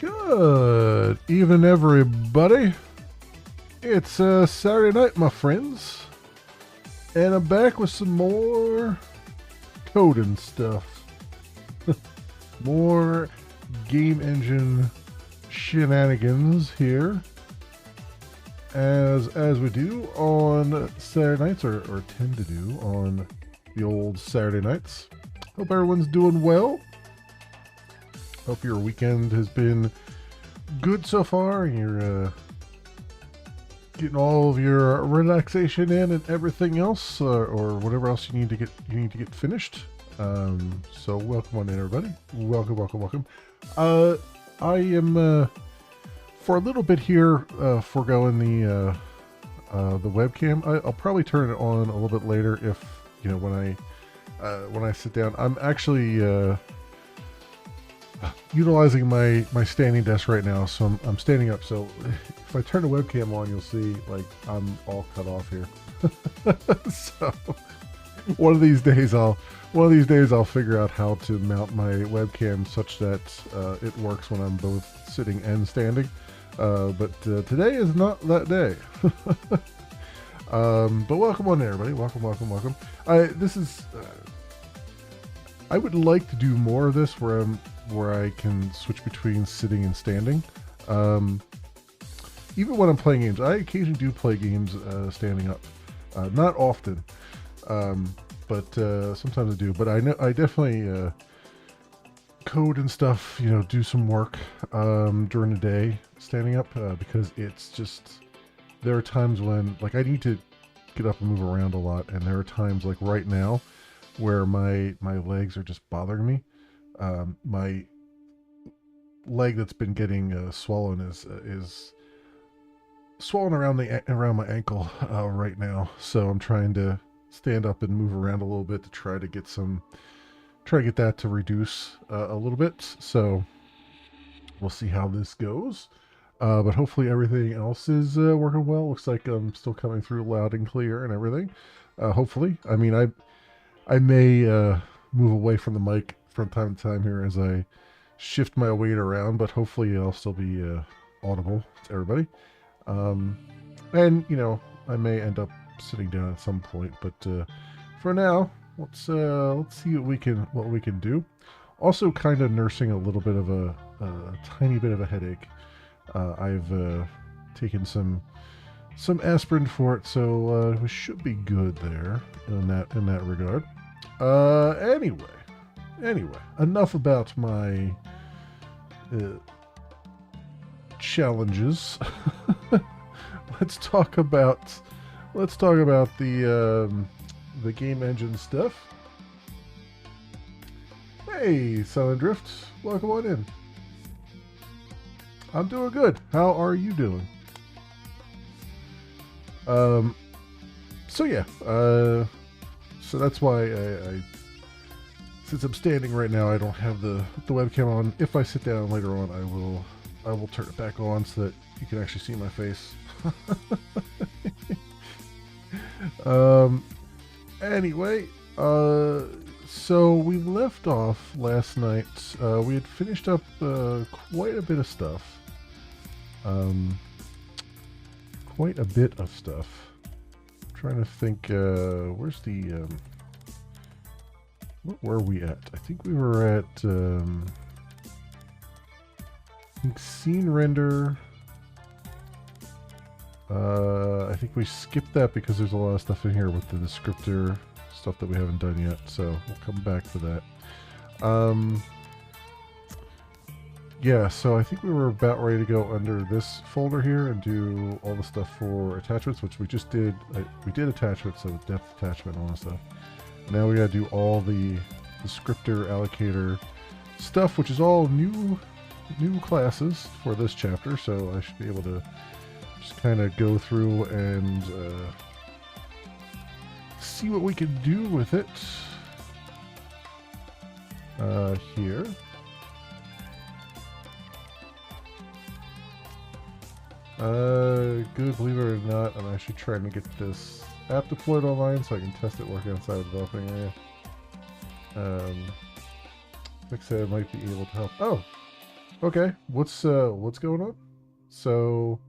Good evening, everybody. It's Saturday night, my friends, and I'm back with some more coding stuff. More game engine shenanigans here, as we do on Saturday nights, or tend to do on the old Saturday nights. Hope everyone's doing well. Hope your weekend has been good so far, and you're getting all of your relaxation in and everything else, or whatever else you need to get finished. So welcome on in, everybody. Welcome. I am for a little bit here foregoing the webcam. I'll probably turn it on a little bit later if when I sit down. I'm actually utilizing my standing desk right now, so I'm standing up. So if I turn the webcam on, you'll see like I'm all cut off here. So one of these days I'll figure out how to mount my webcam such that it works when I'm both sitting and standing. But today is not that day. But welcome on, everybody. Welcome. I would like to do more of this where I can switch between sitting and standing. Even when I'm playing games, I occasionally do play games standing up. Not often, but sometimes I do. But I definitely code and stuff. Do some work during the day standing up because it's just, there are times when like I need to get up and move around a lot, and there are times like right now where my legs are just bothering me. My leg that's been getting swollen is swollen around my ankle right now. So I'm trying to stand up and move around a little bit to try to get that to reduce a little bit. So we'll see how this goes. But hopefully everything else is working well. Looks like I'm still coming through loud and clear and everything. Hopefully. I mean, I may move away from the mic from time to time here as I shift my weight around, but hopefully I'll still be audible to everybody. And I may end up sitting down at some point, but for now, let's see what we can do. Also, kind of nursing a little bit of a tiny bit of a headache. I've taken some aspirin for it, so we should be good there in that regard. Anyway, enough about my challenges. Let's talk about the game engine stuff. Hey, Silent Drift, welcome on in. I'm doing good. How are you doing? So that's why I since I'm standing right now, I don't have the webcam on. If I sit down later on, I will turn it back on so that you can actually see my face. Anyway, so we left off last night. We had finished up quite a bit of stuff. I'm trying to think, where's the, what were we at? I think we were at, I think scene render. I think we skipped that because there's a lot of stuff in here with the descriptor stuff that we haven't done yet, so we'll come back to that. Yeah, so I think we were about ready to go under this folder here and do all the stuff for attachments, which we just did. We did attachments, so depth attachment and all that stuff. Now we gotta do all the descriptor allocator stuff, which is all new classes for this chapter, so I should be able to just kind of go through and see what we can do with it here. Good, believe it or not, I'm actually trying to get this app deployed online so I can test it working outside the developing area. Like I said, I might be able to help. Oh, Okay, what's going on? So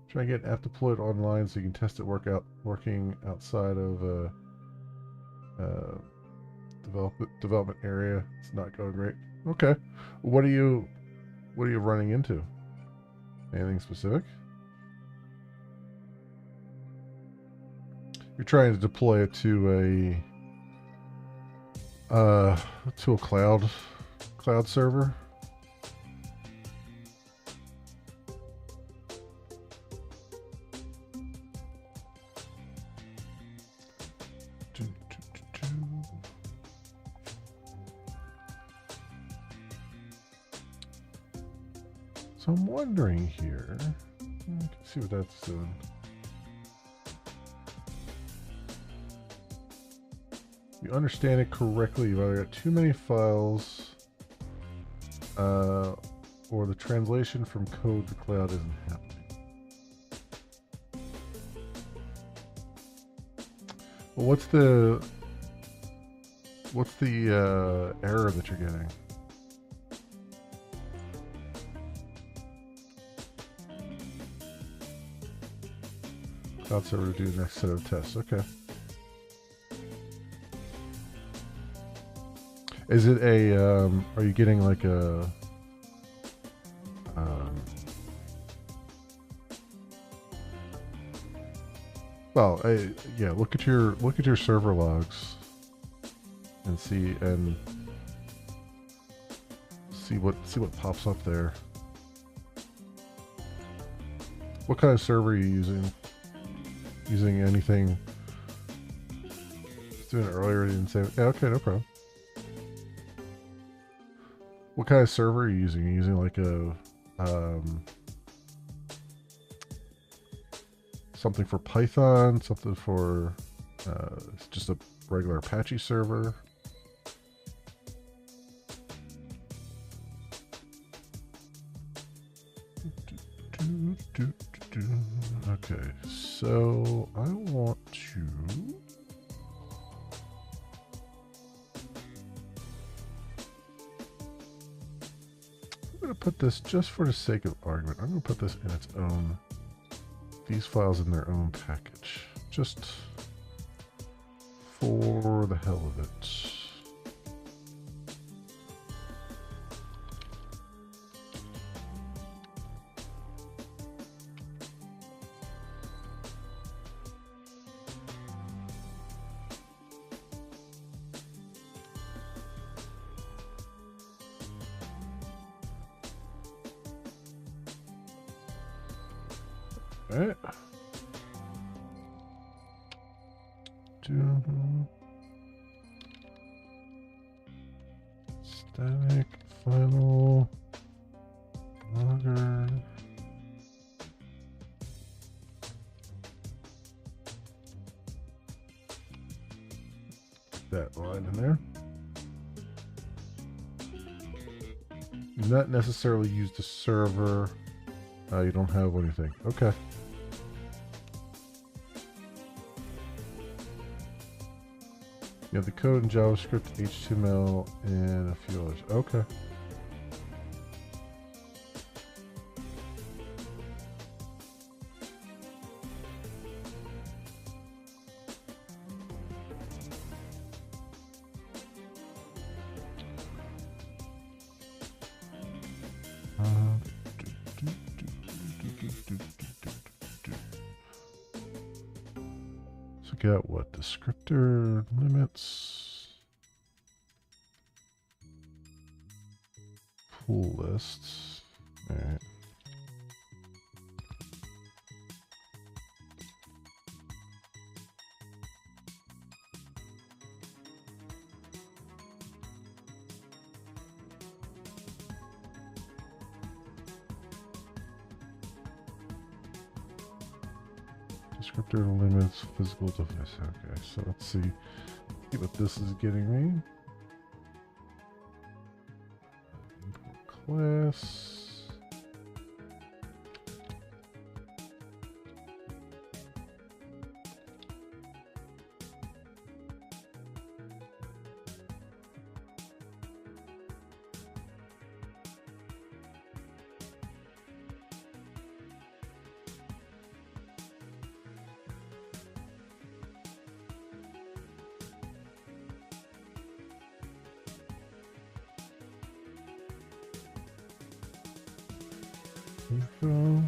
try to get an app deployed online so you can test it working outside of uh, development area. It's not going great. Okay, what are you running into? Anything specific? You're trying to deploy it to a cloud server. So I'm wondering here. I can see what that's doing. You understand it correctly, you've either got too many files, or the translation from code to cloud isn't happening. Well, what's the error that you're getting? Cloud server to do the next set of tests. Okay. Is it a? Are you getting like a? Well, yeah. Look at your server logs, and see what pops up there. What kind of server are you using? Using anything? Just doing it earlier. Didn't say. Yeah. Okay. No problem. What kind of server are you using? Are you using like a something for Python, something for it's just a regular Apache server? Okay, so I want to I'm going to put this, just for the sake of argument, I'm going to put this in its own, these files in their own package, just for the hell of it. Alright. Static final logger. That line in there. Not necessarily use the server. You don't have anything. Okay. You have the code in JavaScript, HTML, and a few others. Okay. So get what? Descriptor limits. Pool lists. All right. Descriptor limits physical device. Okay, so let's see what this is getting me. Import class. info.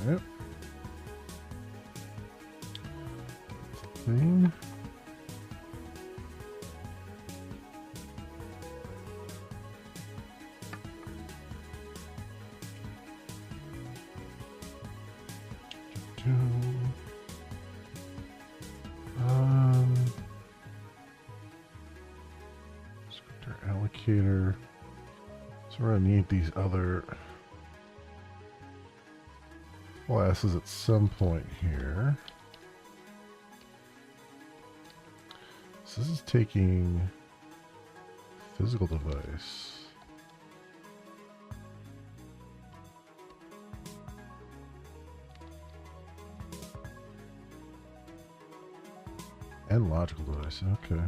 Alright. Thing. Scripter allocator. So we're gonna need these other classes at some point here. So this is taking physical device. And logical device, okay.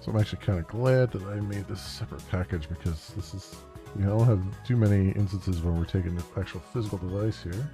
So I'm actually kind of glad that I made this separate package because this is, you know, I don't have too many instances when we're taking the actual physical device here.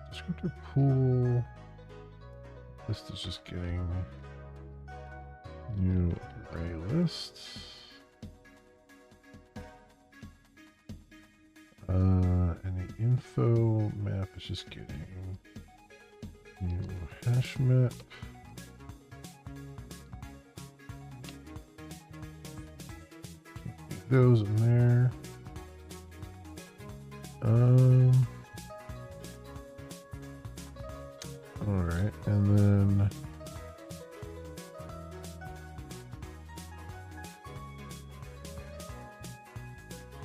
Descriptor pool. This is just getting new array lists. And the info map is just getting new hash map. Those in there. Alright, and then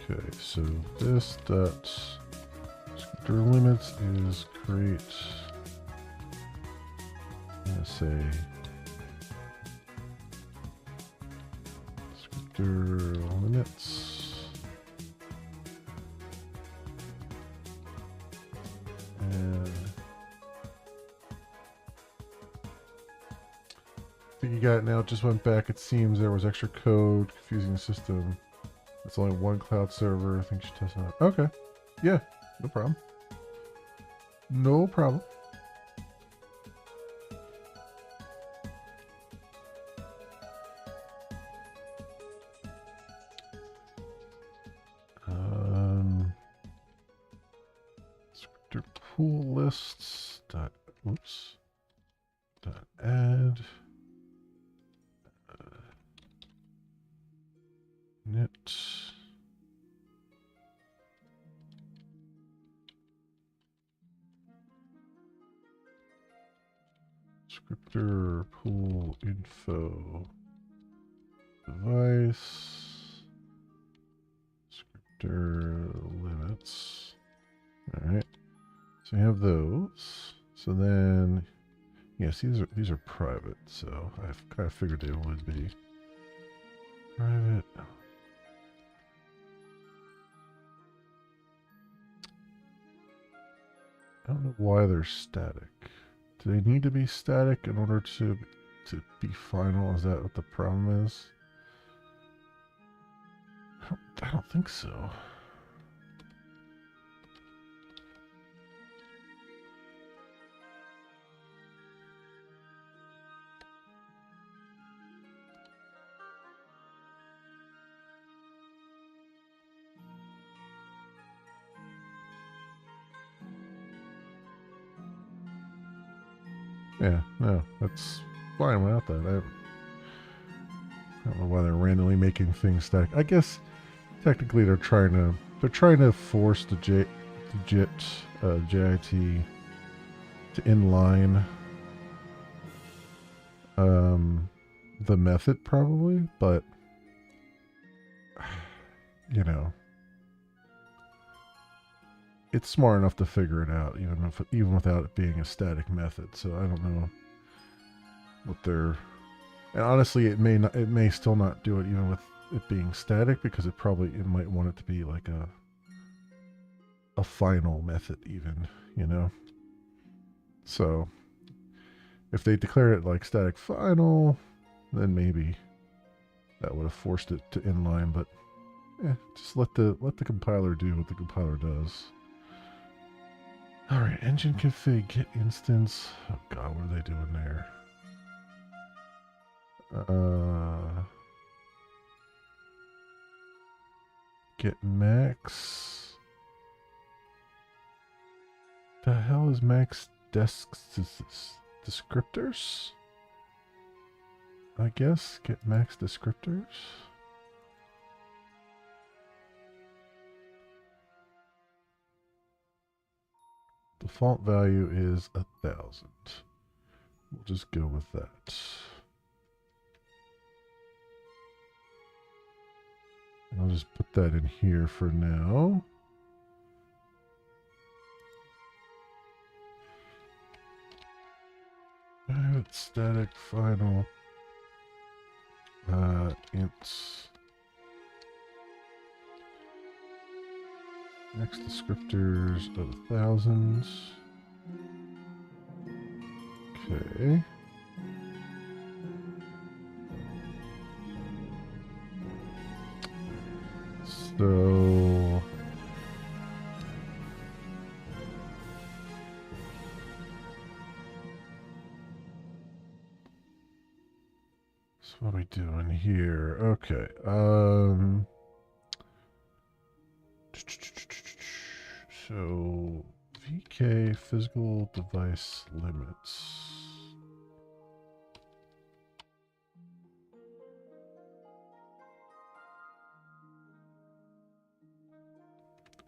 okay, so this dot descriptor limits is create say descriptor limits. You got it now. It just went back. It seems there was extra code confusing the system. It's only one cloud server. I think she tested it. Okay. Yeah. No problem. No problem. Descriptor pool lists dot oops dot add. Knit. Descriptor pool info device. Descriptor limits. Alright. So we have those. So then yes, these are private, so I've kind of figured they would be private. I don't know why they're static. Do they need to be static in order to be final? Is that what the problem is? I don't think so. Yeah, no, that's fine without that. I don't know why they're randomly making things stack. I guess technically they're trying to force the JIT to inline the method probably, but you know, it's smart enough to figure it out, even without it being a static method. So I don't know what they're, and honestly, it may still not do it even with it being static, because it might want it to be like a final method even, you know. So if they declared it like static final, then maybe that would have forced it to inline. But just let the compiler do what the compiler does. All right, engine config get instance. Oh god, what are they doing there? Get max. The hell is max descriptors? I guess get max descriptors. Default value is 1,000. We'll just go with that. I'll just put that in here for now. Private static final int next descriptors of 1,000. Okay. So what are we doing here? Okay. So VK physical device limits.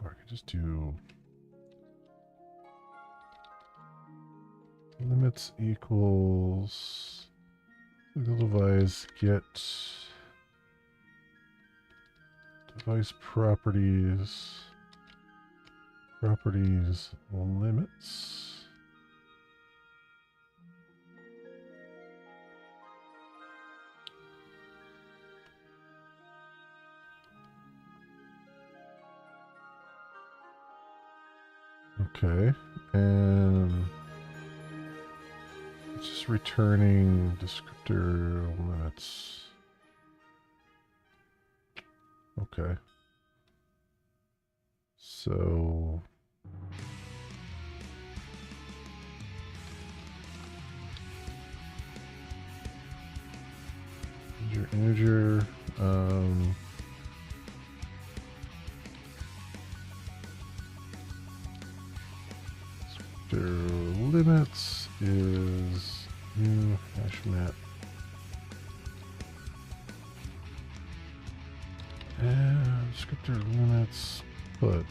Or I could just do limits equals physical device get device properties limits. Okay, and it's just returning descriptor limits. Okay. So integer descriptor limits is new hash map. And descriptor limits, put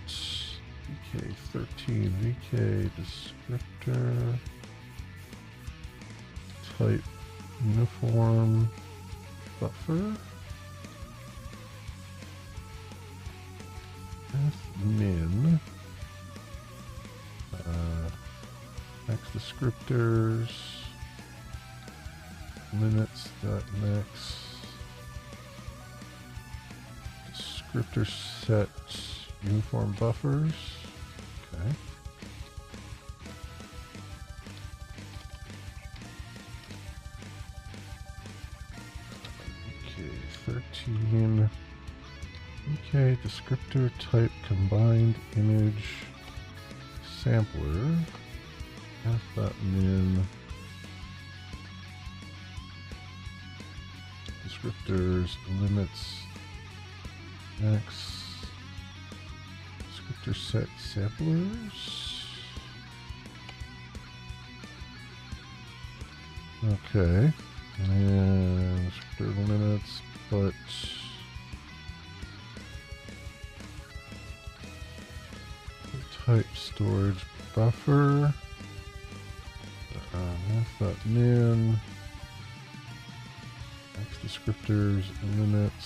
VK13, VK descriptor, type uniform buffer, min, max descriptors, limits.max, descriptor set uniform buffers. Okay. Okay, 13. Okay, descriptor type combined image sampler. F.min descriptors limits max descriptor set samplers. Okay, and descriptor limits, but type storage buffer. Math.min max descriptors limits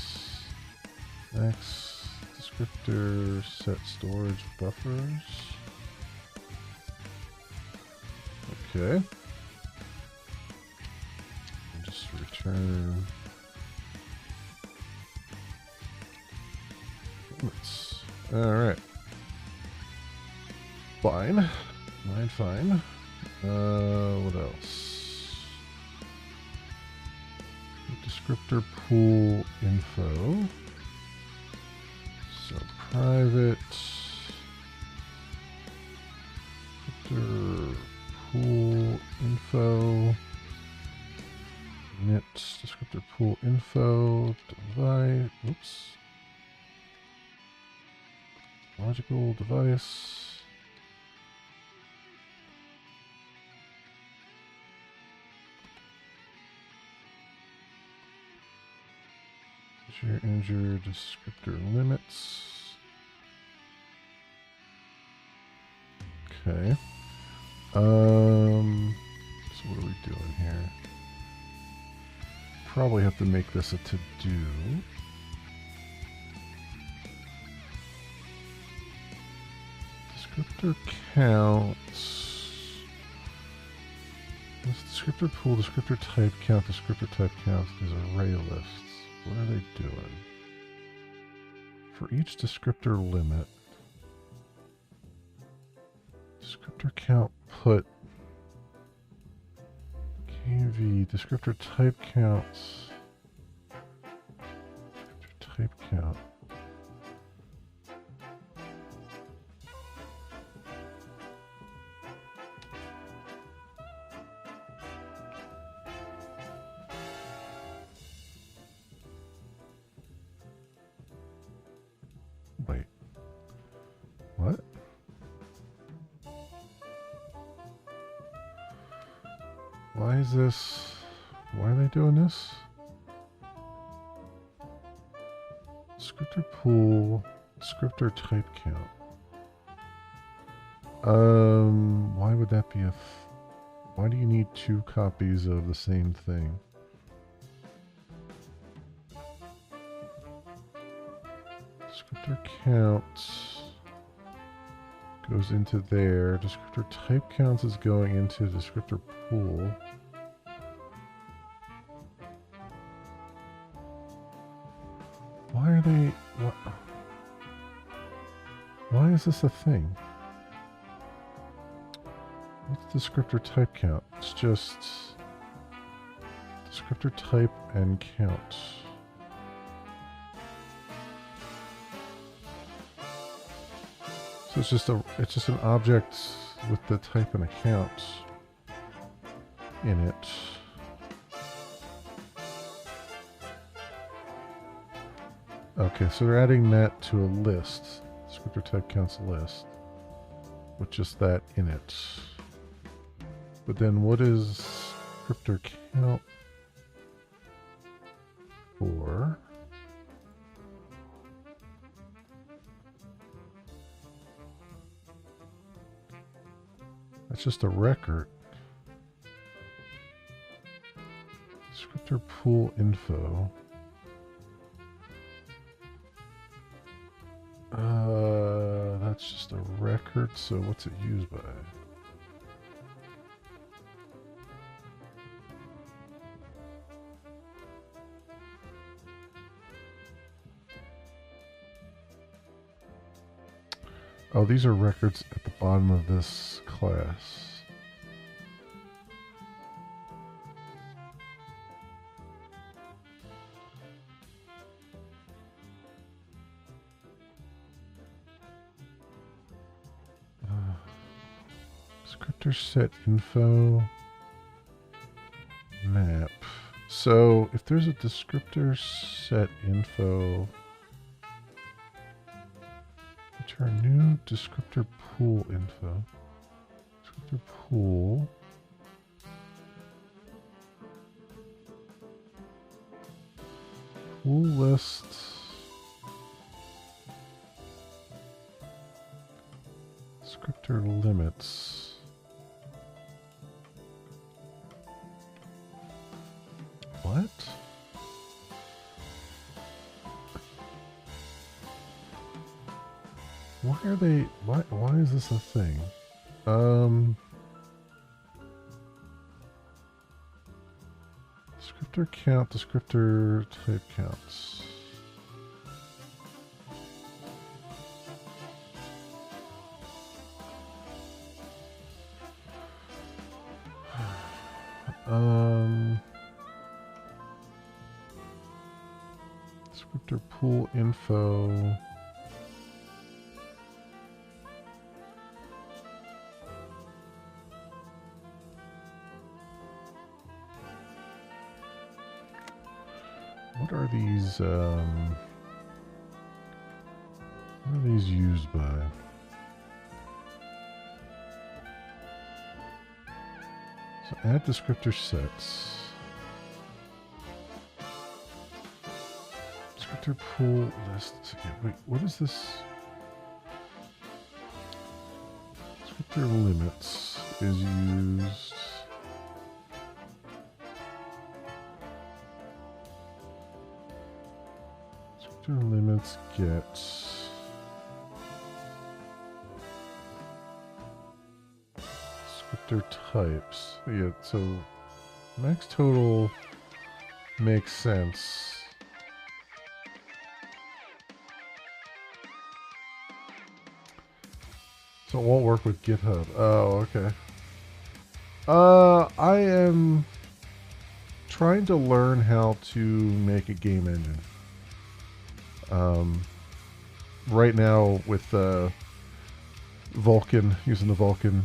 max descriptor set storage buffers. Okay. And just return limits. All right. Fine. Fine. What else? Descriptor pool info. So private descriptor pool info. Init descriptor pool info. Device. Oops. Logical device. Integer descriptor limits. Okay. So what are we doing here? Probably have to make this a to-do. Descriptor counts. This descriptor pool, descriptor type count, descriptor type counts. These array lists. What are they doing? For each descriptor limit, descriptor count put KV, descriptor type counts, descriptor type count. Wait. What? Why is this? Why are they doing this? Descriptor pool, descriptor type count. Why would that be why do you need two copies of the same thing? Descriptor counts goes into there. Descriptor type counts is going into descriptor pool. Why are they? What? Why is this a thing? What's descriptor type count? It's just descriptor type and count. So it's just an object with the type and a count in it. Okay, so they're adding that to a list. Descriptor type counts list with just that in it. But then what is descriptor count for? That's just a record. Descriptor pool info. That's just a record, so what's it used by? Oh, these are records at the bottom of this class. Descriptor set info map. So if there's a descriptor set info, return new descriptor pool info. Descriptor pool. Pool list. Descriptor limits. What? Why are they? Why is this a thing? Descriptor count, descriptor type counts. Descriptor pool info. What are these? What are these used by? So add descriptor sets. Descriptor pool lists. Okay, wait, what is this? Descriptor limits is used. Descriptor limits gets descriptor types. Yeah, so max total makes sense. So it won't work with GitHub. Oh, okay. I am trying to learn how to make a game engine. Right now with Vulkan, using the Vulkan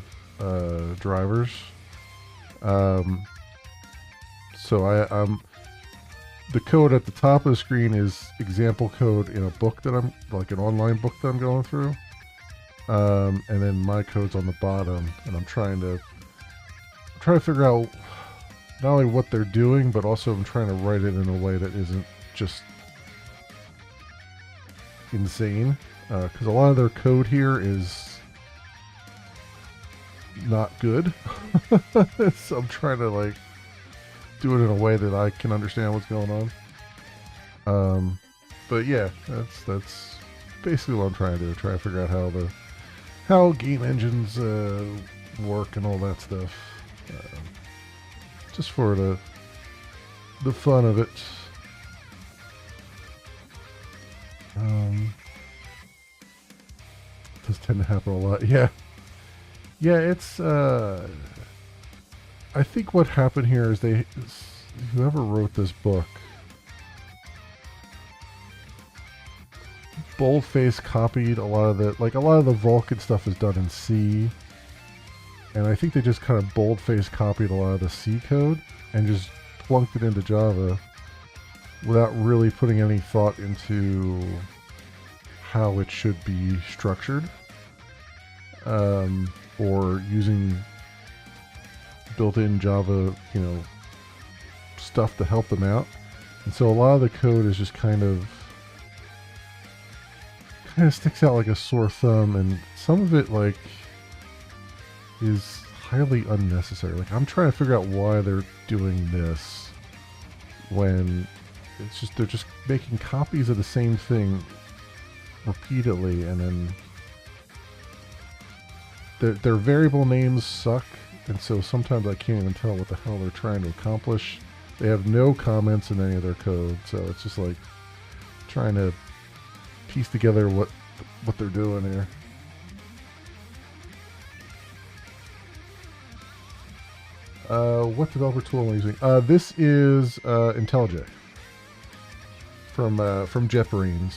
drivers. So I'm the code at the top of the screen is example code in a book that I'm like an online book that I'm going through. And then my code's on the bottom, and I'm trying to figure out not only what they're doing, but also I'm trying to write it in a way that isn't just insane. Because a lot of their code here is not good. So I'm trying to like do it in a way that I can understand what's going on. But yeah, that's basically what I'm trying to do. Try to figure out how game engines work and all that stuff. Just for the fun of it. Does tend to happen a lot. Yeah, it's I think what happened here is whoever wrote this book boldface copied a lot of the Vulkan stuff is done in C, and I think they just kind of boldface copied a lot of the C code and just plunked it into Java without really putting any thought into how it should be structured, or using built-in Java, stuff to help them out. And so a lot of the code is just kind of sticks out like a sore thumb, and some of it like is highly unnecessary. Like I'm trying to figure out why they're doing this when it's just they're just making copies of the same thing repeatedly, and then their variable names suck, and so sometimes I can't even tell what the hell they're trying to accomplish. They have no comments in any of their code, so it's just like trying to piece together what they're doing here. What developer tool am I using? This is IntelliJ from JetBrains.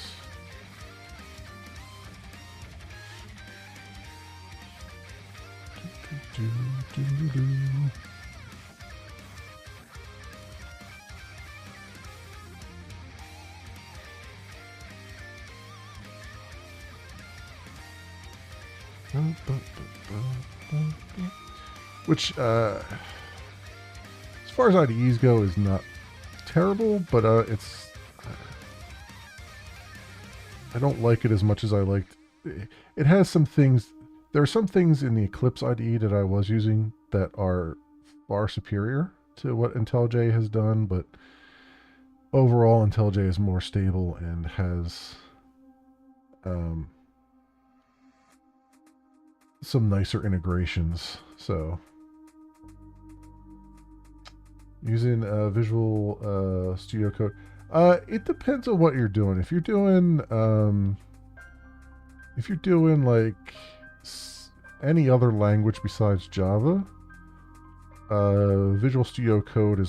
Which, as far as IDEs go, is not terrible, but it's I don't like it as much as I liked. It has some things. There are some things in the Eclipse IDE that I was using that are far superior to what IntelliJ has done, but overall, IntelliJ is more stable and has some nicer integrations. So using Visual Studio Code, it depends on what you're doing. If you're doing like any other language besides Java, Visual Studio Code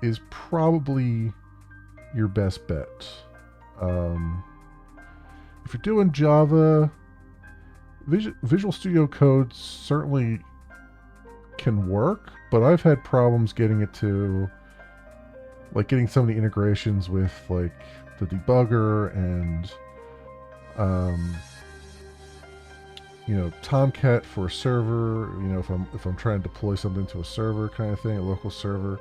is probably your best bet. If you're doing Java, Visual Studio Code certainly can work, but I've had problems getting it to, like, getting some of the integrations with like the debugger and Tomcat for a server. If I'm trying to deploy something to a server kind of thing, a local server,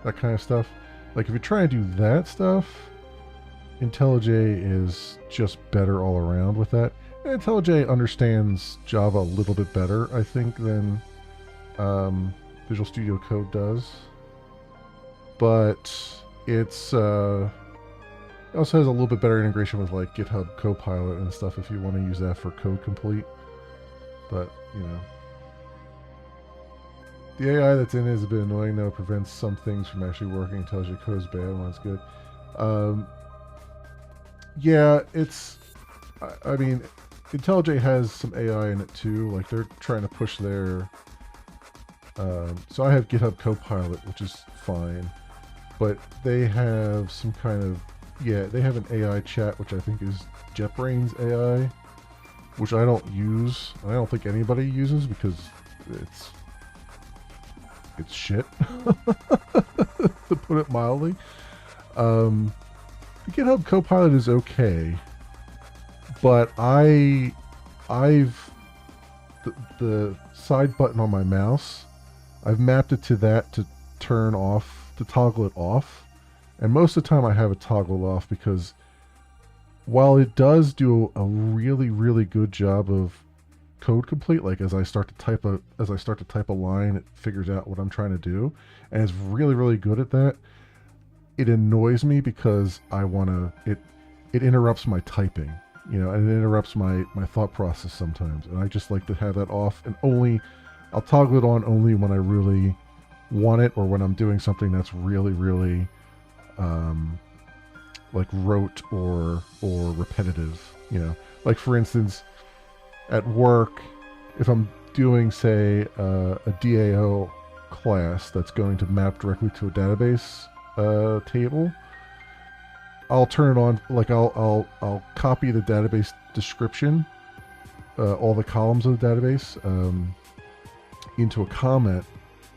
that kind of stuff. Like if you're trying to do that stuff, IntelliJ is just better all around with that. And IntelliJ understands Java a little bit better, I think, than Visual Studio Code does. But it also has a little bit better integration with like GitHub Copilot and stuff if you want to use that for code complete. But, the AI that's in it is a bit annoying, though. It prevents some things from actually working. IntelliJ code is bad when it's good. Yeah, I mean, IntelliJ has some AI in it too. Like they're trying to push their. So I have GitHub Copilot, which is fine, but they have some kind of they have an AI chat, which I think is JetBrains AI, which I don't use. I don't think anybody uses because it's shit, to put it mildly. The GitHub Copilot is okay, but the side button on my mouse, I've mapped it to that to toggle it off, and most of the time I have it toggled off because while it does do a really, really good job of code complete, like as I start to type a line, it figures out what I'm trying to do, and it's really, really good at that. It annoys me because it interrupts my typing, and it interrupts my thought process sometimes, and I just like to have that off, and I'll toggle it on only when I really want it, or when I'm doing something that's really, really like rote or repetitive. Like for instance, at work, if I'm doing, say, a DAO class that's going to map directly to a database table, I'll turn it on. Like I'll copy the database description, all the columns of the database, into a comment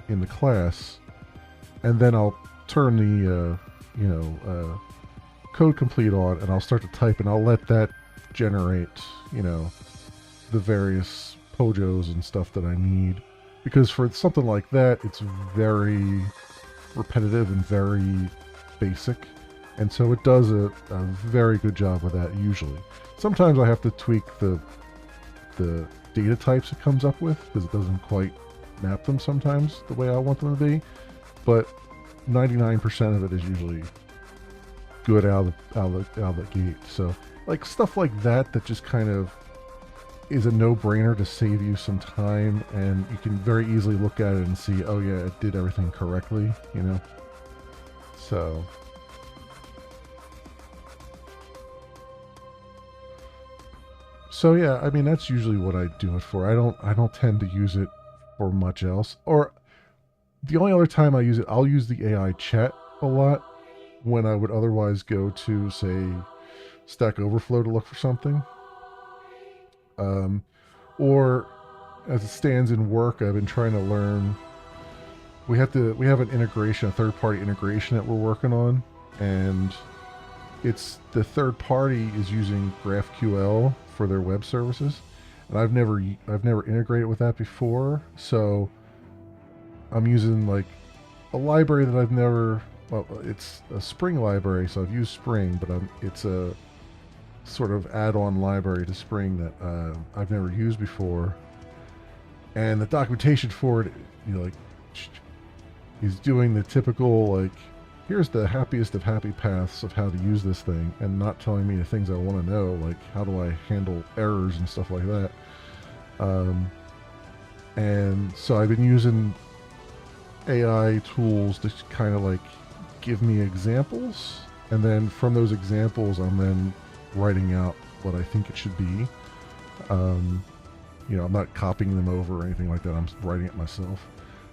in the class, and then I'll turn the code complete on, and I'll start to type, and I'll let that generate the various pojos and stuff that I need, because for something like that, it's very repetitive and very basic, and so it does a very good job with that usually. Sometimes I have to tweak the data types it comes up with because it doesn't quite map them sometimes the way I want them to be, but 99% of it is usually good out of the gate. So like stuff like that just kind of is a no-brainer to save you some time, and you can very easily look at it and see, oh yeah, it did everything correctly, So yeah, I mean that's usually what I do it for. I don't tend to use it for much else. Or the only other time I use it, I'll use the AI chat a lot when I would otherwise go to, say, Stack Overflow to look for something. Or as it stands in work, I've been trying to learn. We have an integration, a third-party integration that we're working on, and it's the third party is using GraphQL for their web services, and I've never integrated with that before, so I'm using like a library that I've never. Well, it's a Spring library, so I've used Spring, but it's a sort of add-on library to Spring that I've never used before, and the documentation for it, he's doing the typical, like, here's the happiest of happy paths of how to use this thing, and not telling me the things I want to know, like how do I handle errors and stuff like that. And so I've been using AI tools to kind of like give me examples, and then from those examples, I'm then writing out what I think it should be. Um, I'm not copying them over or anything like that. I'm writing it myself.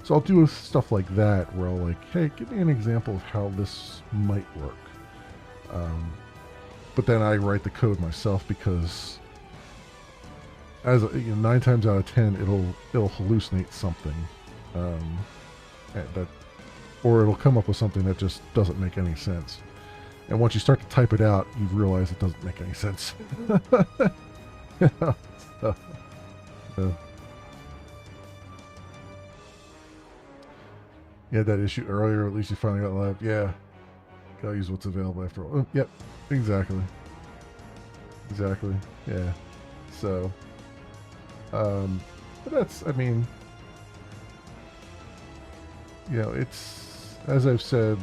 So I'll do stuff like that where I'll like, hey, give me an example of how this might work. But then I write the code myself because, as 9 times out of 10, it'll hallucinate something, that, or it'll come up with something that just doesn't make any sense. And once you start to type it out, you realize it doesn't make any sense. So, you had that issue earlier. At least you finally got live. Yeah, gotta use what's available after all. Yep, exactly. Yeah. So, but that's, it's, as I've said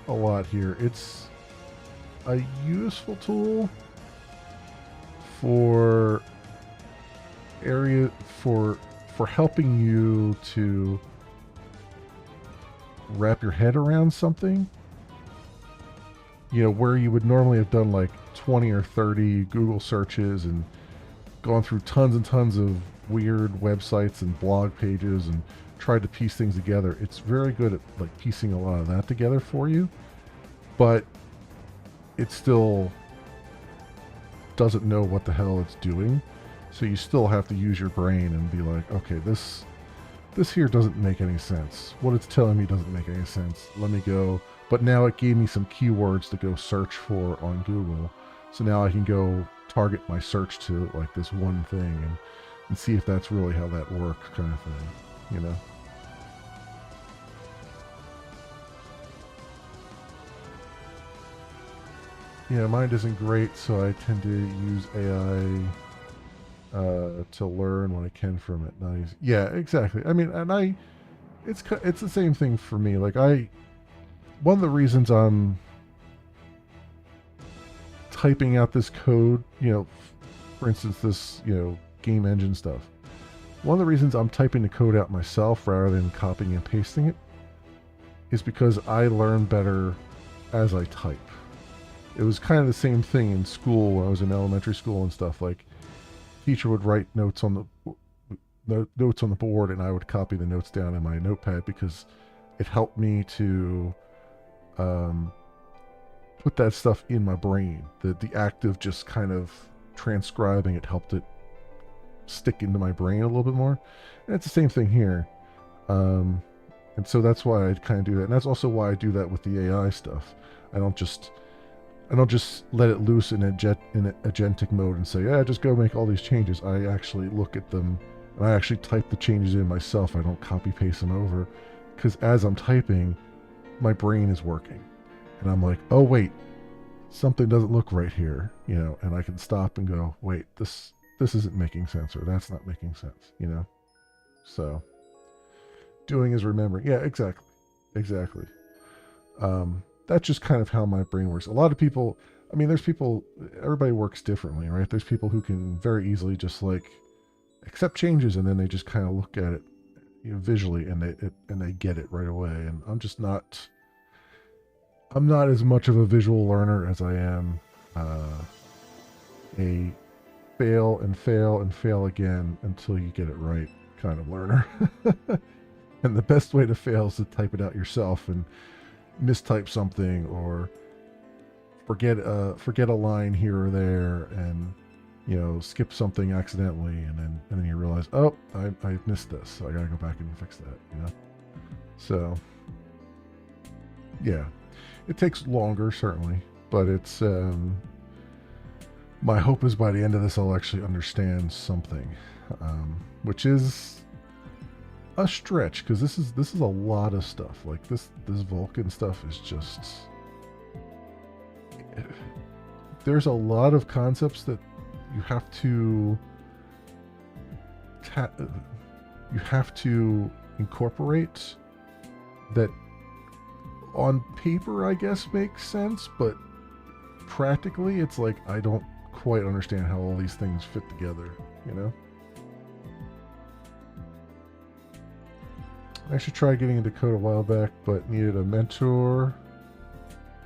a lot here, it's a useful tool for for helping you to wrap your head around something, where you would normally have done like 20 or 30 Google searches and gone through tons and tons of weird websites and blog pages and tried to piece things together. It's very good at like piecing a lot of that together for you, but it still doesn't know what the hell it's doing. So you still have to use your brain and be like, okay, this here doesn't make any sense. What it's telling me doesn't make any sense. Let me go. But now it gave me some keywords to go search for on Google. So now I can go target my search to like this one thing and see if that's really how that works, kind of thing, Yeah, mine isn't great, so I tend to use AI to learn what I can from it. Nice. Yeah, exactly. It's the same thing for me. Like one of the reasons I'm typing out this code, for instance, this, game engine stuff. One of the reasons I'm typing the code out myself rather than copying and pasting it is because I learn better as I type. It was kind of the same thing in school when I was in elementary school and stuff. Like, teacher would write notes on the board, and I would copy the notes down in my notepad because it helped me to put that stuff in my brain. The act of just kind of transcribing it helped it stick into my brain a little bit more. And it's the same thing here. And so that's why I kind of do that. And that's also why I do that with the AI stuff. I don't just let it loose in agentic mode and say, yeah, just go make all these changes. I actually look at them and I actually type the changes in myself. I don't copy paste them over, because as I'm typing, my brain is working. And I'm like, oh wait, something doesn't look right here, and I can stop and go, wait, this isn't making sense, or that's not making sense, So doing is remembering. Yeah, exactly. That's just kind of how my brain works. A lot of people, everybody works differently, right? There's people who can very easily just like accept changes, and then they just kind of look at it, visually, and they get it right away. And I'm not as much of a visual learner as I am a fail and fail and fail again until you get it right kind of learner. And the best way to fail is to type it out yourself and mistype something, or forget a line here or there, and skip something accidentally, and then you realize, oh, I missed this, so I gotta go back and fix that. So yeah, it takes longer, certainly, but it's my hope is by the end of this I'll actually understand something, which is a stretch, because this is a lot of stuff. Like this Vulkan stuff is just, there's a lot of concepts that you have to incorporate that on paper I guess makes sense, but practically it's like I don't quite understand how all these things fit together. I actually tried getting into code a while back, but needed a mentor,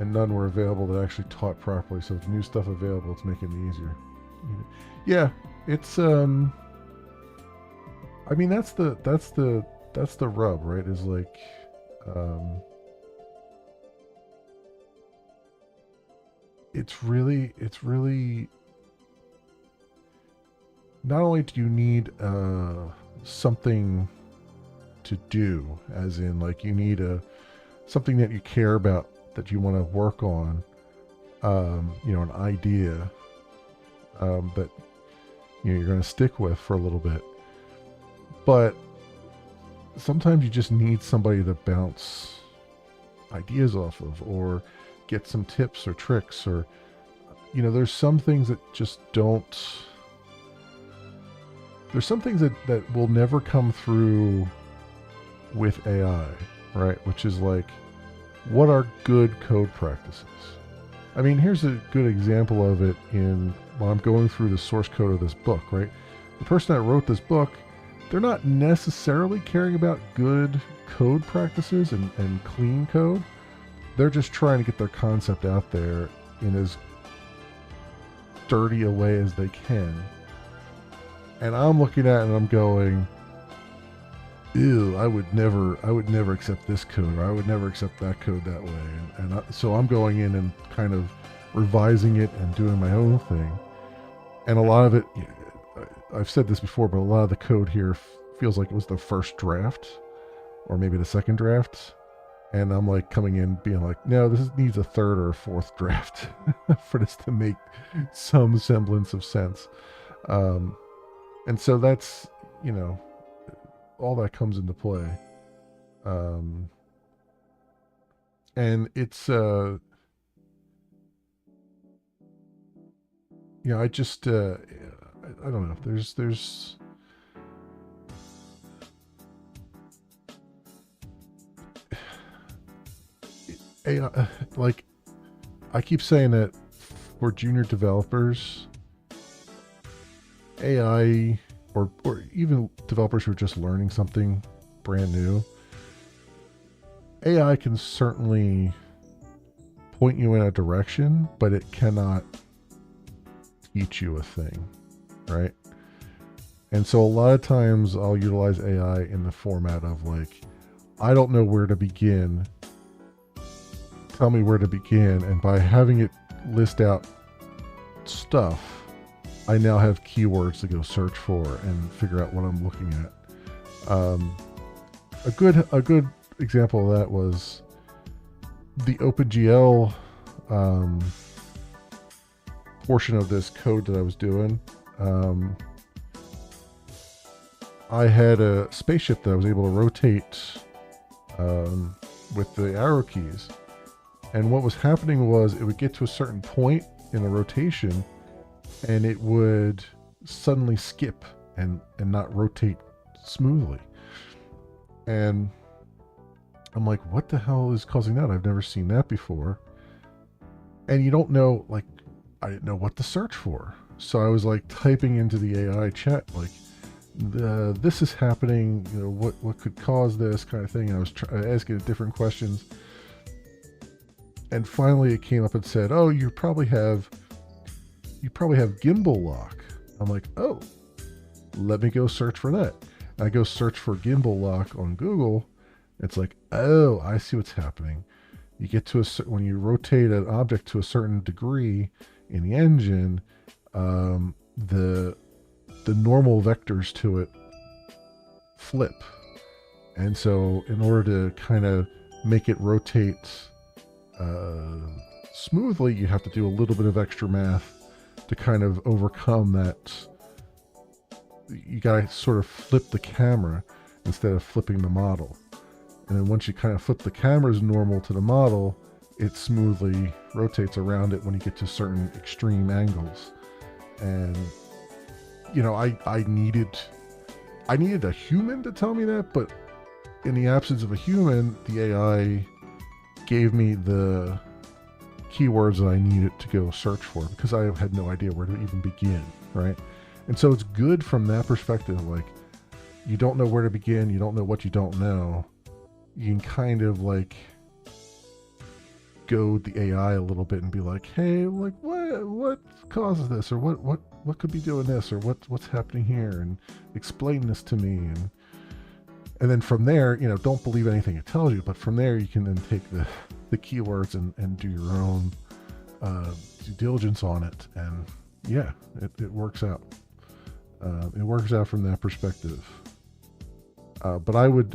and none were available that actually taught properly. So with new stuff available, it's making it easier. Yeah, it's I mean that's the rub, right? Is like um, it's really not only do you need something to do, as in like you need a something that you care about that you want to work on, you know, an idea that you know you're going to stick with for a little bit, but sometimes you just need somebody to bounce ideas off of or get some tips or tricks, or you know there's some things that just don't there's some things that will never come through with AI, right? Which is like, what are good code practices? I mean, here's a good example of it in while I'm going through the source code of this book, right? The person that wrote this book, they're not necessarily caring about good code practices and clean code. They're just trying to get their concept out there in as dirty a way as they can. And I'm looking at it and I'm going, ew, I would never accept this code, or I would never accept that code that way. So I'm going in and kind of revising it and doing my own thing. And a lot of it, I've said this before, but a lot of the code here feels like it was the first draft or maybe the second draft. And I'm like coming in being like, no, this needs a third or a fourth draft for this to make some semblance of sense. And so that's, you know, all that comes into play. And it's, you know, I just, I don't know. There's, AI, like, I keep saying that for junior developers, AI, or even developers who are just learning something brand new, AI can certainly point you in a direction, but it cannot teach you a thing, right? And so a lot of times I'll utilize AI in the format of like, I don't know where to begin. Tell me where to begin. And by having it list out stuff, I now have keywords to go search for and figure out what I'm looking at. A good example of that was the OpenGL portion of this code that I was doing. I had a spaceship that I was able to rotate with the arrow keys. And what was happening was it would get to a certain point in the rotation and it would suddenly skip and not rotate smoothly. And I'm like, what the hell is causing that? I've never seen that before. And you don't know, like, I didn't know what to search for. So I was like typing into the AI chat, like, this is happening, you know, what could cause this kind of thing. And I was asking it different questions. And finally it came up and said, oh, you probably have gimbal lock. I'm like, oh, let me go search for that. And I go search for gimbal lock on Google. It's like, oh, I see what's happening. You get to when you rotate an object to a certain degree in the engine, the normal vectors to it flip. And so in order to kind of make it rotate smoothly, you have to do a little bit of extra math to kind of overcome that. You gotta sort of flip the camera instead of flipping the model. And then once you kind of flip the camera's normal to the model, it smoothly rotates around it when you get to certain extreme angles. And you know, I needed a human to tell me that, but in the absence of a human, the AI gave me the keywords that I needed to go search for, because I had no idea where to even begin, right? And so it's good from that perspective. Like, you don't know where to begin, you don't know what you don't know, you can kind of like goad the AI a little bit and be like, hey, like what causes this, or what could be doing this, or what's happening here, and explain this to me, and then from there, don't believe anything it tells you, but from there you can then take the keywords and do your own due diligence on it, and yeah, it works out. It works out from that perspective. But I would,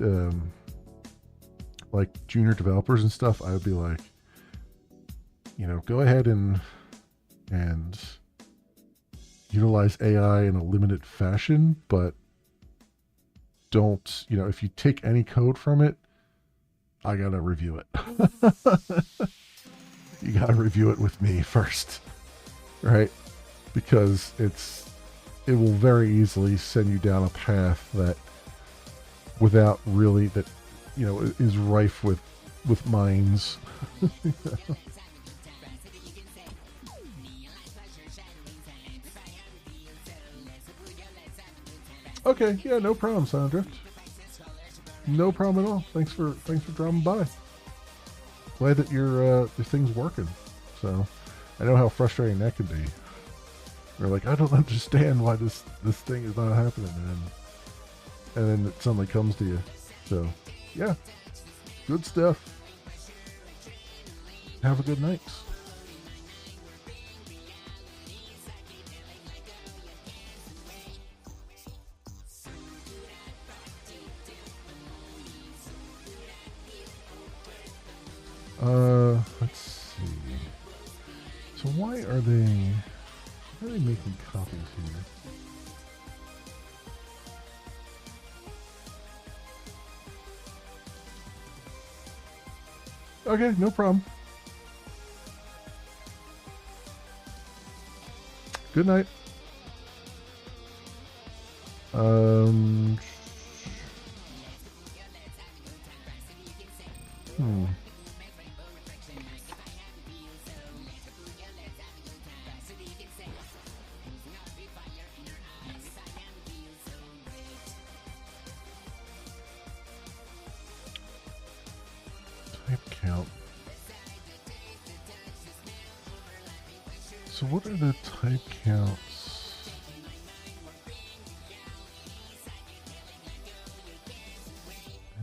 like junior developers and stuff, I would be like, go ahead and utilize AI in a limited fashion, but don't, if you take any code from it, I gotta review it. You gotta review it with me first, right? Because it will very easily send you down a path that without really, that, is rife with mines. Okay, yeah, no problem, Soundrift. No problem at all. Thanks for dropping by. Glad that your thing's working. So, I know how frustrating that can be. You're like, I don't understand why this thing is not happening, and then it suddenly comes to you. So, yeah, good stuff. Have a good night. Let's see. So why are they making copies here? Okay, no problem. Good night. Type count. So what are the type counts?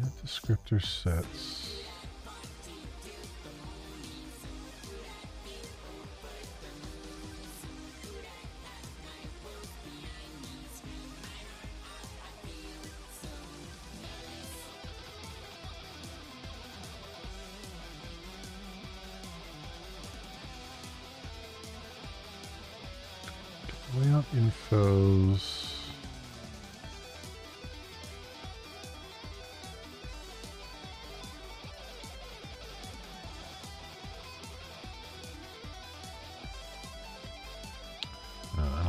Add descriptor sets. Layout infos. No, I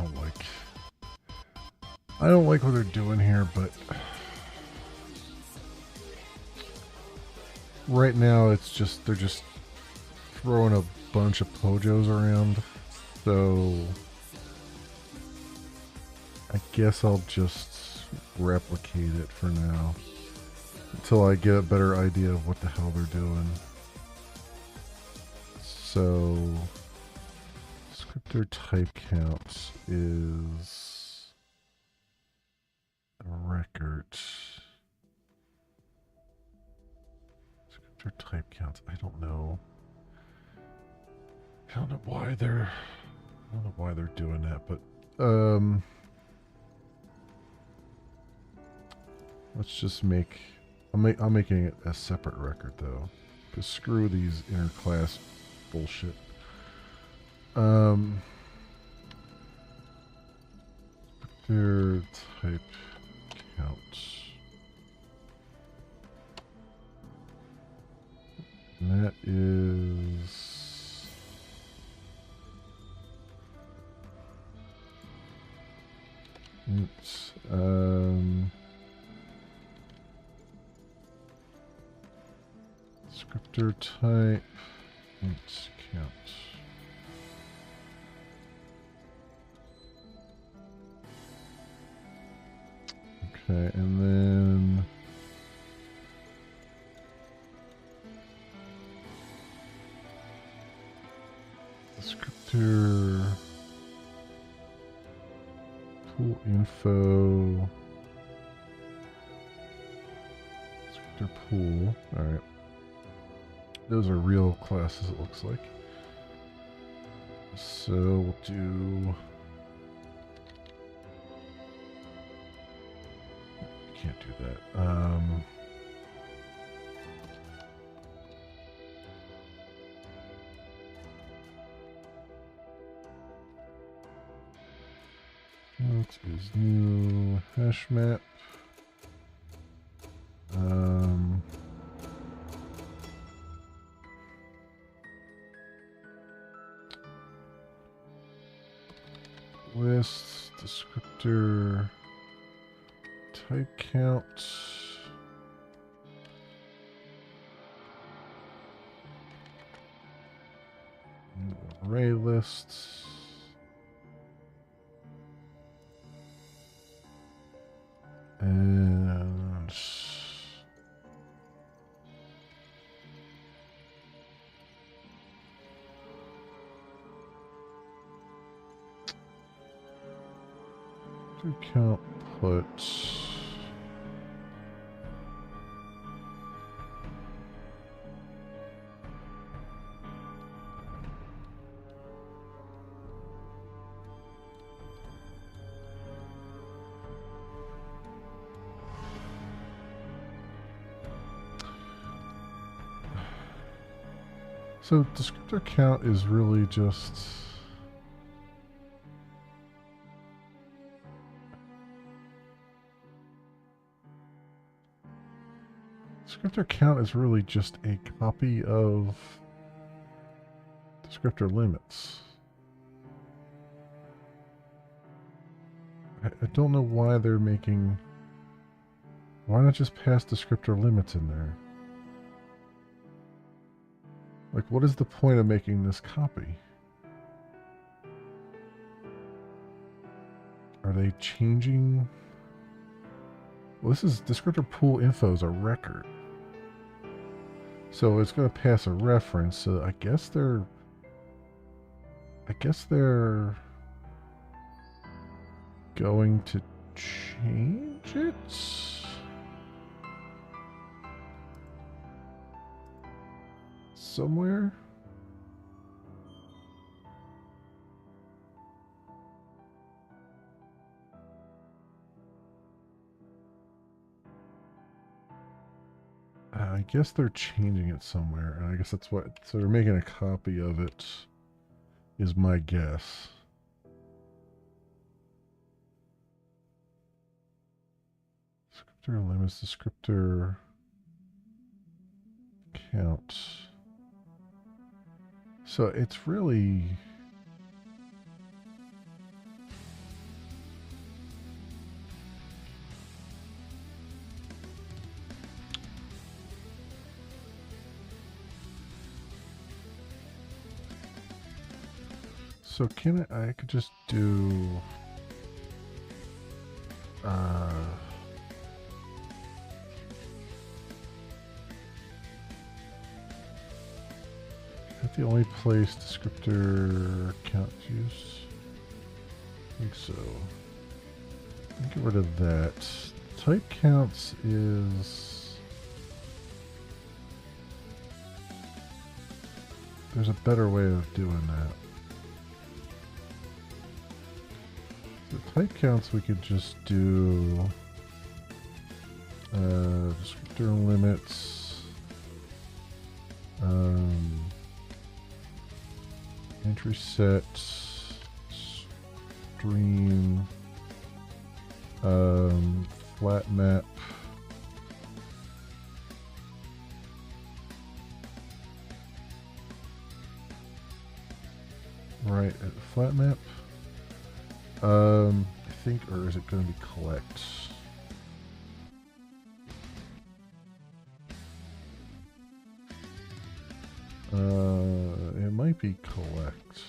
don't like what they're doing here, but right now it's just, they're just throwing a bunch of pojos around. So I guess I'll just replicate it for now until I get a better idea of what the hell they're doing. So descriptor type counts is a record. Descriptor type counts. I don't know why they're doing that, but let's just make, I'm making it a separate record though, because screw these interclass bullshit. Their type counts. And that is oops. Descriptor type int count. Okay, and then descriptor pool info. Descriptor pool. All right. Those are real classes, it looks like. So we'll do. Can't do that. What is new hash map? List descriptor type count. Array lists. And to count put so descriptor count is really just descriptor count is really just a copy of descriptor limits. I don't know why they're making. Why not just pass descriptor limits in there? Like, what is the point of making this copy? Are they changing? Well, this is descriptor pool info is a record. So it's going to pass a reference. So I guess they're going to change it. Somewhere. I guess they're changing it somewhere, and I guess that's what. So they're making a copy of it, is my guess. Descriptor limits, descriptor count. So it's really. So can I could just do is that the only place descriptor count use? I think so. Get rid of that. Type counts is there's a better way of doing that. The type counts we could just do descriptor limits, entry set, stream, flat map, right at flat map. I think, or is it going to be collect? It might be collect.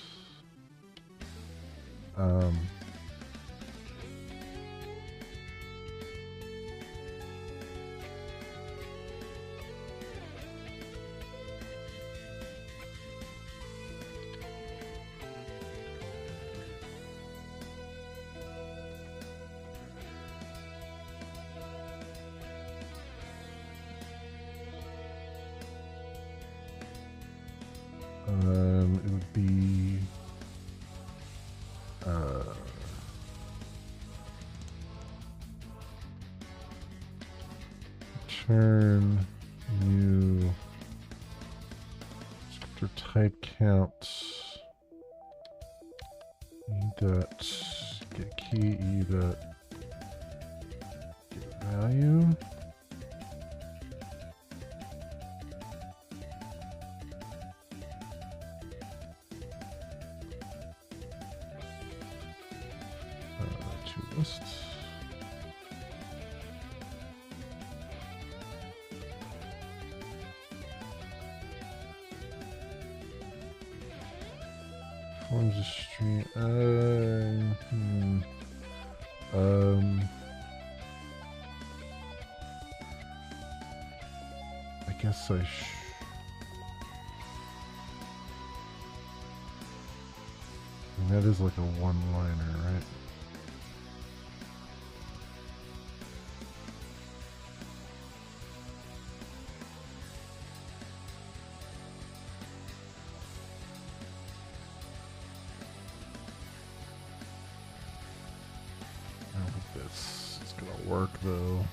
return new descriptor type count e dot get key e dot get value. To list. Forms a stream. I guess I and that is like a one-liner, right? This is gonna work though.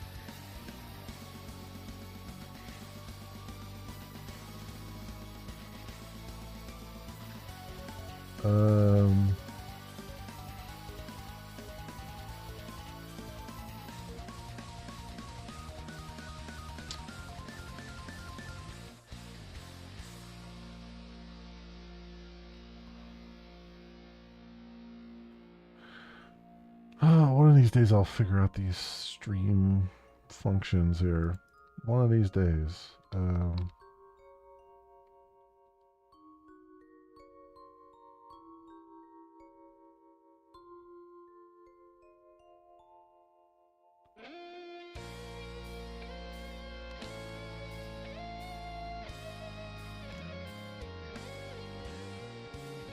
One of these days I'll figure out these stream functions here. One of these days.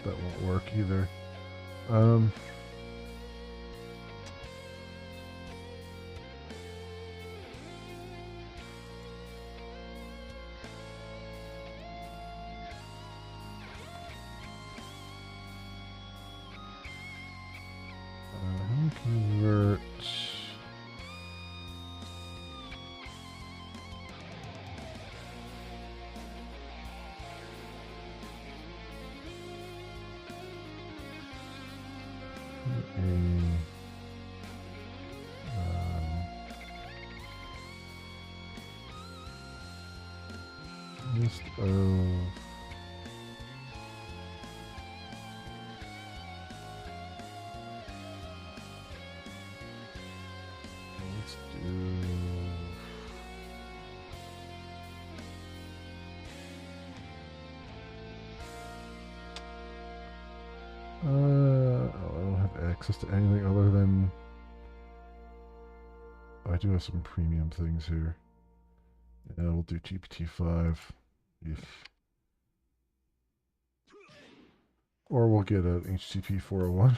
That won't work either. Convert. List of let's do I don't have access to anything other than I do have some premium things here. Yeah, we'll do GPT-5 if or we'll get an HTTP 401.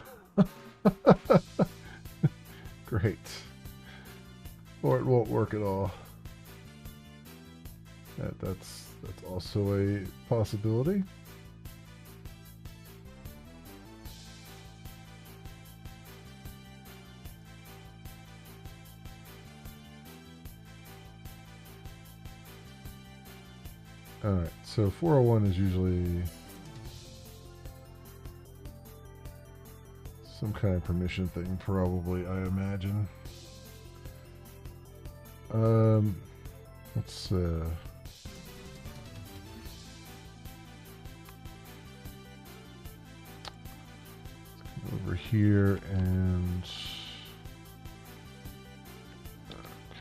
Great. Or it won't work at all. That's also a possibility. Alright, so 401 is usually some kind of permission thing, probably, I imagine. Let's come over here and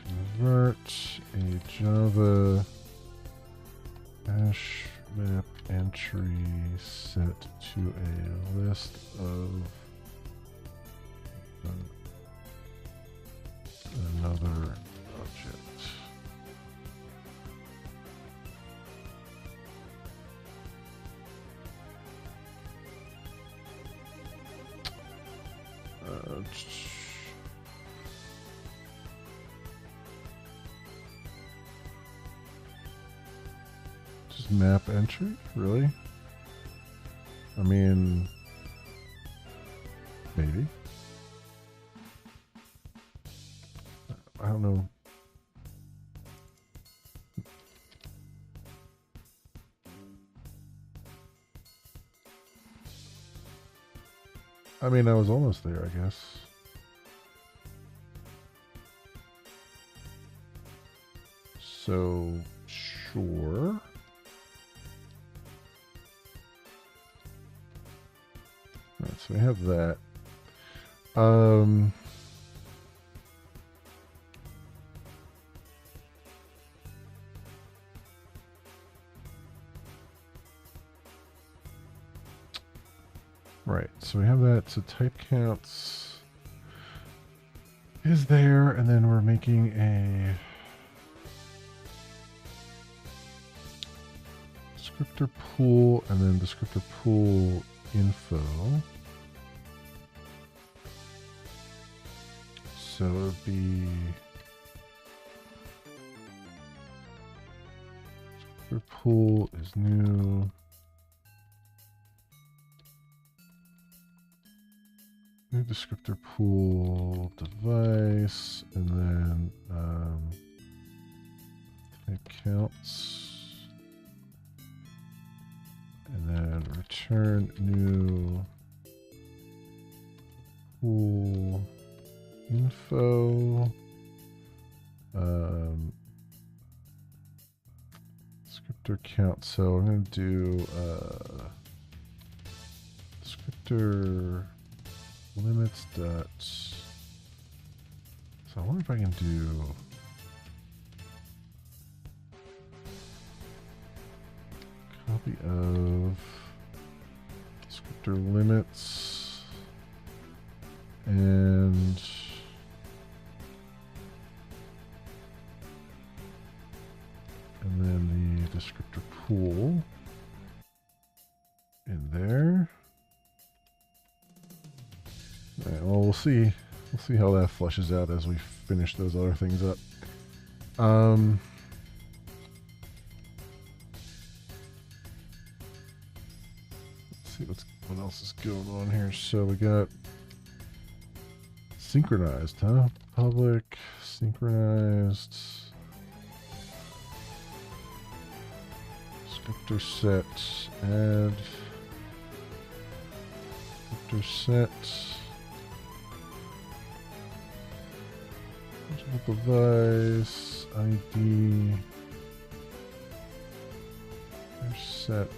convert a Java hash map entry set to a list of another object. Just map entry? Really? I mean, maybe. I don't know. I mean, I was almost there, I guess. So, sure. Alright, so we have that. Right, so we have that. So type counts is there, and then we're making a descriptor pool, and then descriptor pool info. So it would be descriptor pool is new. New descriptor pool device, and then type counts, and then return new pool info, descriptor count. So I'm going to do descriptor limits dot. So I wonder if I can do copy of descriptor limits and then the descriptor pool in there. All right, well, we'll see. We'll see how that flushes out as we finish those other things up. Let's see what else is going on here. So we got synchronized, huh? Public synchronized descriptor set. Add descriptor set. Device ID set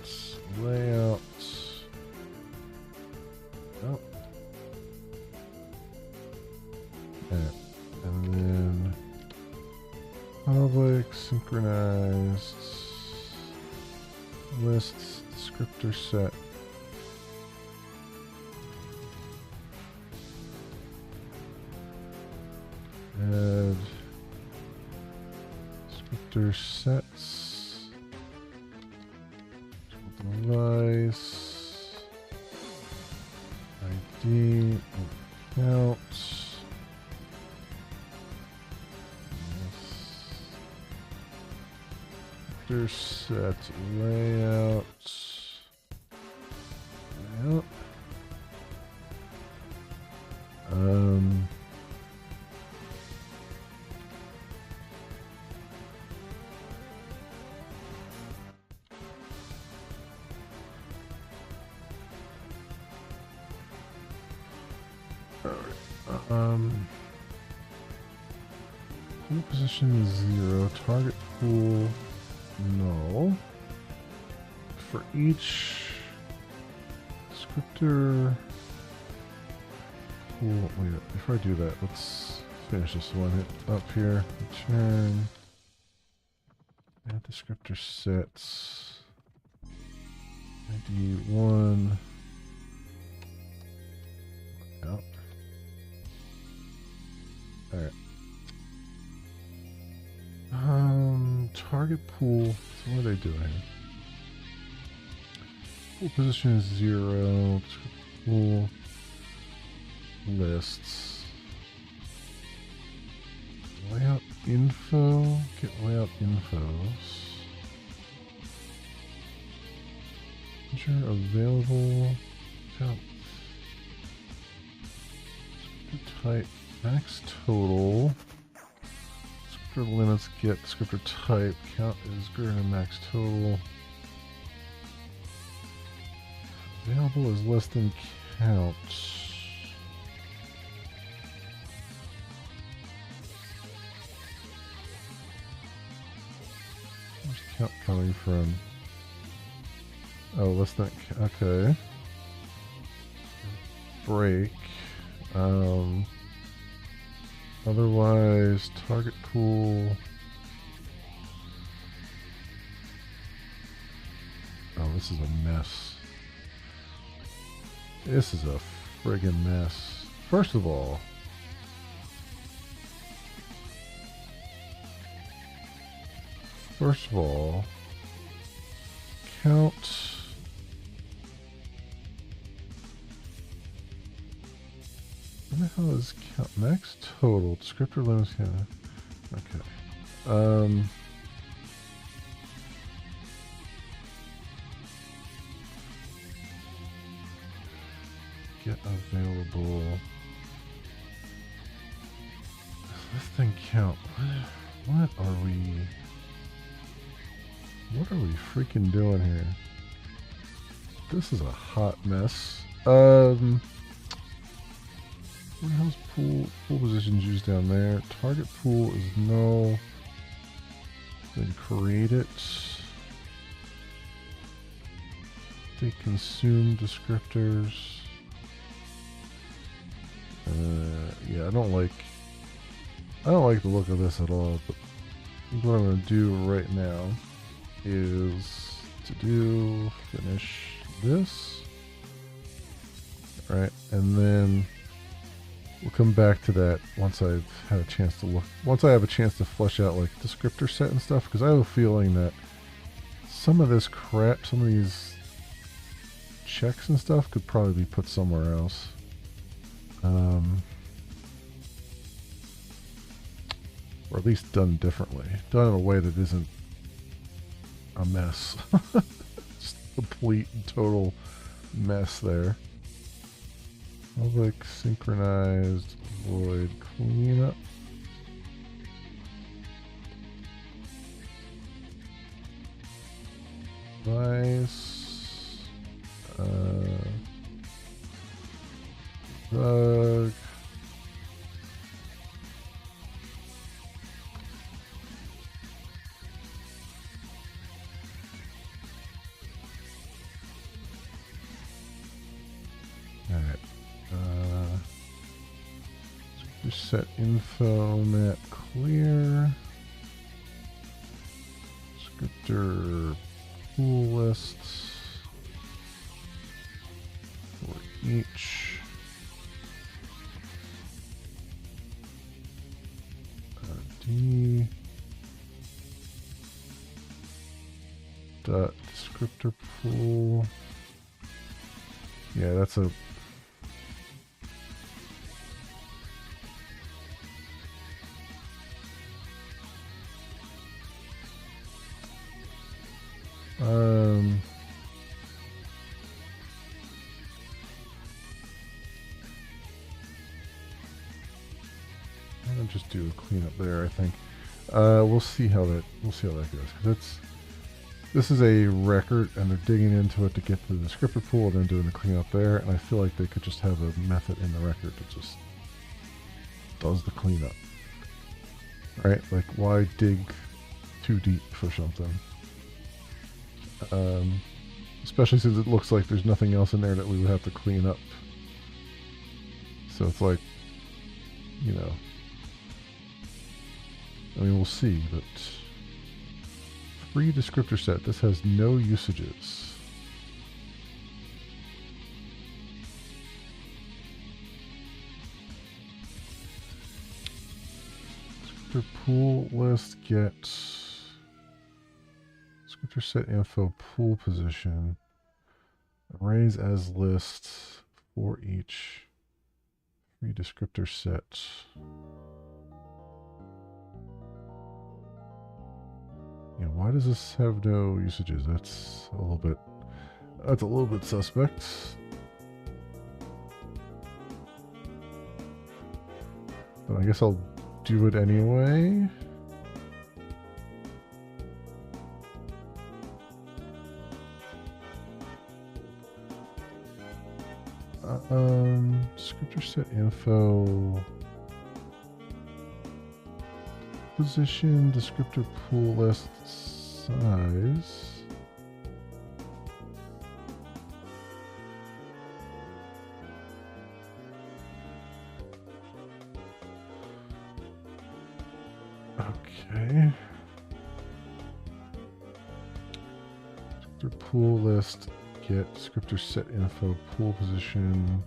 layout. Oh. And then public synchronized lists descriptor set. Add descriptor sets, device, ID, account, descriptor set layout, pool position is 0, target pool null. For each descriptor pool, wait, before I do that, let's finish this one. Hit up here, return, add descriptor sets, ID 1, out. Alright. Target pool. So what are they doing here? Pool position is 0. Pool lists. Layout info. Get layout infos. Enter available. Count. Type max total. Descriptor limits get descriptor type. Count is greater than max total. Available is less than count. Where's count coming from? Oh, let's think. Okay. Break. Otherwise, target pool. Oh, this is a mess. This is a friggin' mess. First of all, count. What the hell is count? Max total. Descriptor limits. Okay. Get available. Does this thing count? What are we freaking doing here? This is a hot mess. What the hell's pool positions used down there? Target pool is no. Then create it. They consume descriptors. Yeah, I don't like the look of this at all, but what I'm going to do right now is to finish this. Alright, and then we'll come back to that once I've had a chance to look. Once I have a chance to flesh out like descriptor set and stuff, because I have a feeling that some of this crap, some of these checks and stuff could probably be put somewhere else. Or at least done differently. Done in a way that isn't a mess. Just complete and total mess there. Public synchronized void cleanup. Device. Bug. Alright. Set info map clear. Descriptor pool lists for each. D dot descriptor pool. Yeah, that's a I'll just do a cleanup there, I think. We'll see how that goes. 'Cause this is a record, and they're digging into it to get to the descriptor pool, and then doing the cleanup there. And I feel like they could just have a method in the record that just does the cleanup, right? Like, why dig too deep for something? Especially since it looks like there's nothing else in there that we would have to clean up. So it's like, you know, I mean, we'll see, but free descriptor set. This has no usages. Descriptor pool list get descriptor set info pool position. Arrays as lists for each free descriptor set. Yeah, why does this have no usages? That's a little bit suspect. But I guess I'll do it anyway. Descriptor set info. Position, descriptor pool lists. size. Okay. Descriptor pool list. Get descriptor set info pool position.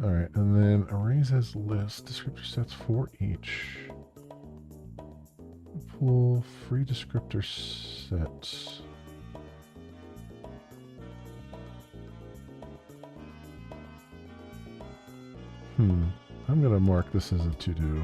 All right, and then arrays as list. Descriptor sets for each. Pool free descriptor sets. I'm going to mark this as a to-do.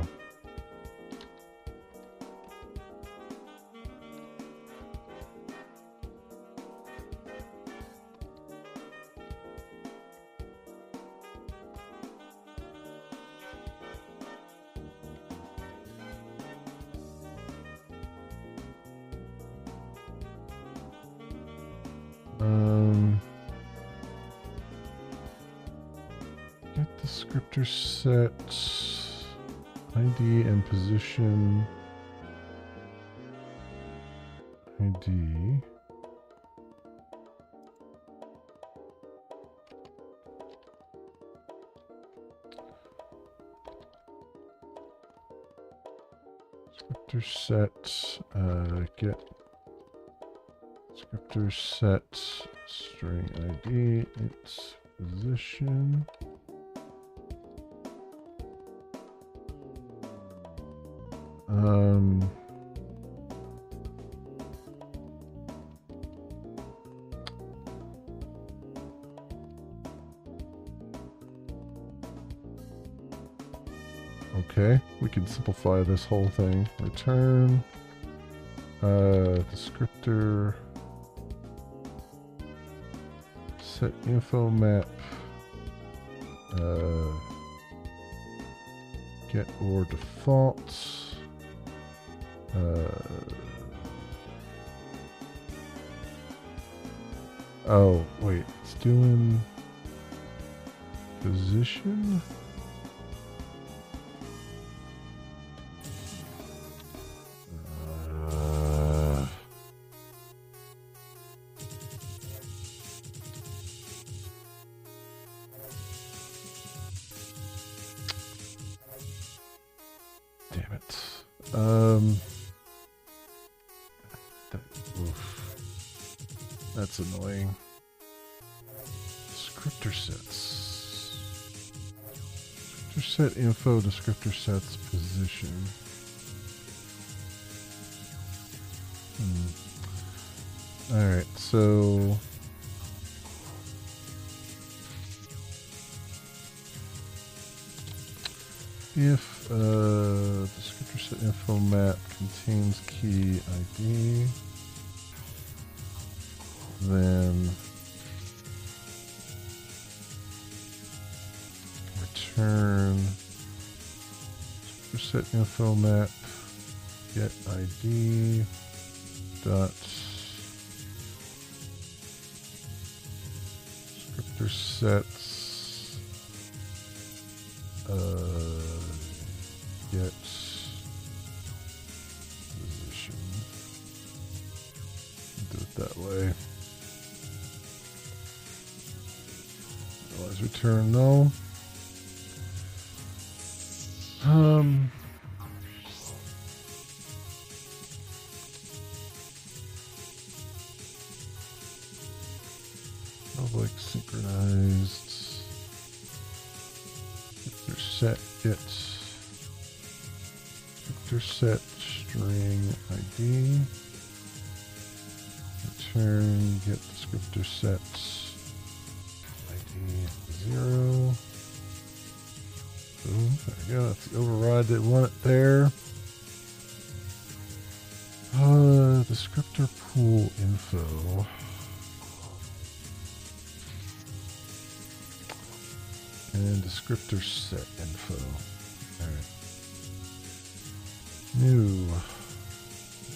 Get descriptor set ID and position. ID. Descriptor set, get descriptor set string ID, its position. Okay, we can simplify this whole thing. Return descriptor set info map get or default. Oh, wait, it's doing position? Damn it. That's annoying. Descriptor sets. Descriptor set info, descriptor sets position. Alright, so if descriptor set info map contains key ID, then return descriptor set info map get ID dot descriptor sets get position. Do it that way. Otherwise return null. Public synchronized descriptor set get descriptor set string ID return get descriptor sets ID 0. Boom, there we go. That's the override that we want it there. Descriptor pool info. And descriptor set info. Alright. New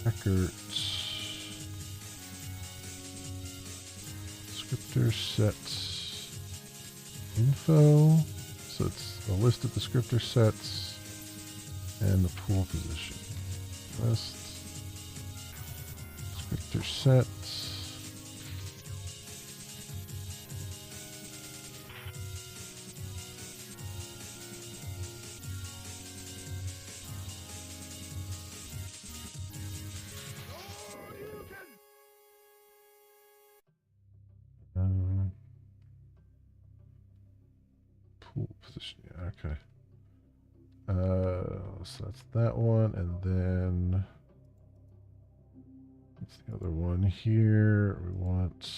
records. Descriptor set info. So it's a list of descriptor sets and the pool position. List descriptor sets. Pool position. Yeah, okay. So that's that one, and then what's the other one here? We want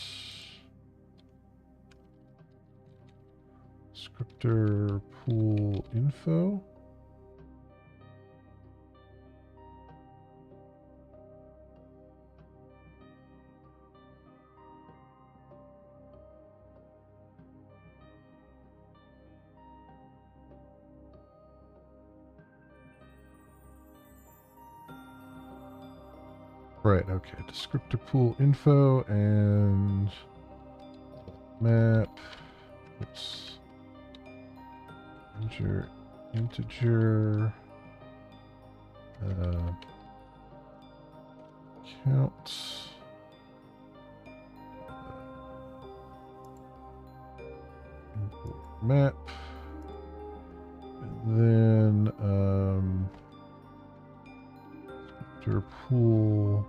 descriptor pool info. Right, okay. Descriptor pool info and map. Oops. Integer. Count. Map. And then descriptor pool.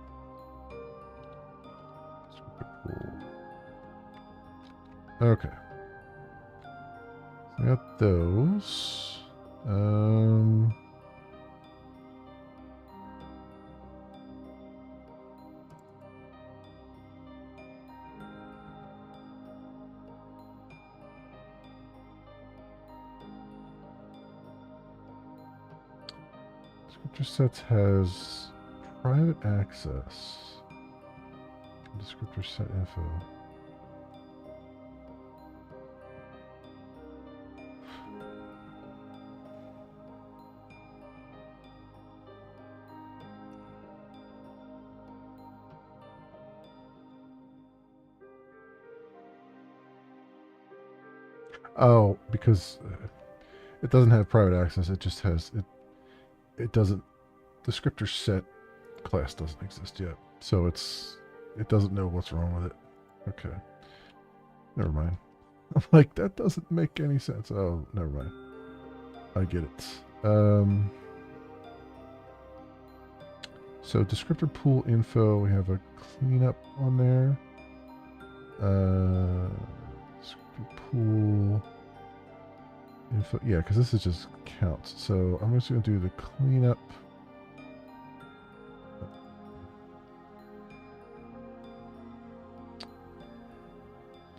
Okay. So I got those. Descriptor sets has private access. Descriptor set info. Oh, because it doesn't have private access. It just has it. It doesn't. Descriptor set class doesn't exist yet, so it doesn't know what's wrong with it. Okay, never mind. I'm like, that doesn't make any sense. Oh, never mind. I get it. So descriptor pool info, we have a cleanup on there. Descriptor pool info, yeah, because this is just counts. So I'm just going to do the cleanup.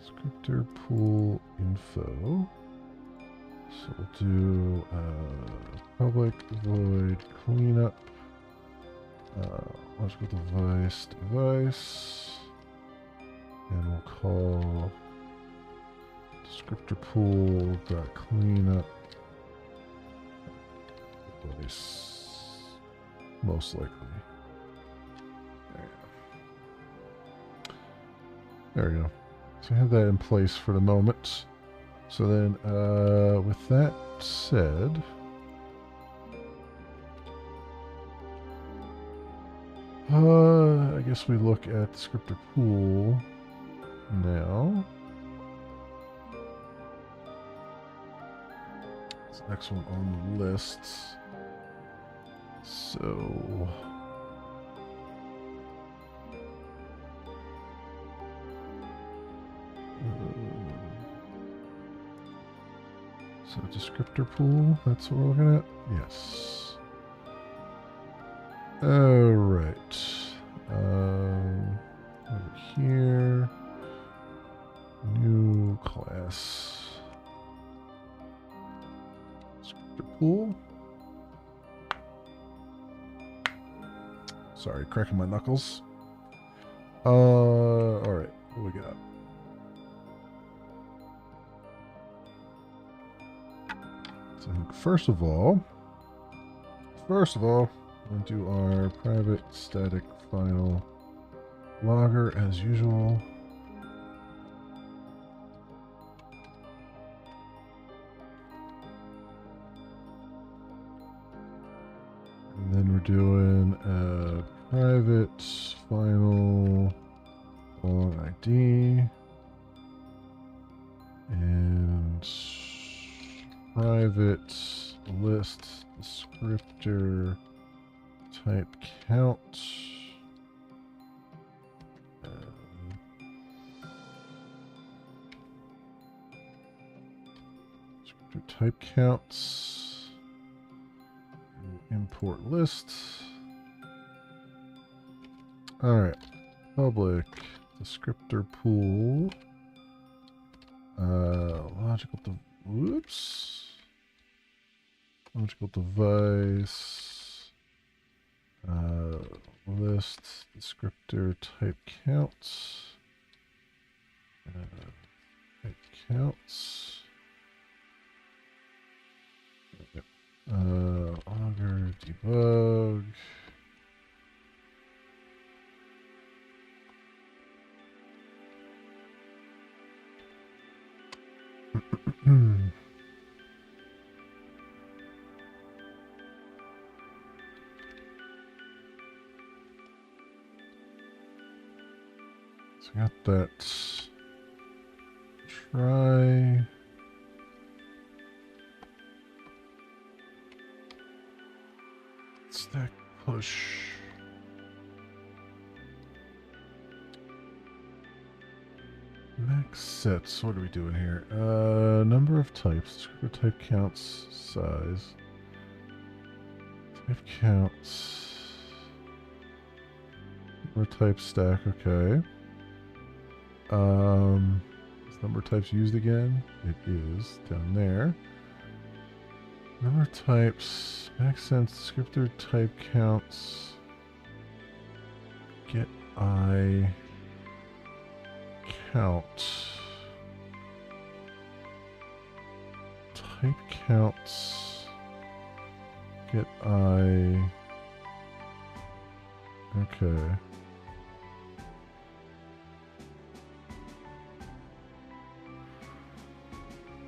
Descriptor pool info. So we'll do public void cleanup. Let's go to device, and we'll call descriptor pool dot cleanup device, most likely. There we go. So I have that in place for the moment. So then, with that said, I guess we look at descriptor pool now. It's the next one on the list. So descriptor pool, that's what we're looking at? Yes. Alright. Over here. New class. Descriptor pool. Sorry, cracking my knuckles. Alright, what we got? So first of all, we'll do our private static final logger as usual. doing private final long ID and private list descriptor type count. Descriptor type counts. Import list. All right, public descriptor pool. Logical logical device. List descriptor type counts. Type counts. Augur debug. So I got that. Try. Stack push. Max sets. What are we doing here? Number of types. Type counts. Size. Type counts. Number type stack. Okay. Is number types used again? It is down there. Number types. Max sense. Descriptor type counts. Get I. Count. Type counts. Get I. Okay.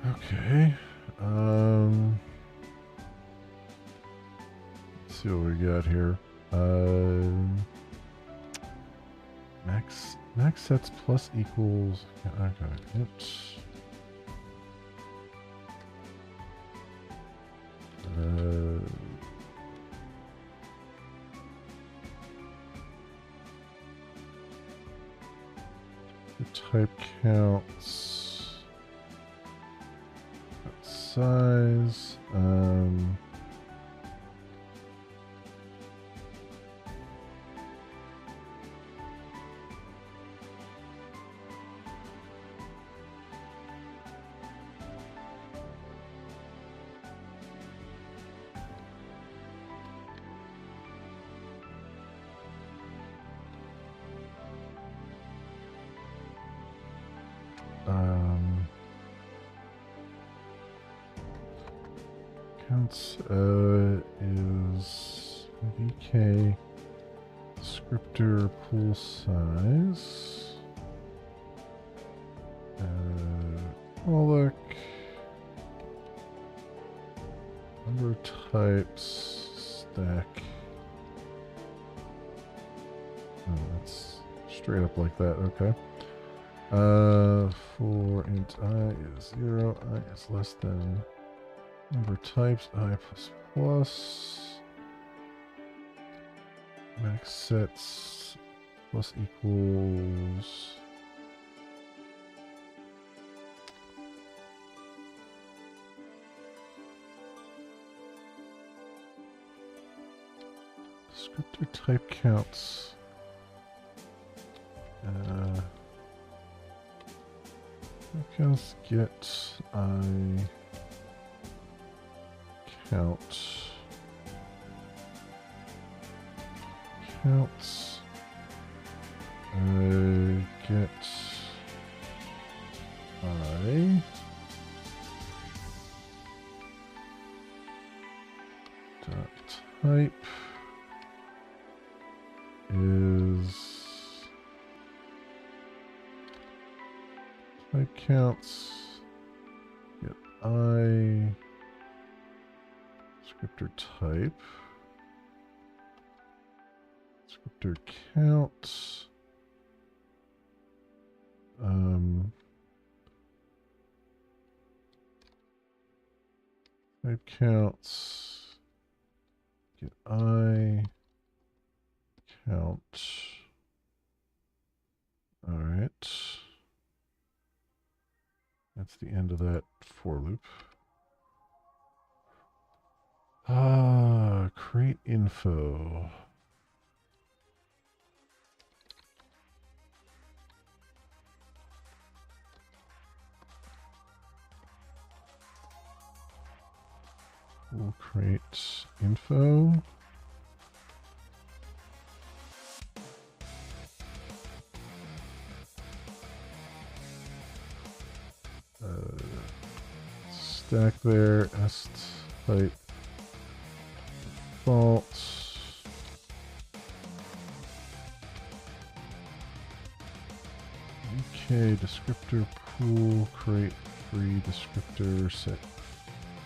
Okay. Let's see what we got here. Max sets plus equals. Okay. Oops. Type counts. Size. Counts is VK descriptor pool size. Public number types stack. Oh, that's straight up like that. Okay. For int I is 0, I is less than number types I plus max sets plus equals descriptor type counts. Counts get I count counts get I dot type is type counts get I descriptor type descriptor count. Type counts. Get I count. All right. That's the end of that for loop. Create info. We'll create info. Stack there, est type default. Okay, descriptor pool, create free descriptor, set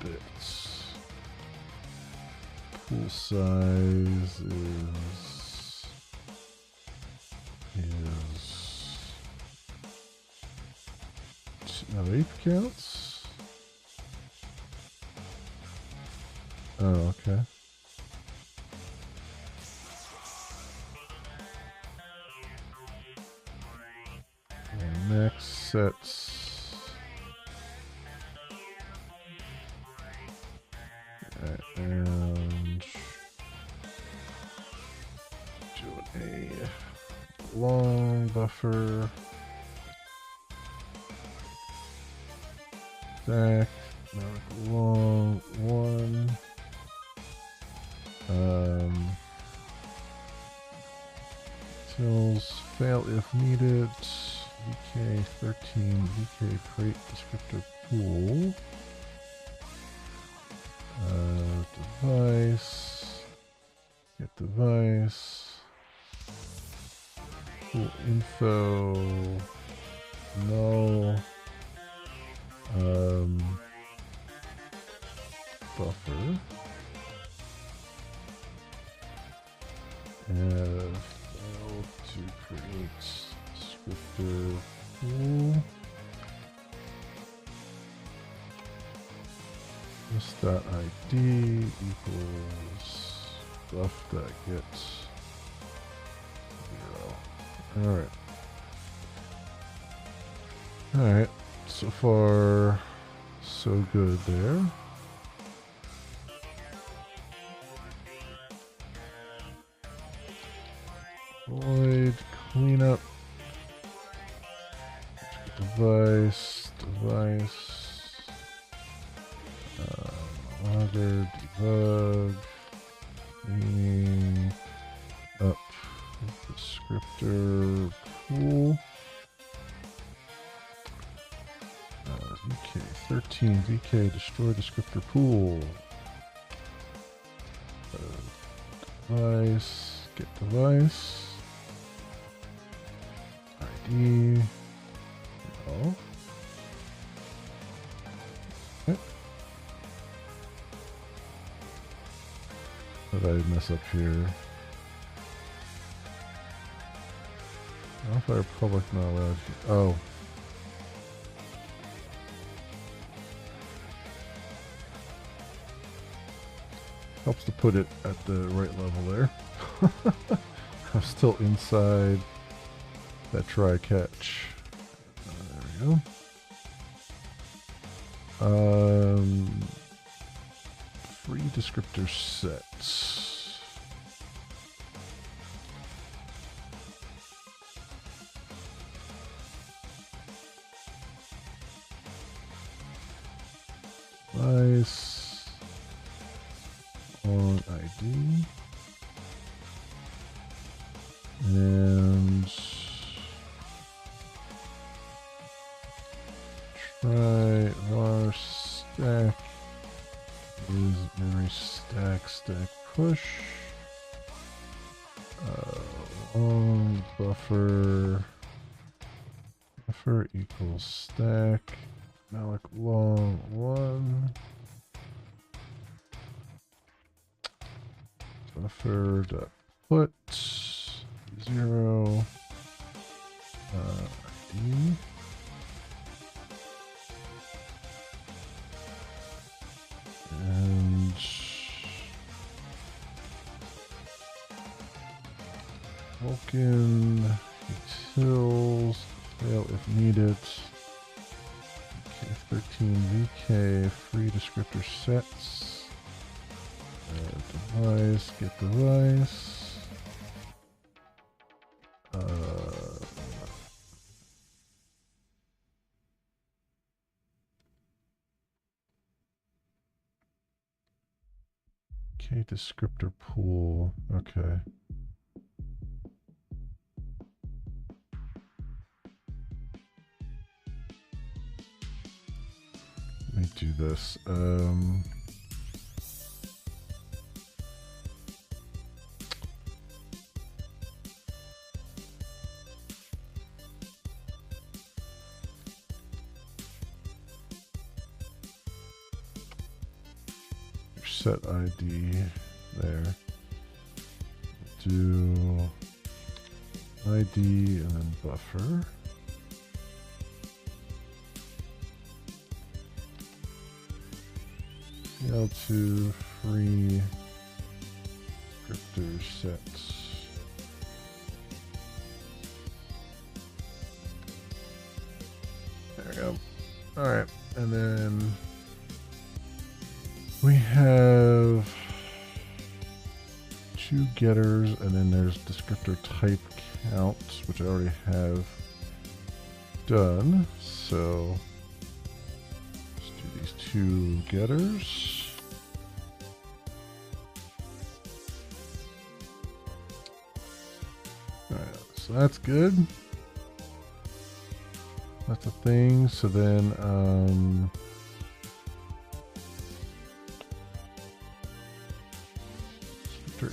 bits. Pool size is ape counts. Oh, okay. And next sets. And do a long buffer. Stack, long one. Tills fail if needed. VK13, VK create descriptor pool. Device. Get device. Pool info. Null. Buffer. Fail to create descriptor pool. This.id equals buff.get 0. Alright. Alright. So far, so good there. Void cleanup. Device. Logger, debug. Cleaning up descriptor pool. VK13, VK destroy descriptor pool. Device, get device. ID. No. Okay. What did I mess up here? Modifier public not allowed. Oh. Helps to put it at the right level there. I'm still inside that try catch. There we go. Free descriptor sets. Device on ID and try var stack is memory stack push long buffer equals stack malloc long 1 buffer dot put 0 ID. And Vulcan utils fail if needed. K13 VK free descriptor sets. Device, get device. K descriptor pool. Okay. Let me do this. Set ID there. Do ID and then buffer. L2 free descriptor sets. There we go. All right, and then we have 2 getters, and then there's descriptor type counts, which I already have done. So let's do these 2 getters. All right, so that's good. That's a thing. So then,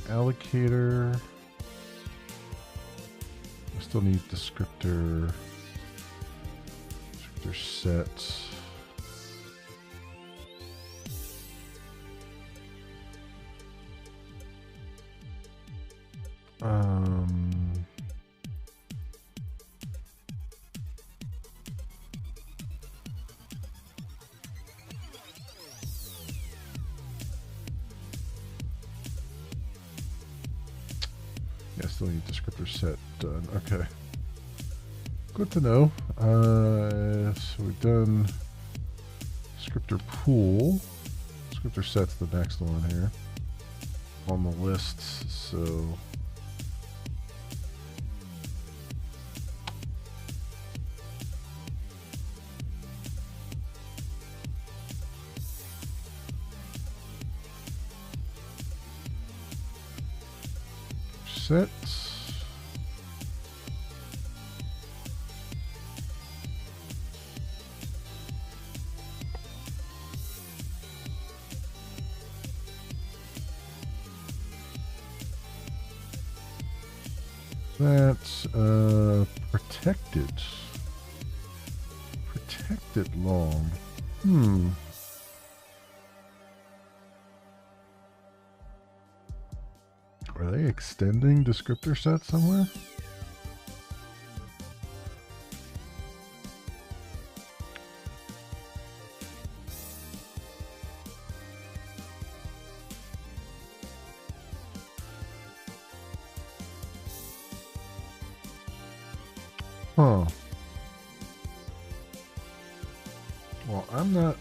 allocator. I still need descriptor sets. Yeah, still need descriptor set done. Okay. Good to know. So we've done descriptor pool. Descriptor set's the next one here on the list. So sets. That's protected. Protected long. Are they extending descriptor set somewhere? Huh. Well, I'm not...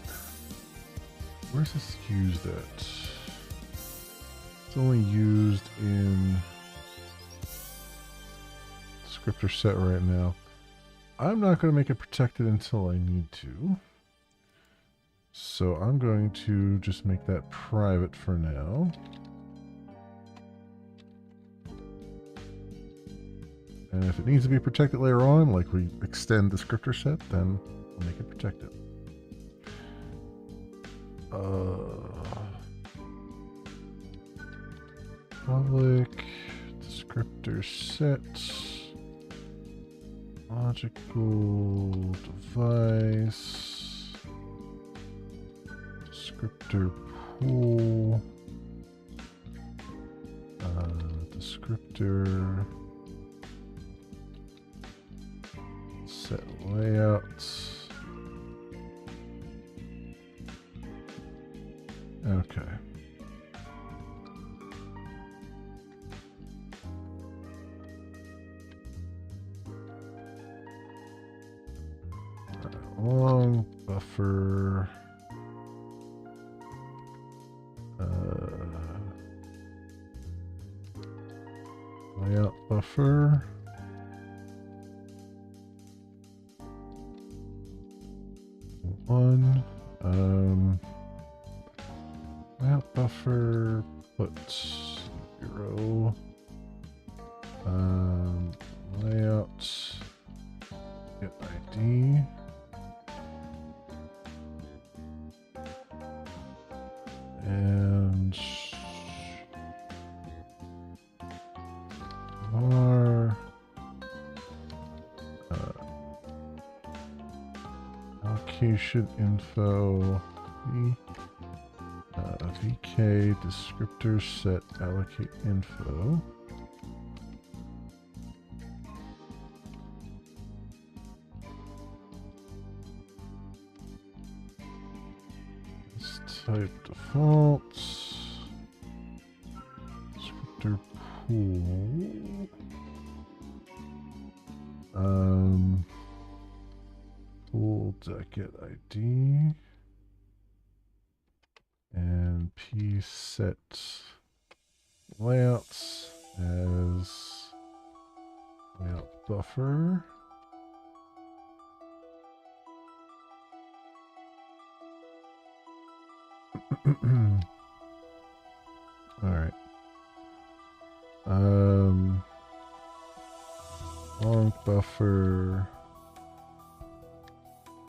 Where's this used at? It's only used in descriptor set right now. I'm not going to make it protected until I need to. So I'm going to just make that private for now. And if it needs to be protected later on, like we extend descriptor set, then we'll make it protected. Public descriptor set, logical device, descriptor pool, descriptor set layouts. Okay. Long buffer. Layout buffer. One. Layout buffer. Put 0. Layout. Get ID. And var allocation info vk descriptor set allocate info. Type defaults. Descriptor pool. Pool get ID. And p set layouts as layout buffer. All right. Long buffer,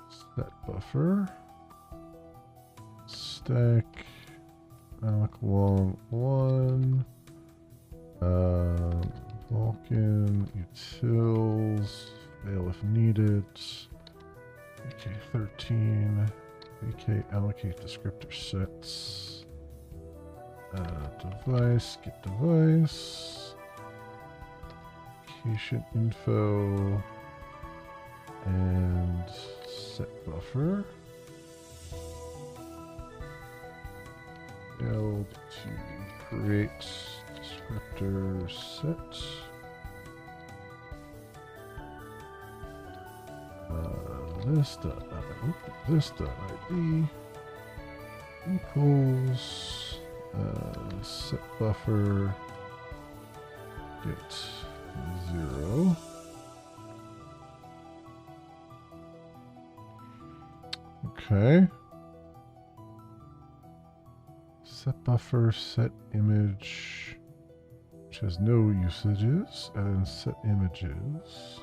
set buffer, stack, alloc long 1, Vulkan, utils, fail if needed, VK13, VK allocate descriptor sets, device, get device, location info, and set buffer. Build to create descriptor set. This.id equals set buffer get 0. Okay. Set buffer, set image, which has no usages, and then set images.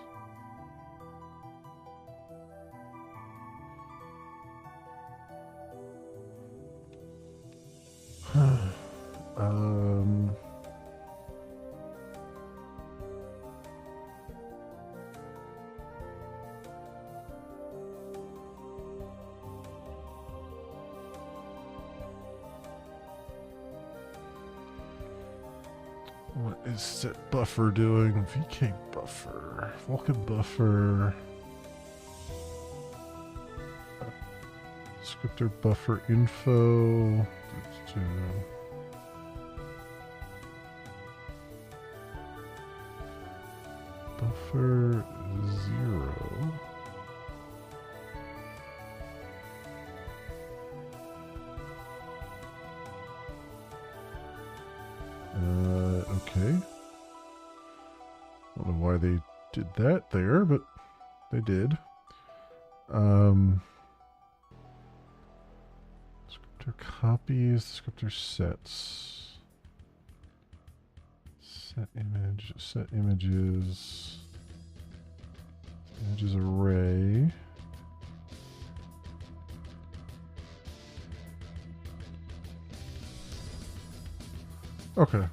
What is set buffer doing? VK buffer, Vulkan buffer, descriptor buffer info. Buffer 0. Okay. I don't know why they did that there, but they did. Descriptor copies, descriptor sets. Set image, set images. Images array. Okay.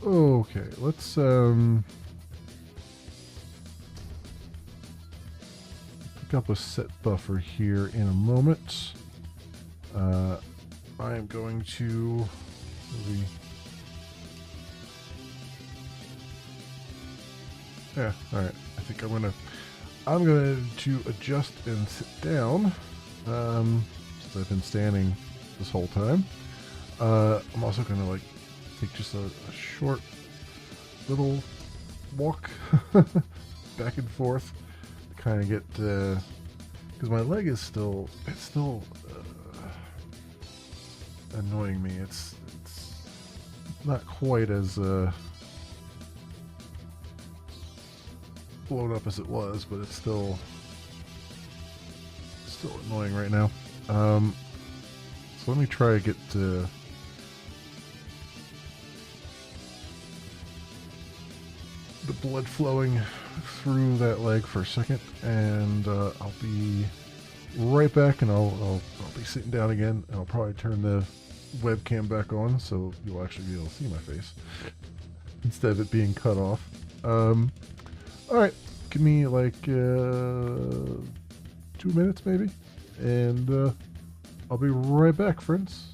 Okay, let's pick up a set buffer here in a moment. I am going to Yeah, alright. I think I'm gonna to adjust and sit down. Since I've been standing this whole time. I'm also gonna like take just a short little walk back and forth, kind of get because my leg is still annoying me. It's not quite as blown up as it was, but it's still annoying right now. So let me try to get the blood flowing through that leg for a second, and I'll be right back, and I'll be sitting down again, and I'll probably turn the webcam back on so you'll actually be able to see my face instead of it being cut off. Alright, give me like 2 minutes maybe, and I'll be right back, friends.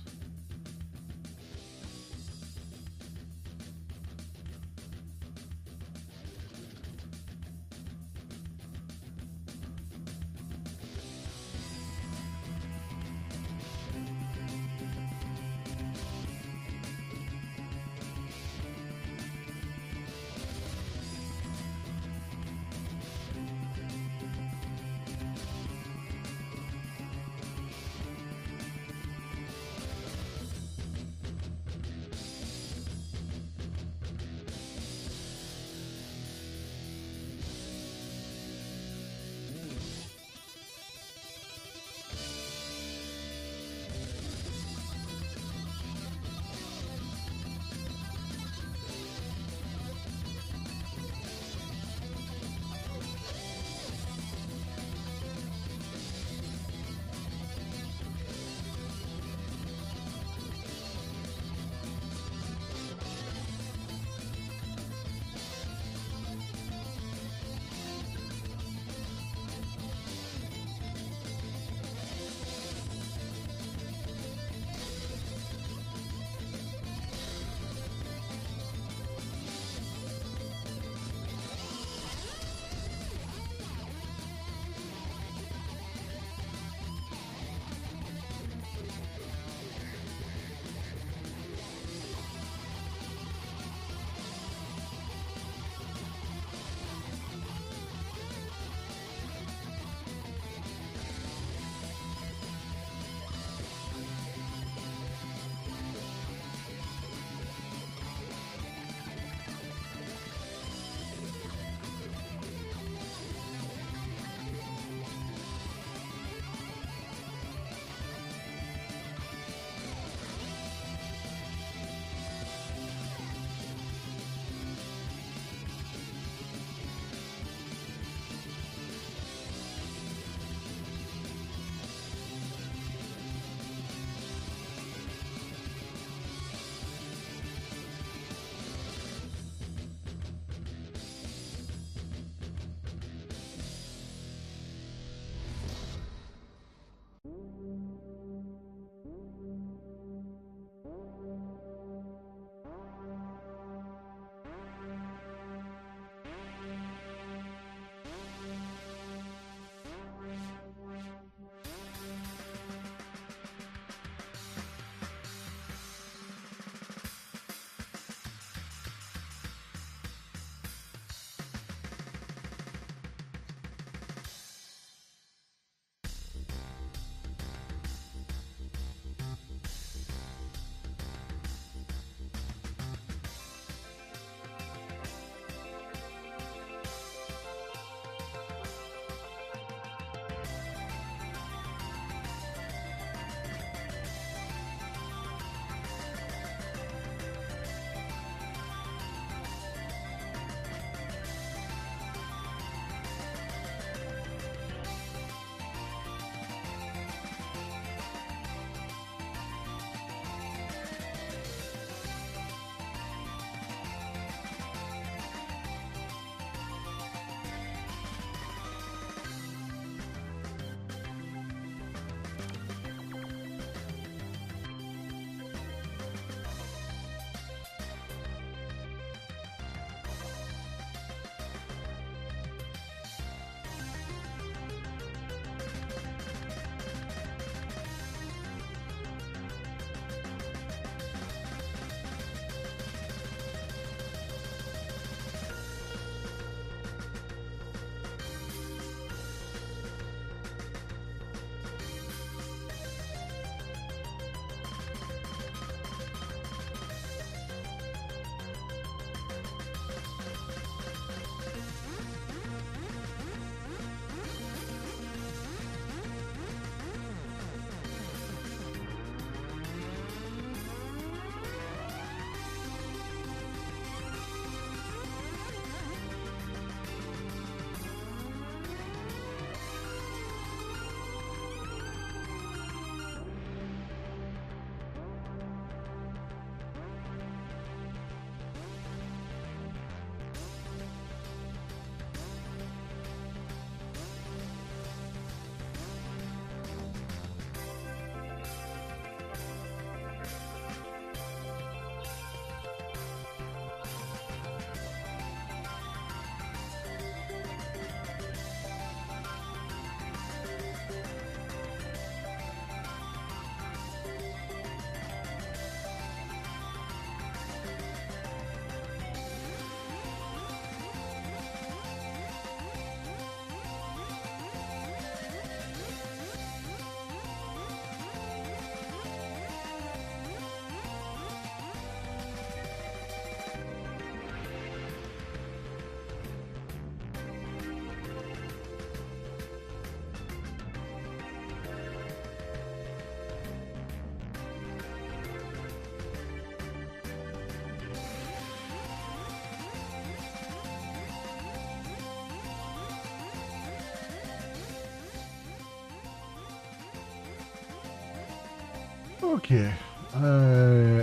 Okay, I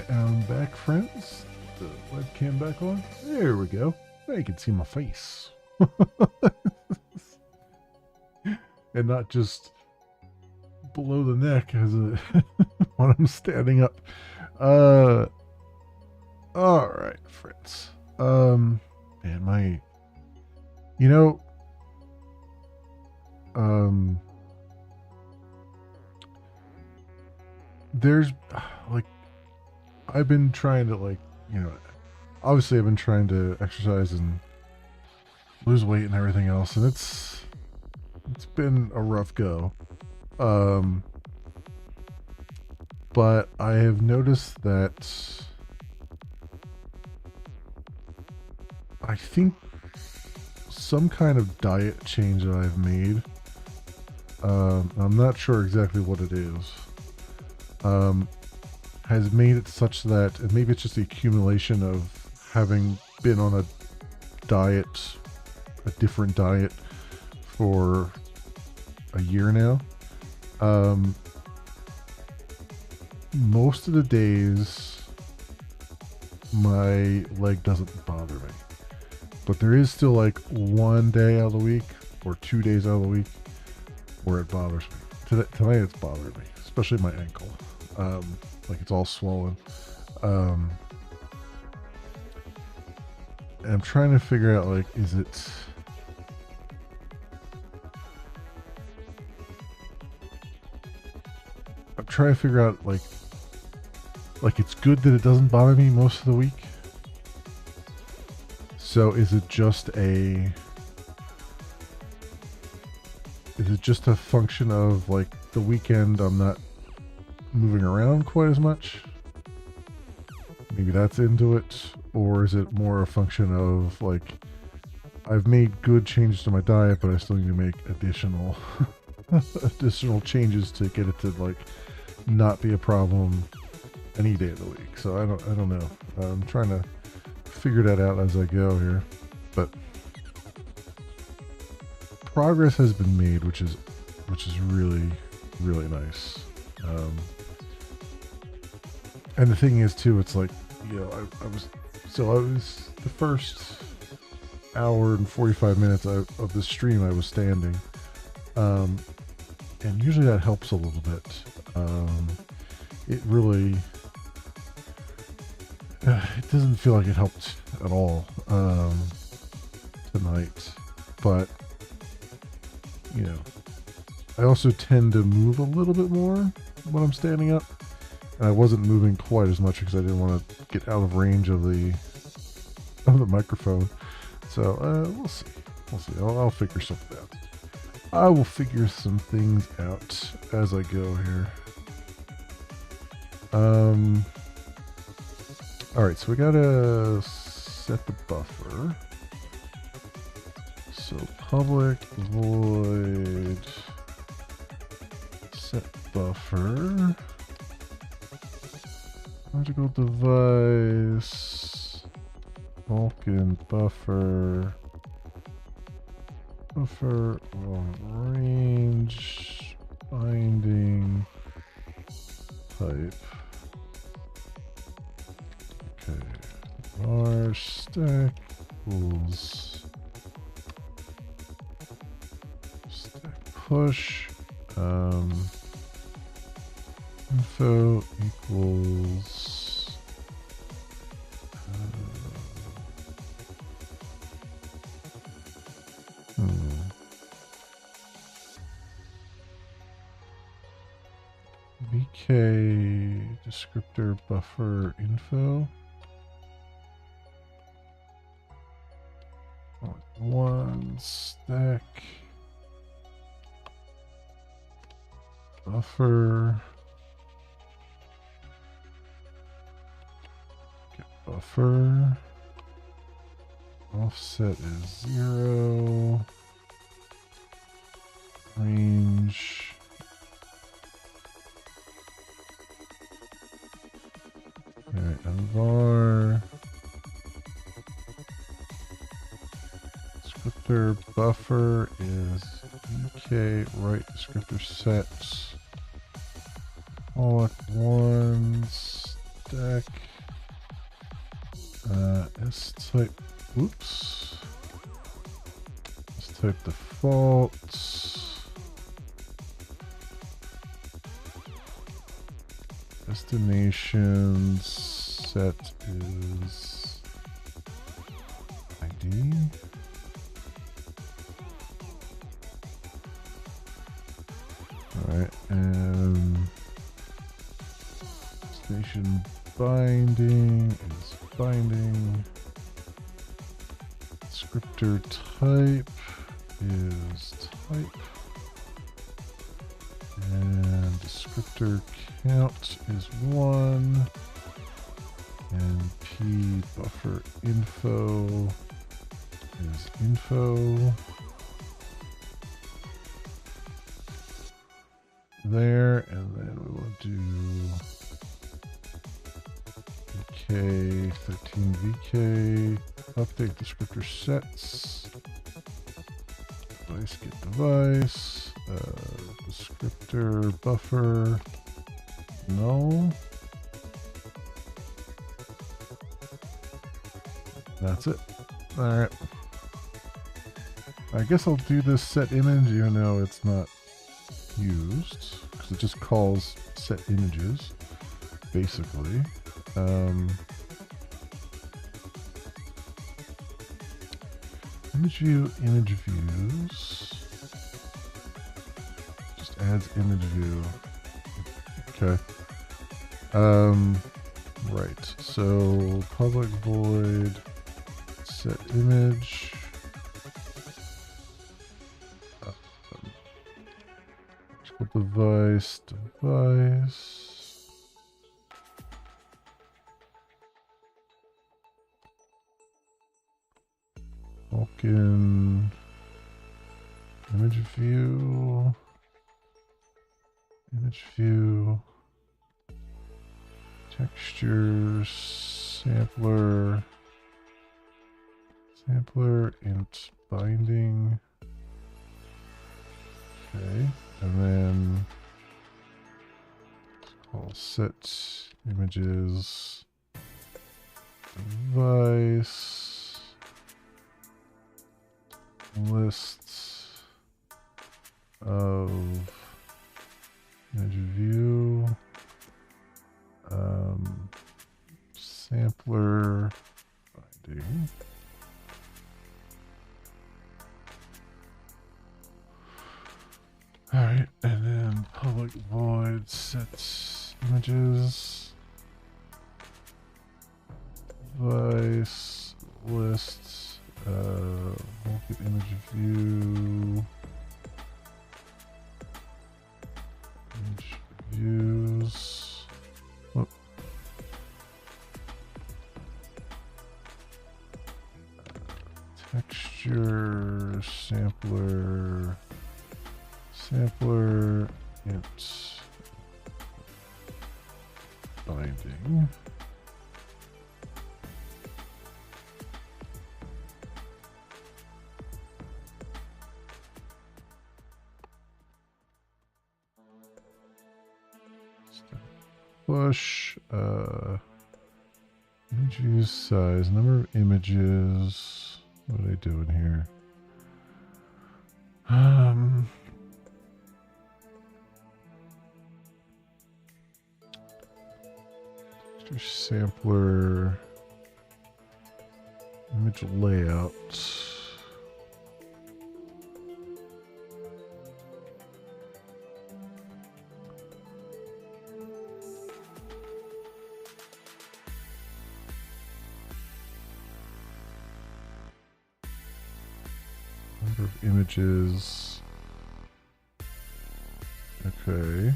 am back, friends. The webcam back on. There we go. Now you can see my face. And not just below the neck as a when I'm standing up. Alright, friends. And my you know, there's like I've been trying to obviously I've been trying to exercise and lose weight and everything else, and it's been a rough go. But I have noticed that I think some kind of diet change that I've made, I'm not sure exactly what it is, has made it such that, and maybe it's just the accumulation of having been on a different diet for a year now. Most of the days my leg doesn't bother me, but there is still like one day out of the week or 2 days out of the week where it bothers me. Tonight it's bothered me, especially my ankle. Like it's all swollen. And I'm trying to figure out, like, is it... I'm trying to figure out, like it's good that it doesn't bother me most of the week. So is it just a function of, like, the weekend I'm not moving around quite as much? Maybe that's into it. Or is it more a function of, like, I've made good changes to my diet, but I still need to make additional changes to get it to, like, not be a problem any day of the week. So I don't know. I'm trying to figure that out as I go here, but progress has been made, which is really, really nice. And the thing is too, it's like, I was the first hour and 45 minutes of the stream I was standing, and usually that helps a little bit. It really it doesn't feel like it helped at all tonight, but I also tend to move a little bit more when I'm standing up, and I wasn't moving quite as much because I didn't want to get out of range of the microphone. So we'll see. I'll figure something out. I will figure some things out as I go here. Alright, so we gotta set the buffer. So public void set buffer. Logical device Vulkan buffer on range binding type. Okay, var stack equals stack push, info equals vk descriptor buffer info. One stack buffer get buffer offset is 0 range alright, and var descriptor buffer is ek right descriptor sets Call it one stack. S type. Oops. S type default. Destination set is ID. Alright, and destination binding is binding. Descriptor type is type. And descriptor count is 1. And p buffer info is info. There, and then we will do VK 13 VK, update descriptor sets, device get device, descriptor buffer, null. That's it. Alright. I guess I'll do this set image even though it's not used, because it just calls set images, basically. Image view, image views. Just adds image view. Okay. Right. So public void set image. Device. Vulkan image view. Textures, sampler, int binding. Okay, and then call set images device lists of image view sampler binding. Alright, and then public void set images device lists Vulkan image view image views. Whoop. Texture sampler int binding. Push image view size, number of images. What are they doing here? Texture sampler image layout. Number of images. Okay.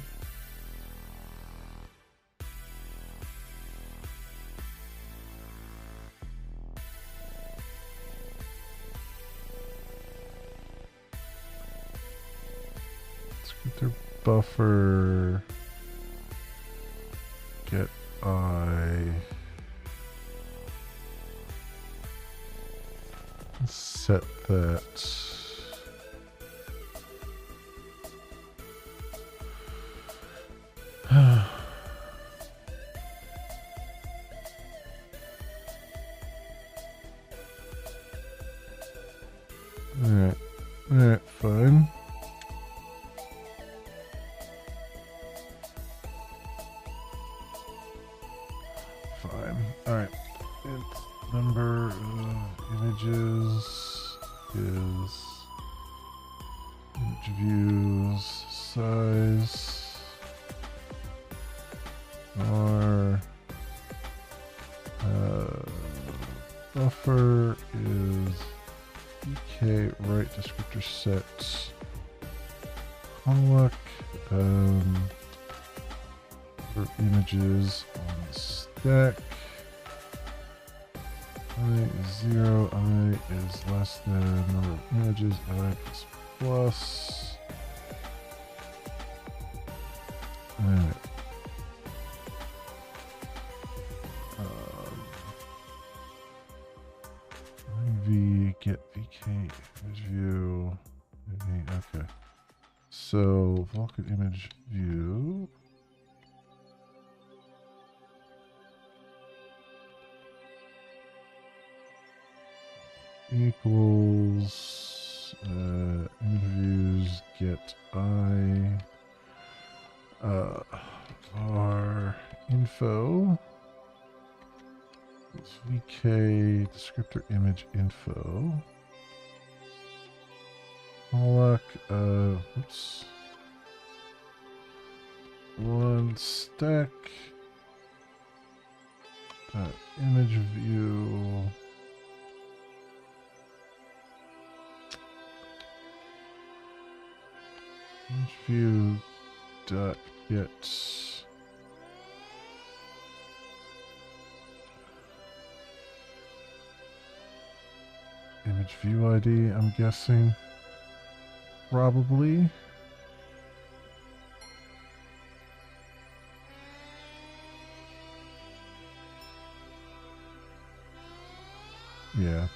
Let's get their buffer. Get I. Set that. Alright. Alright, fine. Fine. Alright. Its number of images is image views size our buffer is EK right descriptor set unlock for images on the stack. I is 0, I is less than number of images, I is plus. Alright. V get VK image view. Okay. So Vulkan image view. Equals image views get I var info VK descriptor image info. Malloc oops. One stack image view. Image view dot get image view ID, I'm guessing. Probably. Yeah.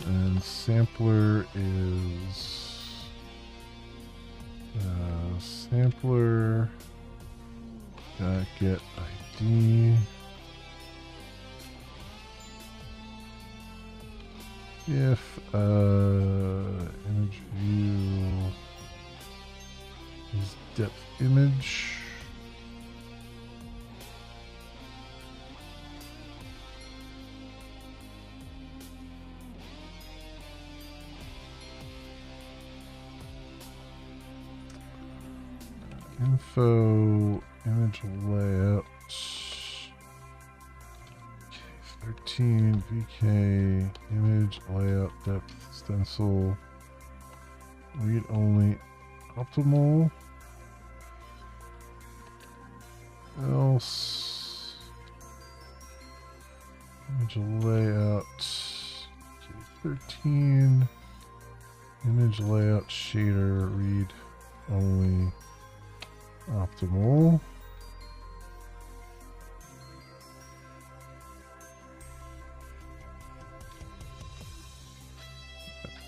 And sampler is sampler get ID. If image view is depth image. Info image layout 13 VK image layout depth stencil read only optimal else image layout 13 image layout shader read only optimal.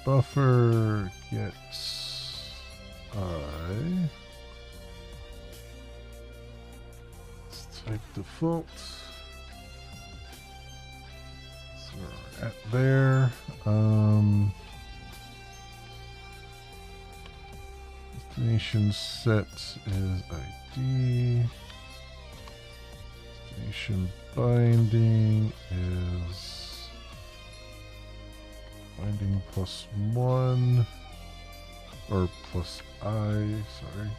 Buffer gets I. Let's type default. So we're at there. Destination set is ID. Destination binding is binding plus 1 or plus I, sorry.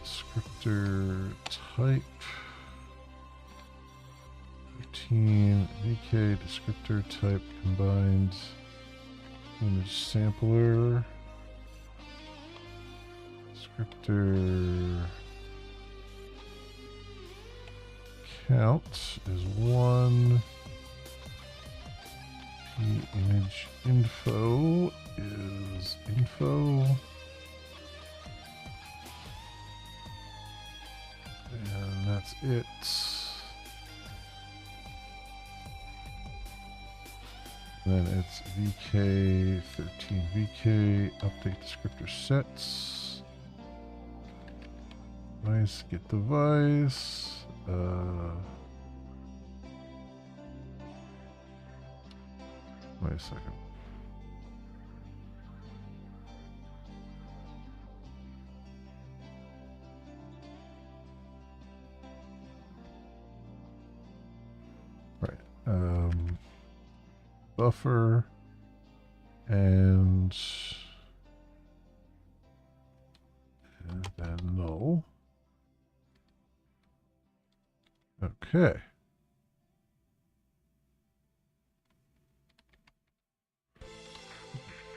Descriptor type 13 VK descriptor type combined image sampler. Descriptor count is 1. P image info is info. And that's it. And then it's VK13 VK, update descriptor sets. Device, get device. Wait a second. Right. Buffer and then null. Okay.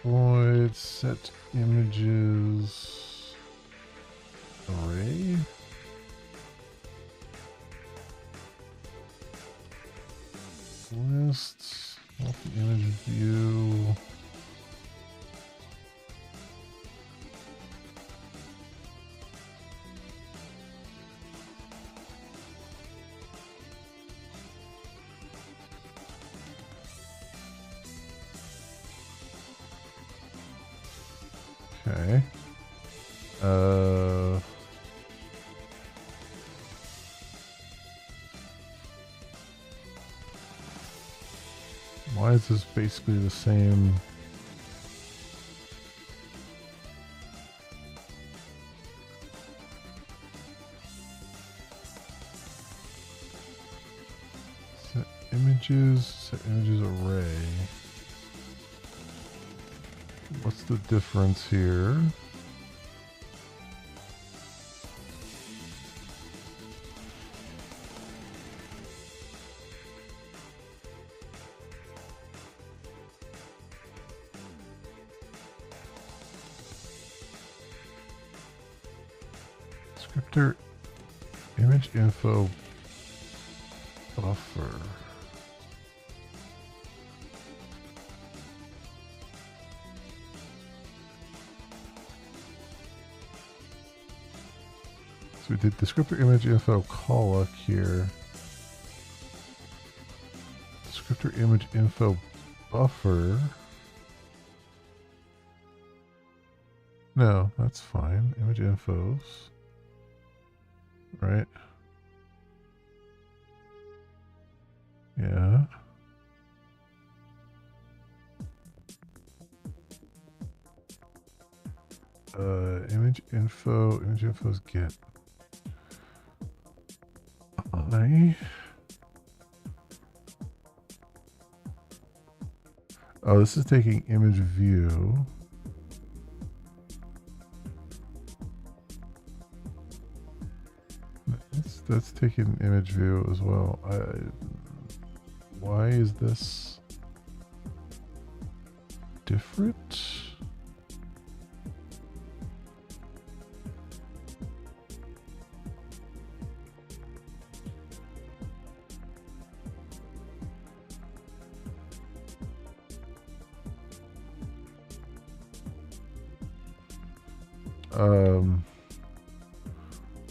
Void set images array. Lists, multi-image view. Okay. Why is this basically the same? Set images array. What's the difference here? Descriptor image info buffer. So we did descriptor image info calloc here. Descriptor image info buffer. No, that's fine. Image infos. Right? Yeah. Image info's get I. Oh, this is taking image view. That's taking image view as well. Why is this different?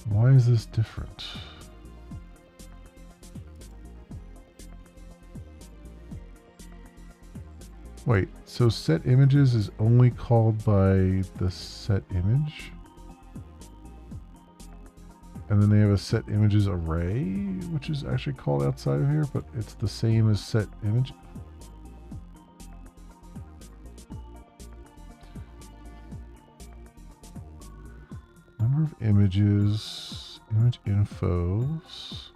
Why is this different? Wait, so set images is only called by the set image? And then they have a set images array, which is actually called outside of here, but it's the same as set image. Number of images, image infos.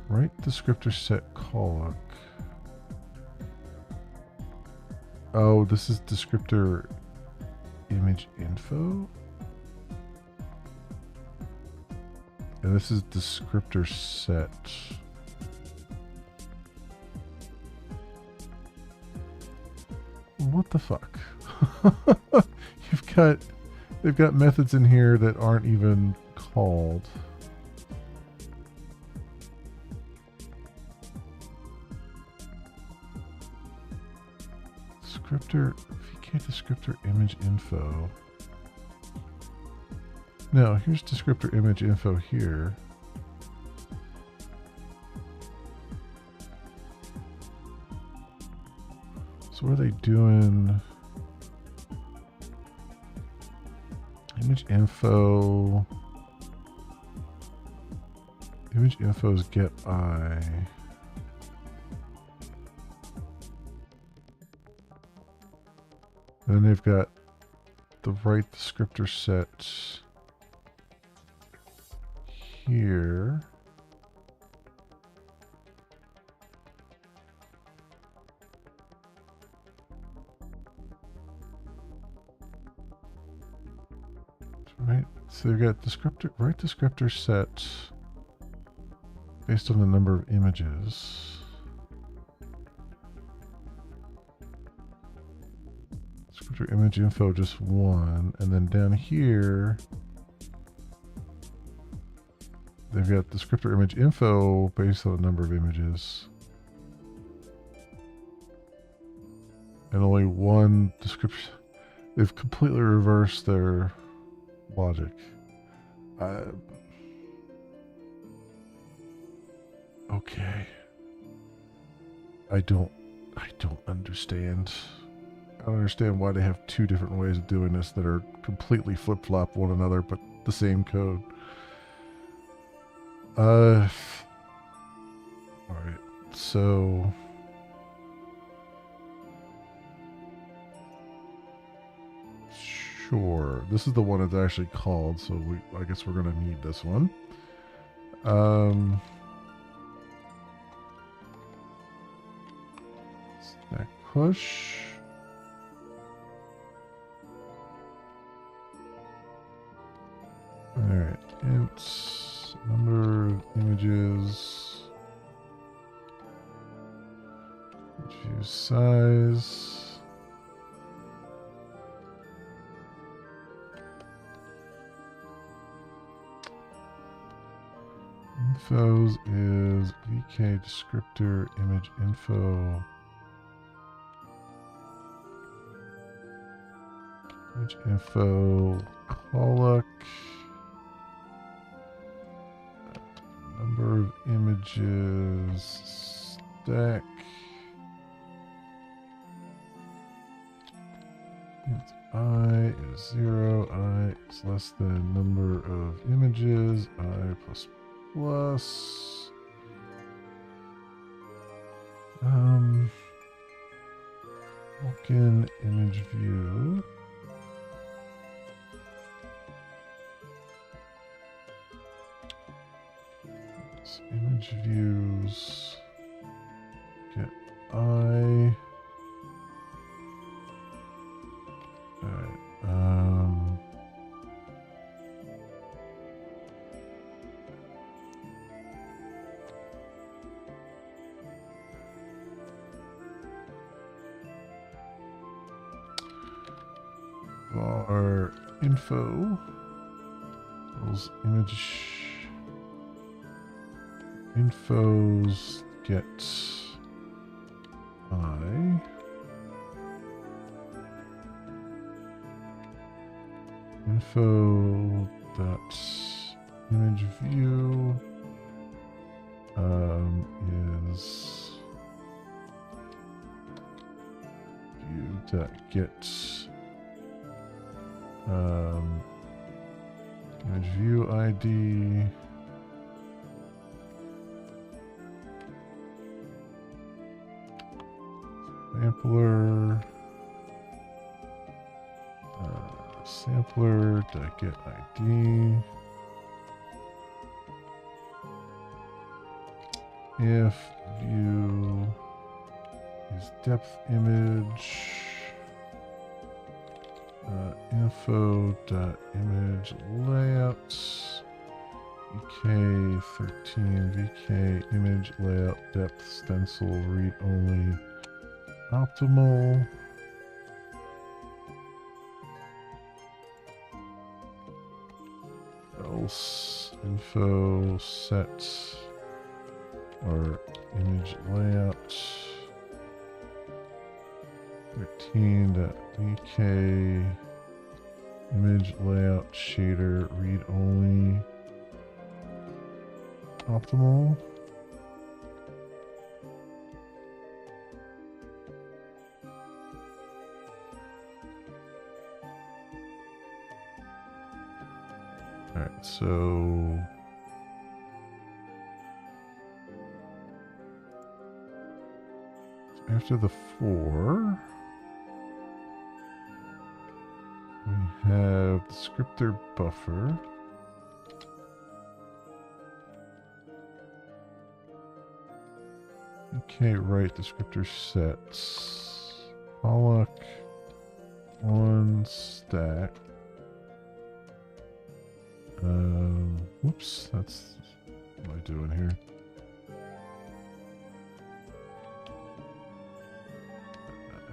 Right descriptor set calloc. Oh, this is descriptor image info. And this is descriptor set. What the fuck? They've got methods in here that aren't even called. Descriptor, VK descriptor image info. No, here's descriptor image info here. So what are they doing? Image info. Image info is get I. And then they've got the right descriptor set here. Right, so they've got right descriptor set based on the number of images. Descriptor image info just one, and then down here they've got descriptor image info based on the number of images, and only one description. They've completely reversed their logic. Okay. I don't understand. I don't understand why they have two different ways of doing this that are completely flip-flop one another, but the same code. Alright, so sure. This is the one that's actually called, so I guess we're gonna need this one. Stack push. Alright, int number of images, view size, infos is vk descriptor image info, image info calluk, number of images stack, int I is 0, I is less than number of images, I plus plus. Walk-in image view. So image views get I. Alright, var info equals image infos get I. Info dot image view is view dot get image view ID. Sampler sampler dot get ID. If view is depth image, info dot image layouts vk13 vk image layout depth stencil read only optimal. Else info set or image layout 13.vk image layout shader read only optimal. So after the 4, we have the descriptor buffer. Okay, right, descriptor sets. Pollock on stack. Whoops, that's what am I doing here?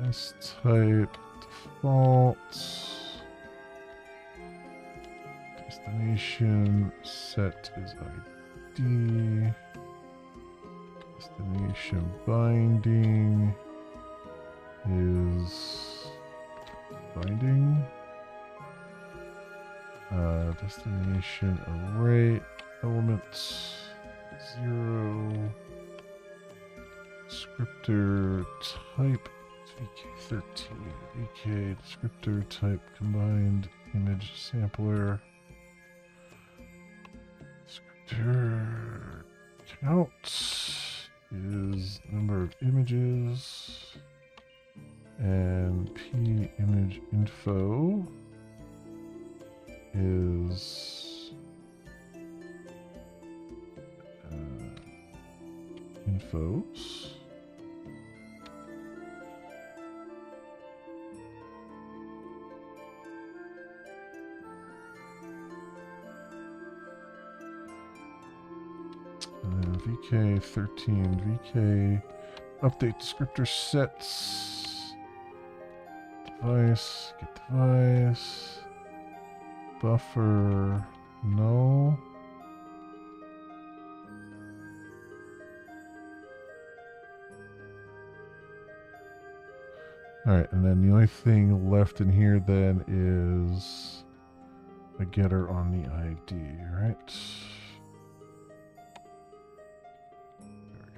S type default. Destination set is ID. Destination binding is binding. Destination array elements 0. Descriptor type VK13. VK descriptor type combined image sampler. Descriptor count is number of images, and p image info is infos. VK13, VK update descriptor sets, device, get device, buffer, null. Alright, and then the only thing left in here then is a getter on the ID, right?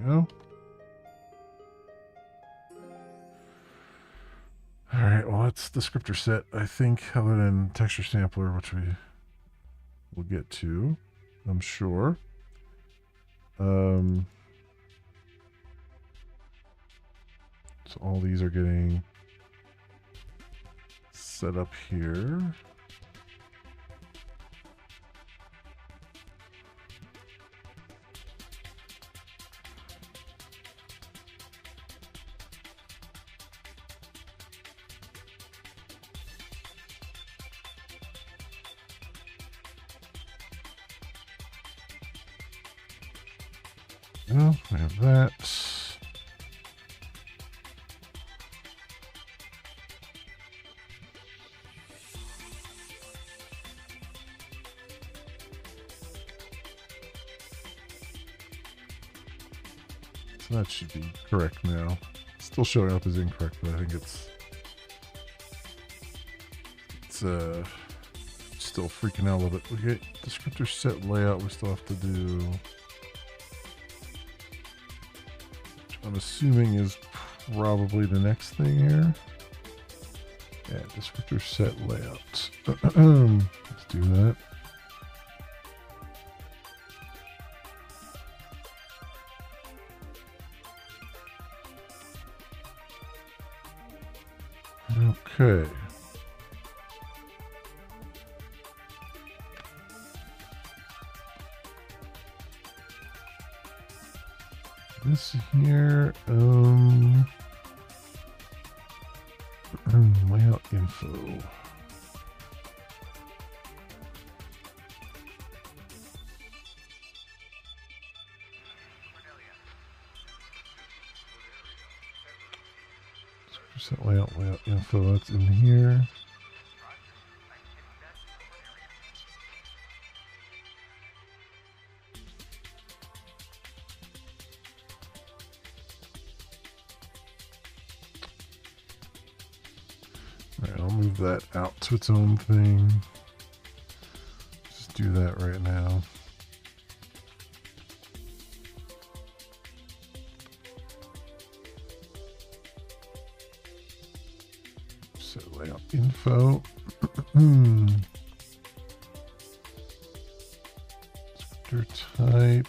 Go. All right, well, that's the descriptor set, I think, other than texture sampler, which we will get to, I'm sure. So all these are getting set up here. Well, we have that. So that should be correct now. Still showing up as incorrect, but I think it's still freaking out a little bit. We get descriptor set layout we still have to do. Which I'm assuming is probably the next thing here. Yeah, descriptor set layout. Let's do that. Okay. This here, layout info. Set layout info, that's in here. Alright, I'll move that out to its own thing. Just do that right now. Set layout info. descriptor type.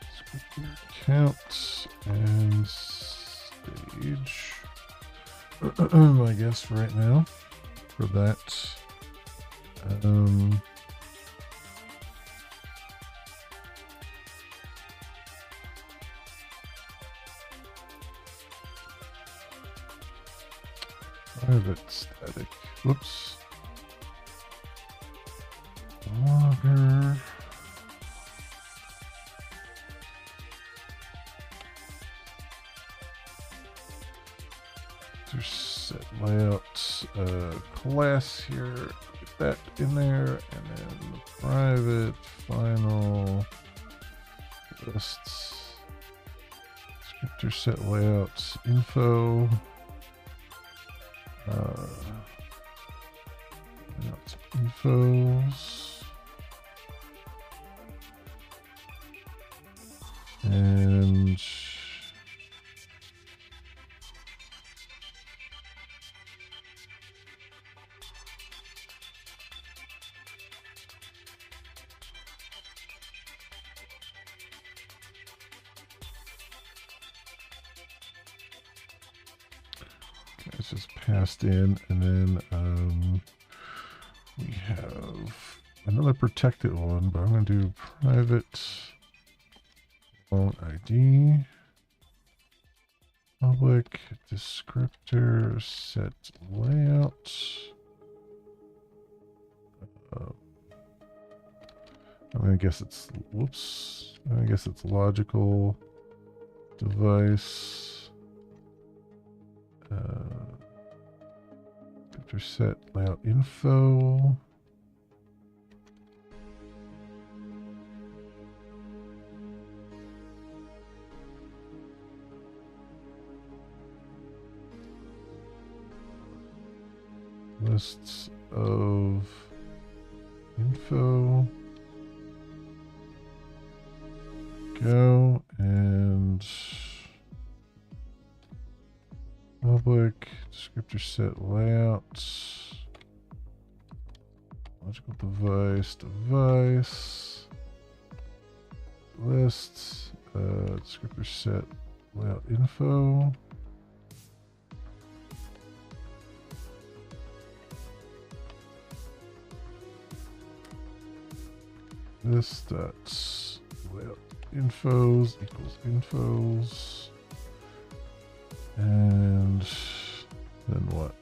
Descriptor count and stage. I guess right now for that. Private static. Whoops. Logger. To set layout class here. Get that in there, and then private final lists. Descriptor set layouts info. Infos and this is passed in, and then we have another protected one, but I'm going to do private phone ID, public descriptor set layout. I'm going to guess it's, whoops, I guess it's logical device. Descriptor set layout info. Lists of info. Go, and public descriptor set layouts. Logical device, lists, descriptor set layout info. This dot layout infos equals infos, and then what?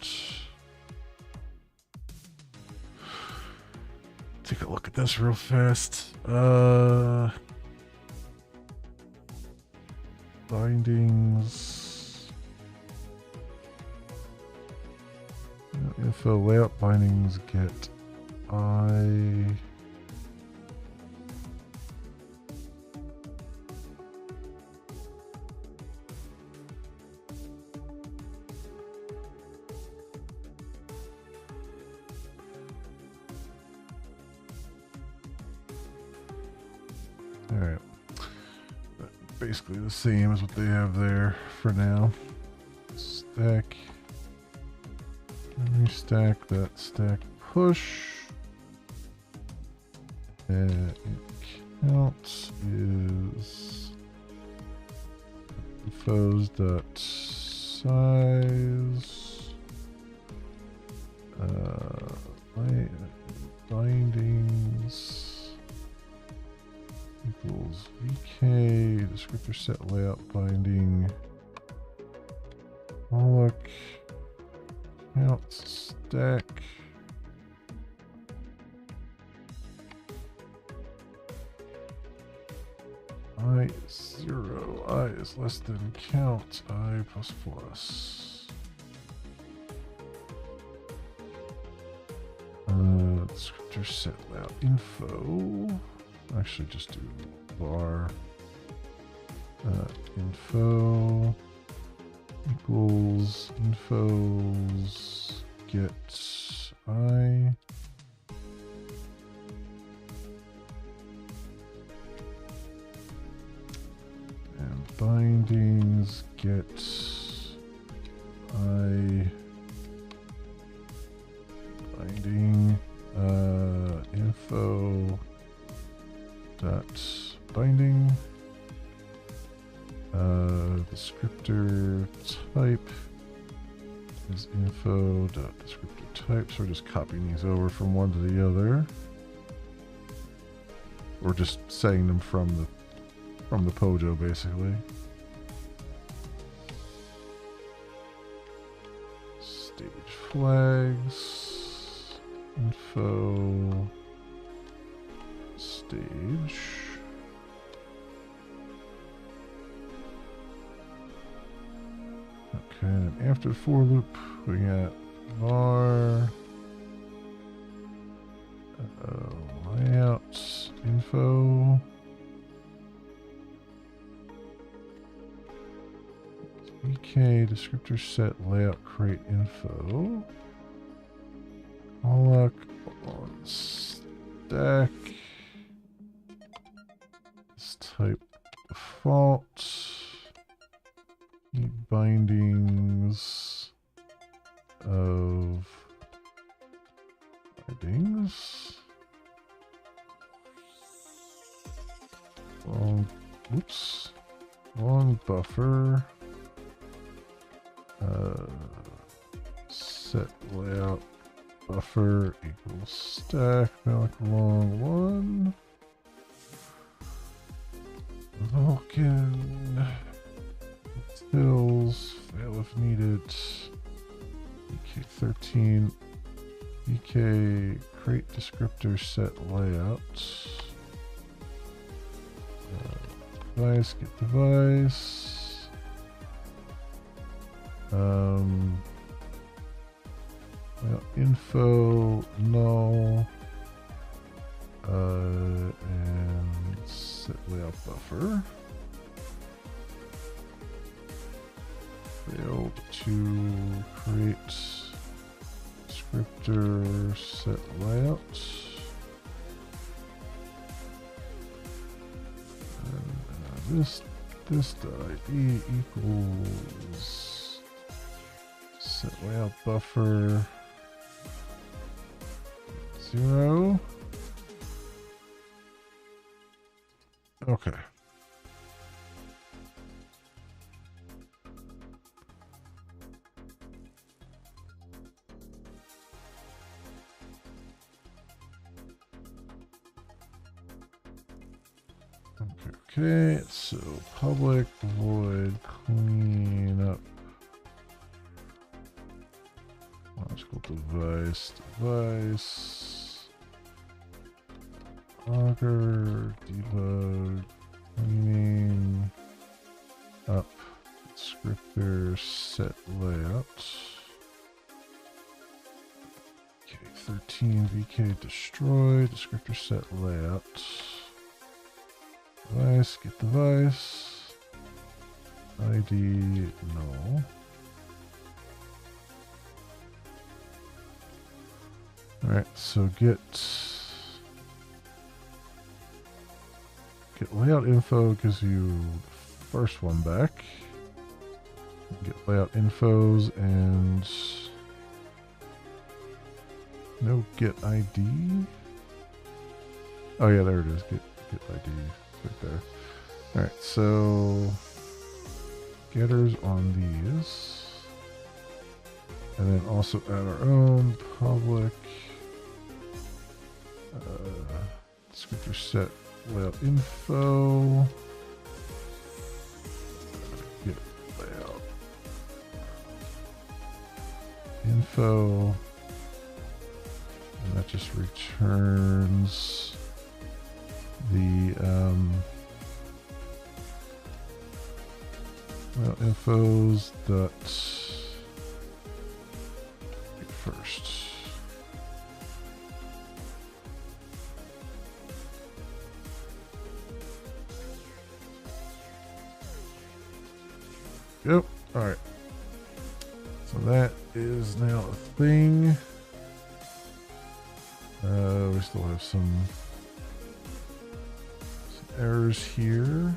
Take a look at this real fast. Bindings, info layout bindings get I. Alright. Basically the same as what they have there for now. Stack. And restack that stack push. And it counts is infos dot size. Bindings equals VK, descriptor set layout binding, look, count stack, I0, I is less than count, I plus plus. Descriptor set layout info. Actually, just do var info equals infos get I. And bindings get I. Bindings dot binding. Descriptor type is info dot descriptor type. So we're just copying these over from one to the other. We're just setting them from the Pojo basically. Stage flags, info, stage. Okay, and after the for loop, we got var layouts info. VK descriptor set layout create info. Alloc on stack. This type default. Need bindings of bindings. Long buffer. Set layout buffer equals stack malloc long one. Vulkan tills fail if needed. VK13 VK create descriptor set layout. Device get device. Well, info null and set layout buffer. Failed to create descriptor set layout. And this .id equals set layout buffer 0. Okay. Okay, so public void clean up logical device logger debug cleaning up descriptor set layout. Okay, 13 VK destroy descriptor set layout. Device, get device, ID, no. Alright, so get layout info gives you the first one back. Get layout infos and no get ID. Oh yeah, there it is. Get ID. Right there. Alright, so getters on these. And then also add our own public descriptor set layout info. Get layout info. And that just returns the infos dot first. Yep. All right. So that is now a thing. We still have some errors here.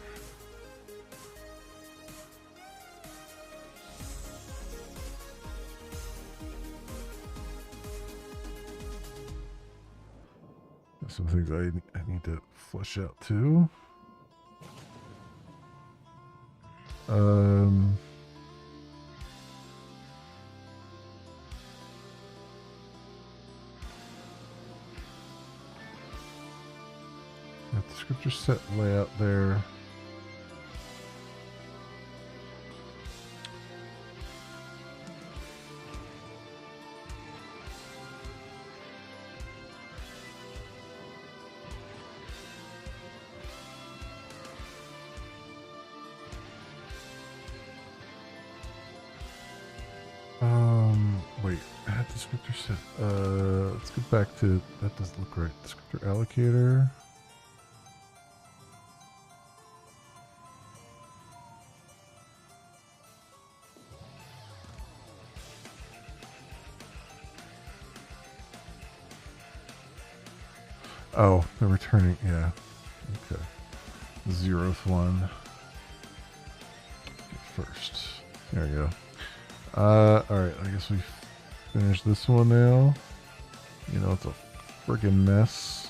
some things I need to flesh out too. Got the descriptor set layout there. Wait, add descriptor set. Let's get back to, that doesn't look right. Descriptor allocator. Oh, they're returning, yeah. Okay. 0th one. First. There we go. Alright, I guess we finished this one now. You know, it's a friggin' mess.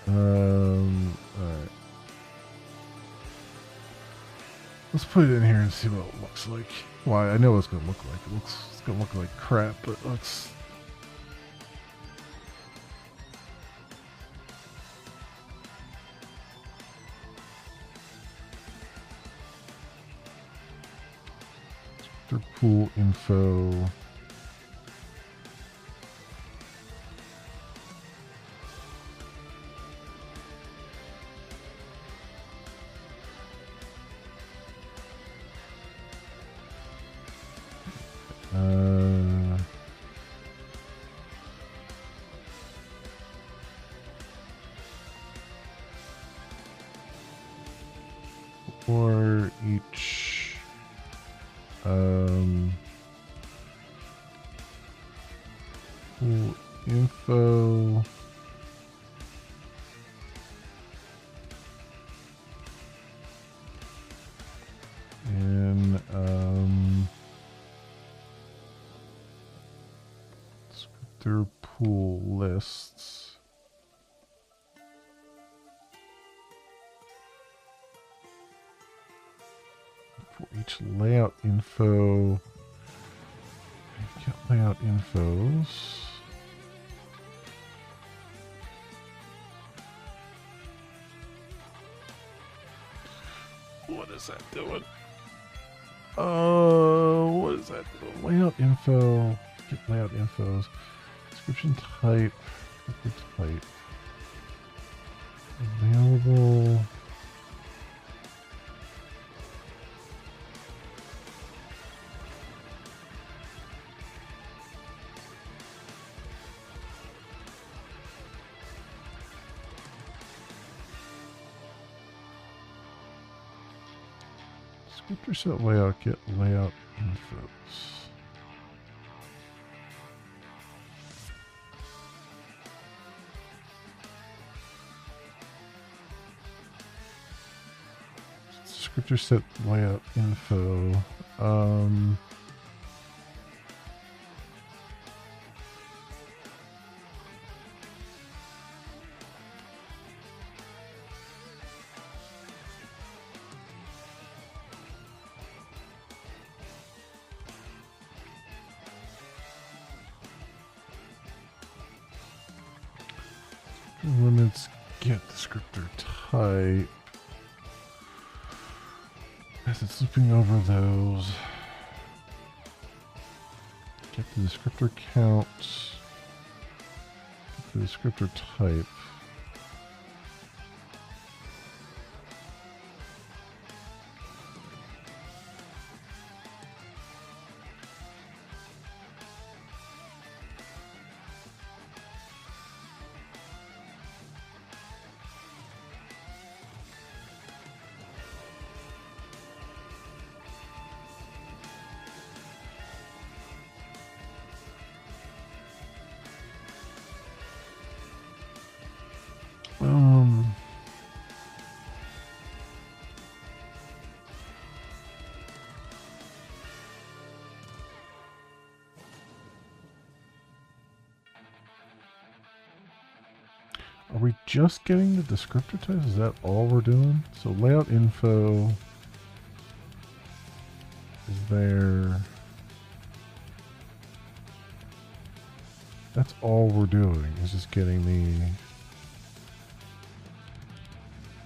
Alright. Let's put it in here and see what it looks like. Well, I know what it's gonna look like. It's gonna look like crap, but let's... Pool info. For each pool info, and descriptor pool lists. For each layout info, get layout infos. What is that doing? What is that doing? Layout info, get layout infos. Description type, type. Available. Descriptor set layout, get layout infos. Descriptor set layout info. Limits, get descriptor type. As it's looping over those. Get the descriptor count. Get the descriptor type. Are we just getting the descriptor types? Is that all we're doing? So layout info is there. That's all we're doing, is just getting the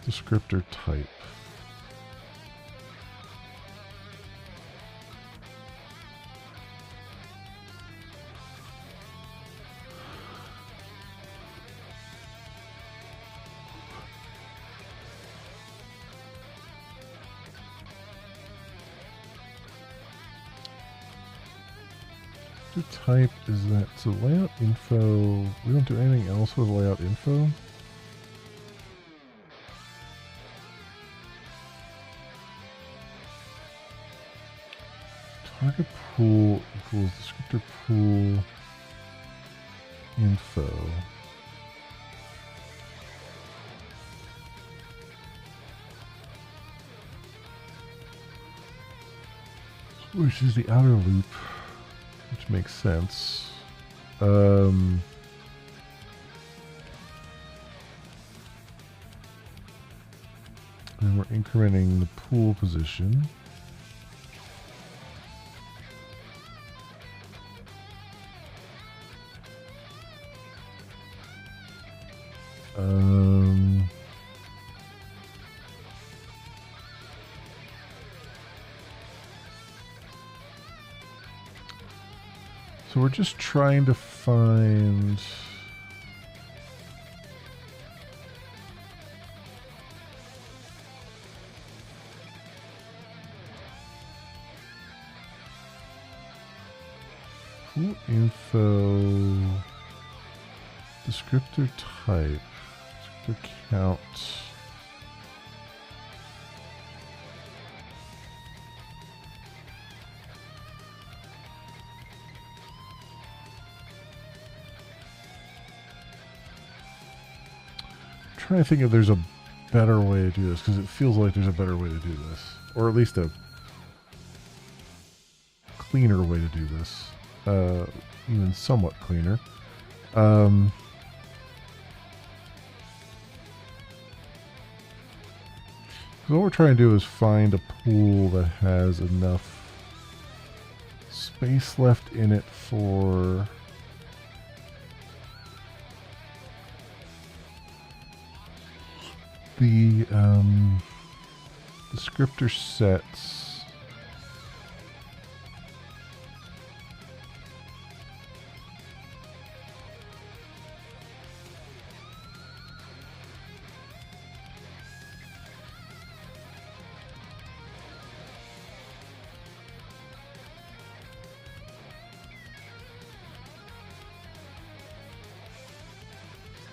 descriptor type. The type is that, so layout info, we don't do anything else with layout info. Target pool equals descriptor pool info. Which is the outer loop, which makes sense. Then we're incrementing the pool position. So we're just trying to find pool info, descriptor type, descriptor count. Trying to think if there's a better way to do this, because it feels like there's a better way to do this, or at least a cleaner way to do this, even somewhat cleaner. What we're trying to do is find a pool that has enough space left in it for the descriptor sets.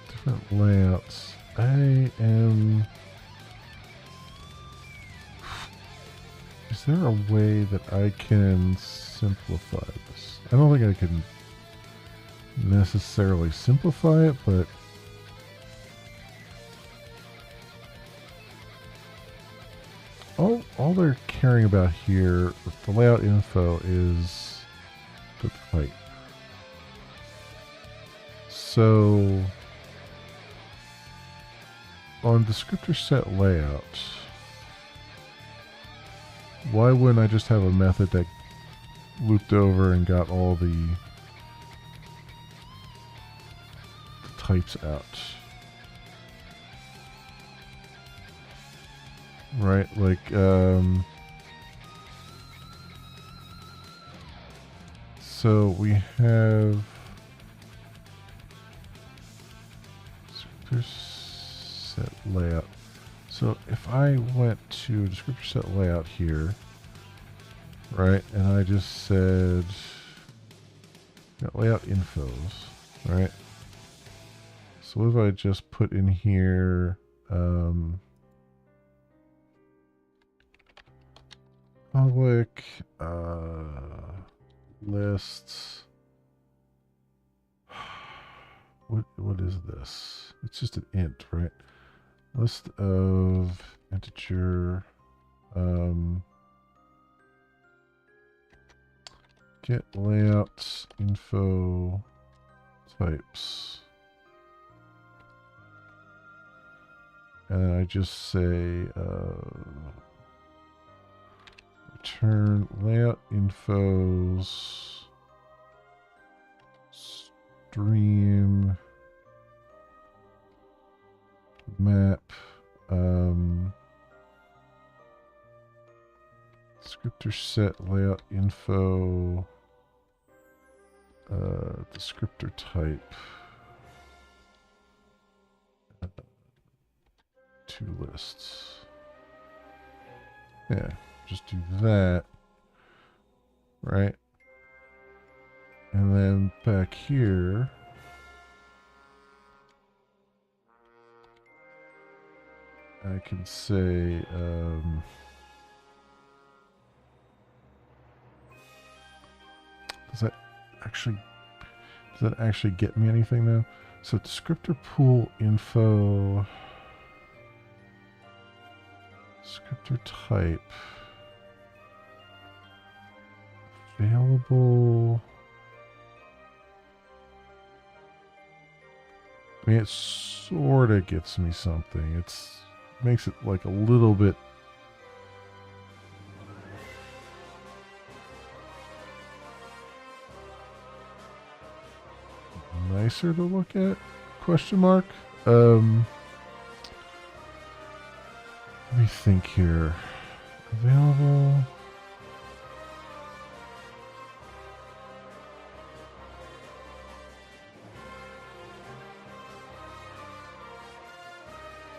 Different layouts. I am... Is there a way that I can simplify this? I don't think I can necessarily simplify it, but all they're caring about here with the layout info is the type. So on descriptor set layout, why wouldn't I just have a method that looped over and got all the types out? Right, like, so we have descriptor set layout. So if I went to descriptor set layout here, right, and I just said layout infos, right? So what if I just put in here public lists. What is this? It's just an int, right? List of integer get layouts info types. And then I just say return layout infos stream map descriptor set layout info descriptor type two lists. Yeah, just do that, right? And then back here, I can say does that actually get me anything though? So descriptor pool info, descriptor type, available. I mean, it sort of gets me something. It's makes it like a little bit nicer to look at, question mark. Let me think here. Available.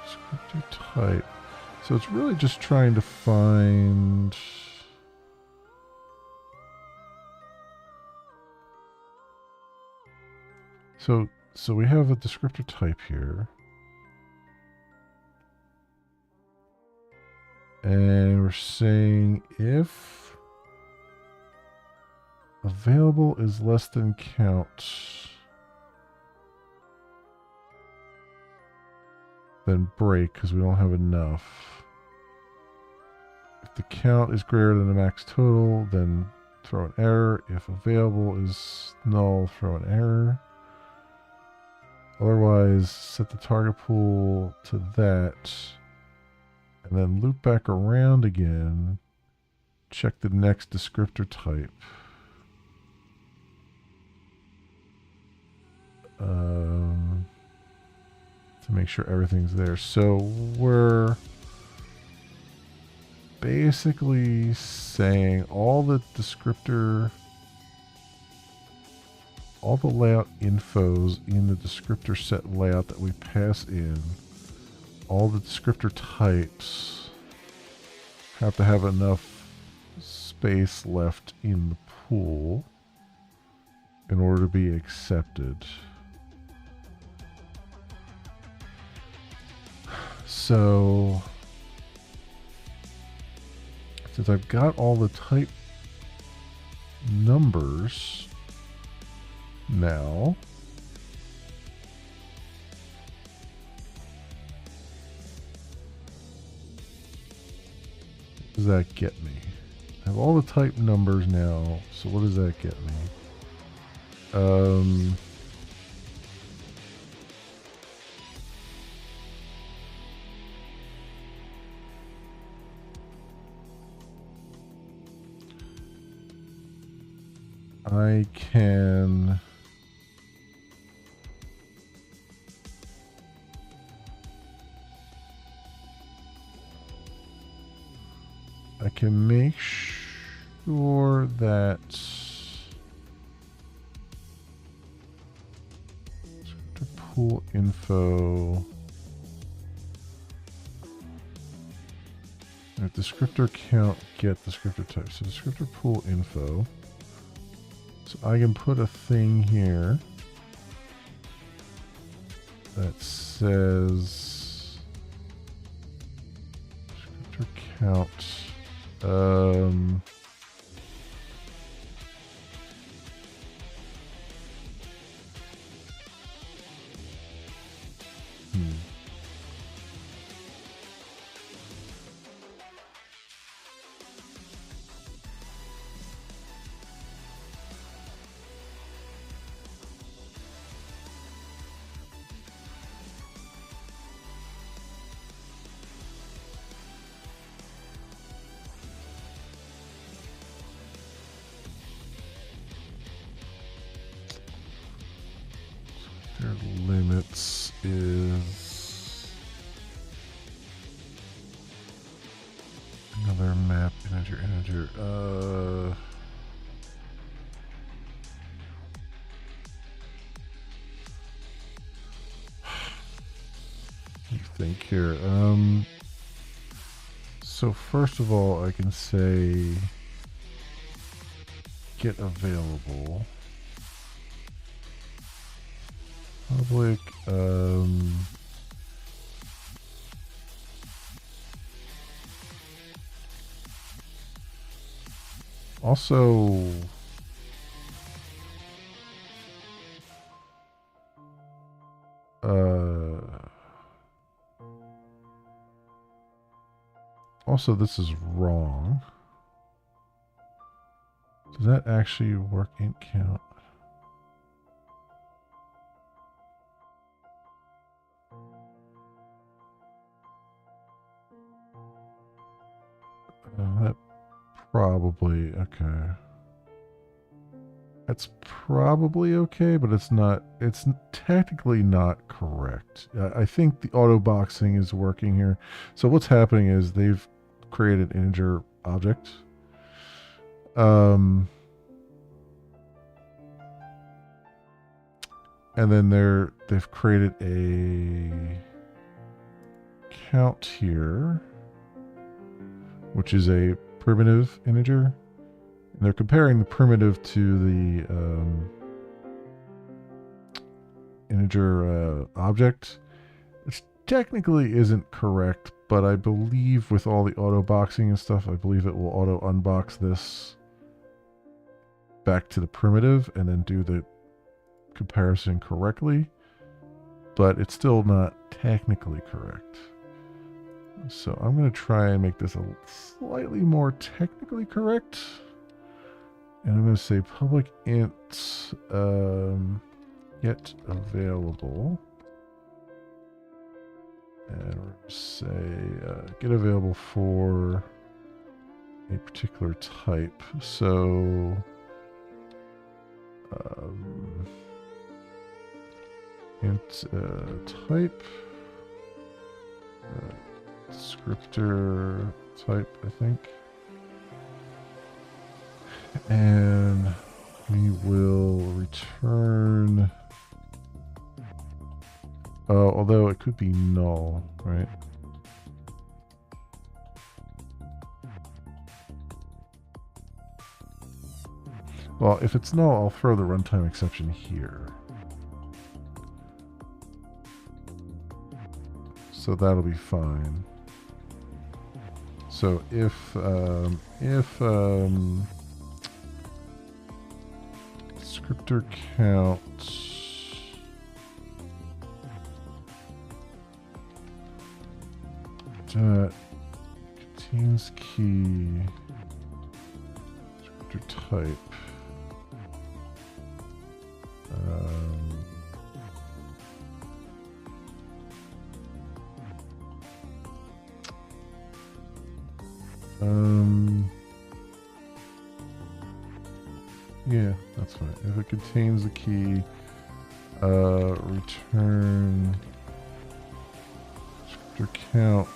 Descriptor type. So it's really just trying to find so we have a descriptor type here. And we're saying if available is less than count, then break because we don't have enough. If the count is greater than the max total, then throw an error. If available is null, throw an error. Otherwise, set the target pool to that. And then loop back around again. Check the next descriptor type. To make sure everything's there. So we're basically saying all the layout infos in the descriptor set layout that we pass in, all the descriptor types have to have enough space left in the pool in order to be accepted. So since I've got all the type numbers now, what does that get me? I have all the type numbers now, so what does that get me? I can make sure that descriptor pool info, descriptor count, get descriptor type. So descriptor pool info. So I can put a thing here that says descriptor count. integer. You think here. So first of all, I can say get available. Public, also, also this is wrong. Does that actually work int count? That probably, okay. That's probably okay, but it's not, it's technically not correct. I think the auto boxing is working here. So what's happening is they've created an integer object. And then they've created a count here, which is a primitive integer. And they're comparing the primitive to the integer object, which technically isn't correct, but I believe with all the auto boxing and stuff, I believe it will auto unbox this back to the primitive and then do the comparison correctly, but it's still not technically correct. So I'm going to try and make this a slightly more technically correct. And I'm going to say public int get available. And we're going to say get available for a particular type. So int type descriptor type, I think. And we will return, although it could be null, right? Well, if it's null, I'll throw the runtime exception here. So that'll be fine. So if descriptor count dot contains key descriptor type yeah, that's fine. If it contains the key, return descriptor count,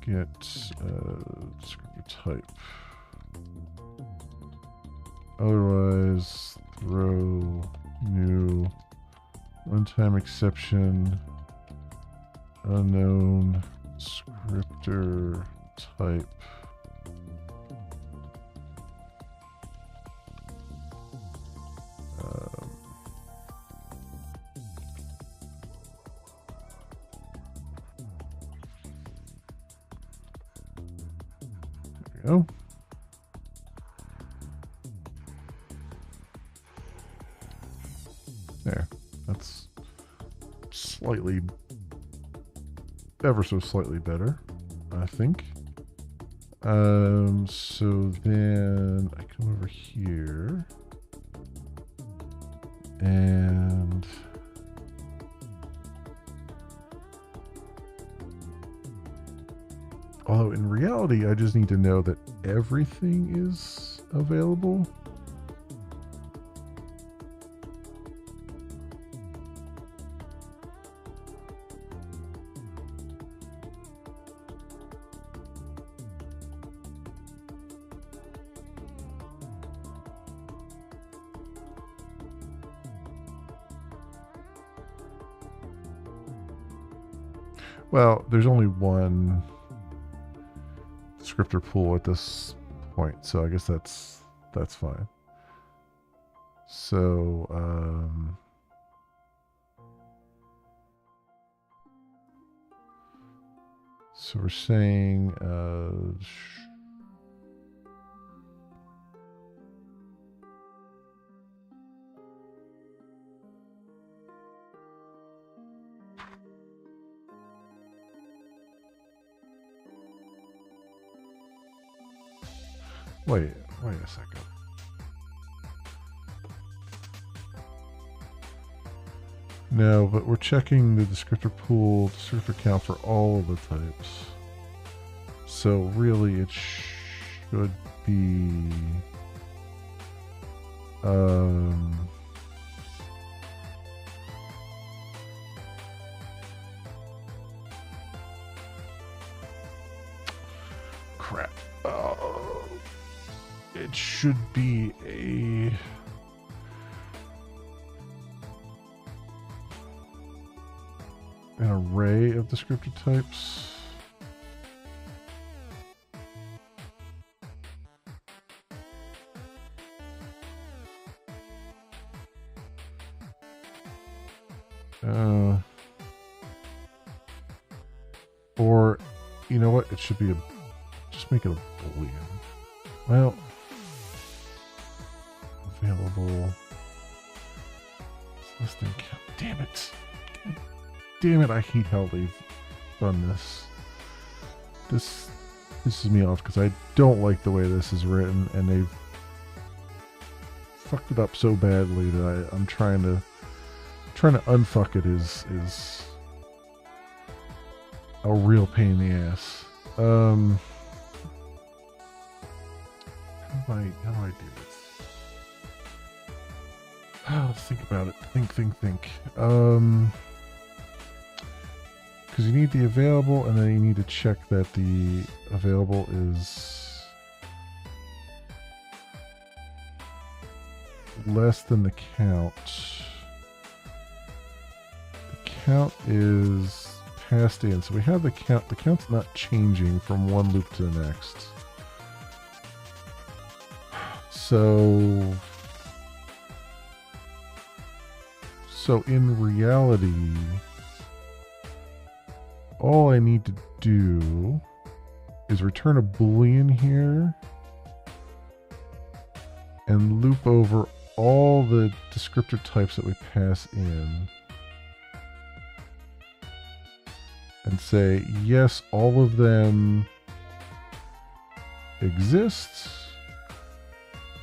get descriptor type. Otherwise, throw new runtime exception, unknown descriptor type. There we go. There. That's slightly, ever so slightly better, I think. So then I come over here and although in reality, I just need to know that everything is available. Well, there's only one descriptor pool at this point, so I guess that's fine. So, so we're saying, wait a second. No, but we're checking the descriptor pool, descriptor count for all of the types. So really it should be crap. It should be an array of descriptor types. Or, you know what? It should be just make it a boolean. Well, available. It's less than count. Damn it. Damn it, I hate how they've done this. This pisses me off because I don't like the way this is written, and they've fucked it up so badly that I'm trying to unfuck it is a real pain in the ass. How do I do this? Let's think about it. Think. Because you need the available, and then you need to check that the available is less than the count. The count is passed in, so we have the count. The count's not changing from one loop to the next. So in reality, all I need to do is return a boolean here and loop over all the descriptor types that we pass in and say, yes, all of them exist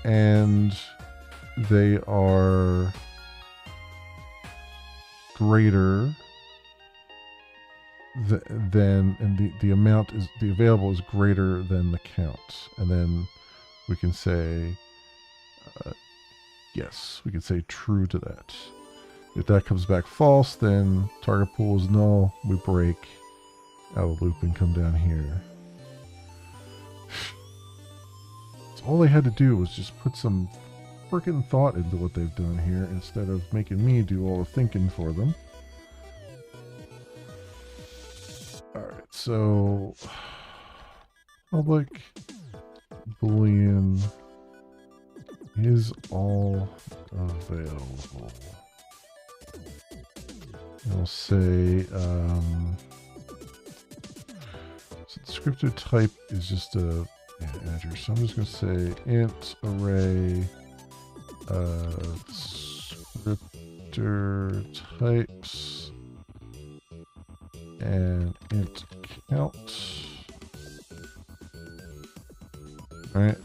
and they are greater than, and the amount is, the available is greater than the count. And then we can say, yes, we can say true to that. If that comes back false, then target pool is null. We break out of the loop and come down here. So all they had to do was just put some freaking thought into what they've done here instead of making me do all the thinking for them. Alright, so public boolean is all available. I'll say so descriptor type is just a integer, so I'm just going to say int array descriptor types and int count. All right,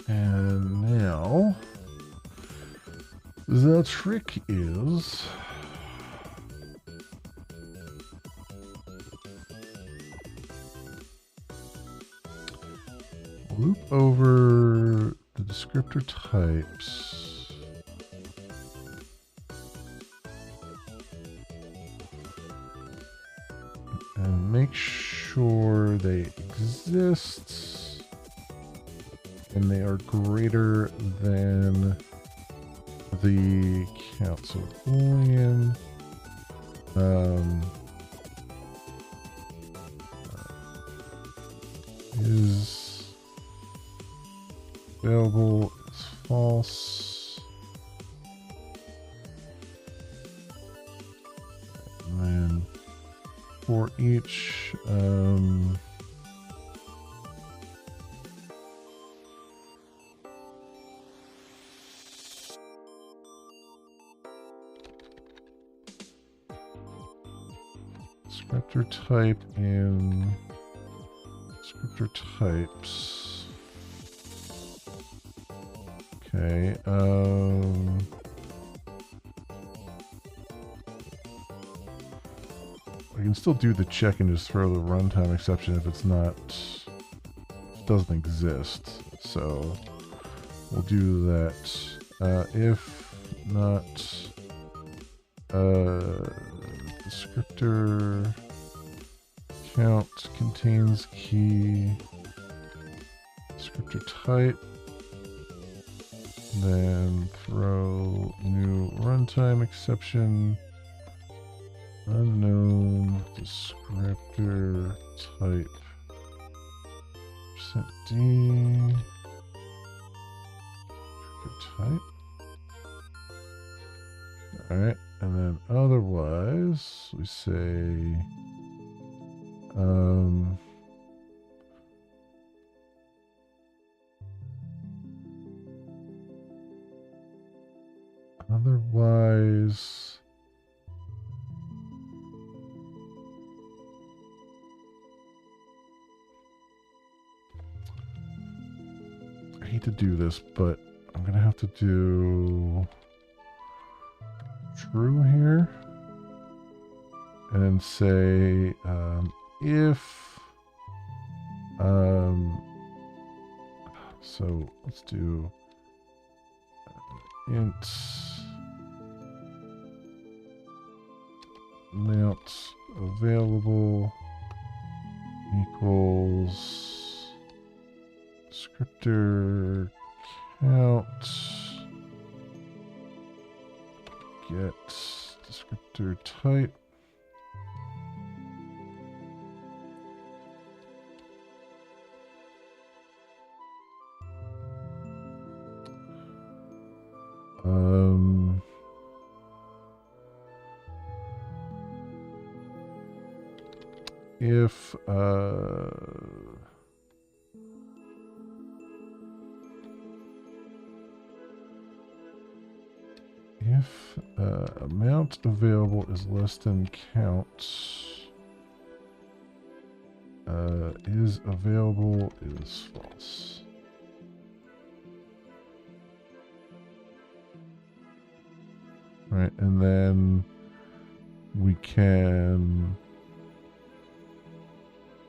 and now the trick is loop over the descriptor types and make sure they exist and they are greater than the count. So boolean Um, is available is false. And then for each descriptor type in descriptor types. Okay, I can still do the check and just throw the runtime exception if it's not, if it doesn't exist. So we'll do that. If not, descriptor count contains key descriptor type, then throw new runtime exception unknown descriptor type %d descriptor type. Alright, and then otherwise we say otherwise I hate to do this, but I'm gonna have to do true here and say if so let's do int amount available equals descriptor count get descriptor type if amount available is less than count, is available is false. Right, and then we can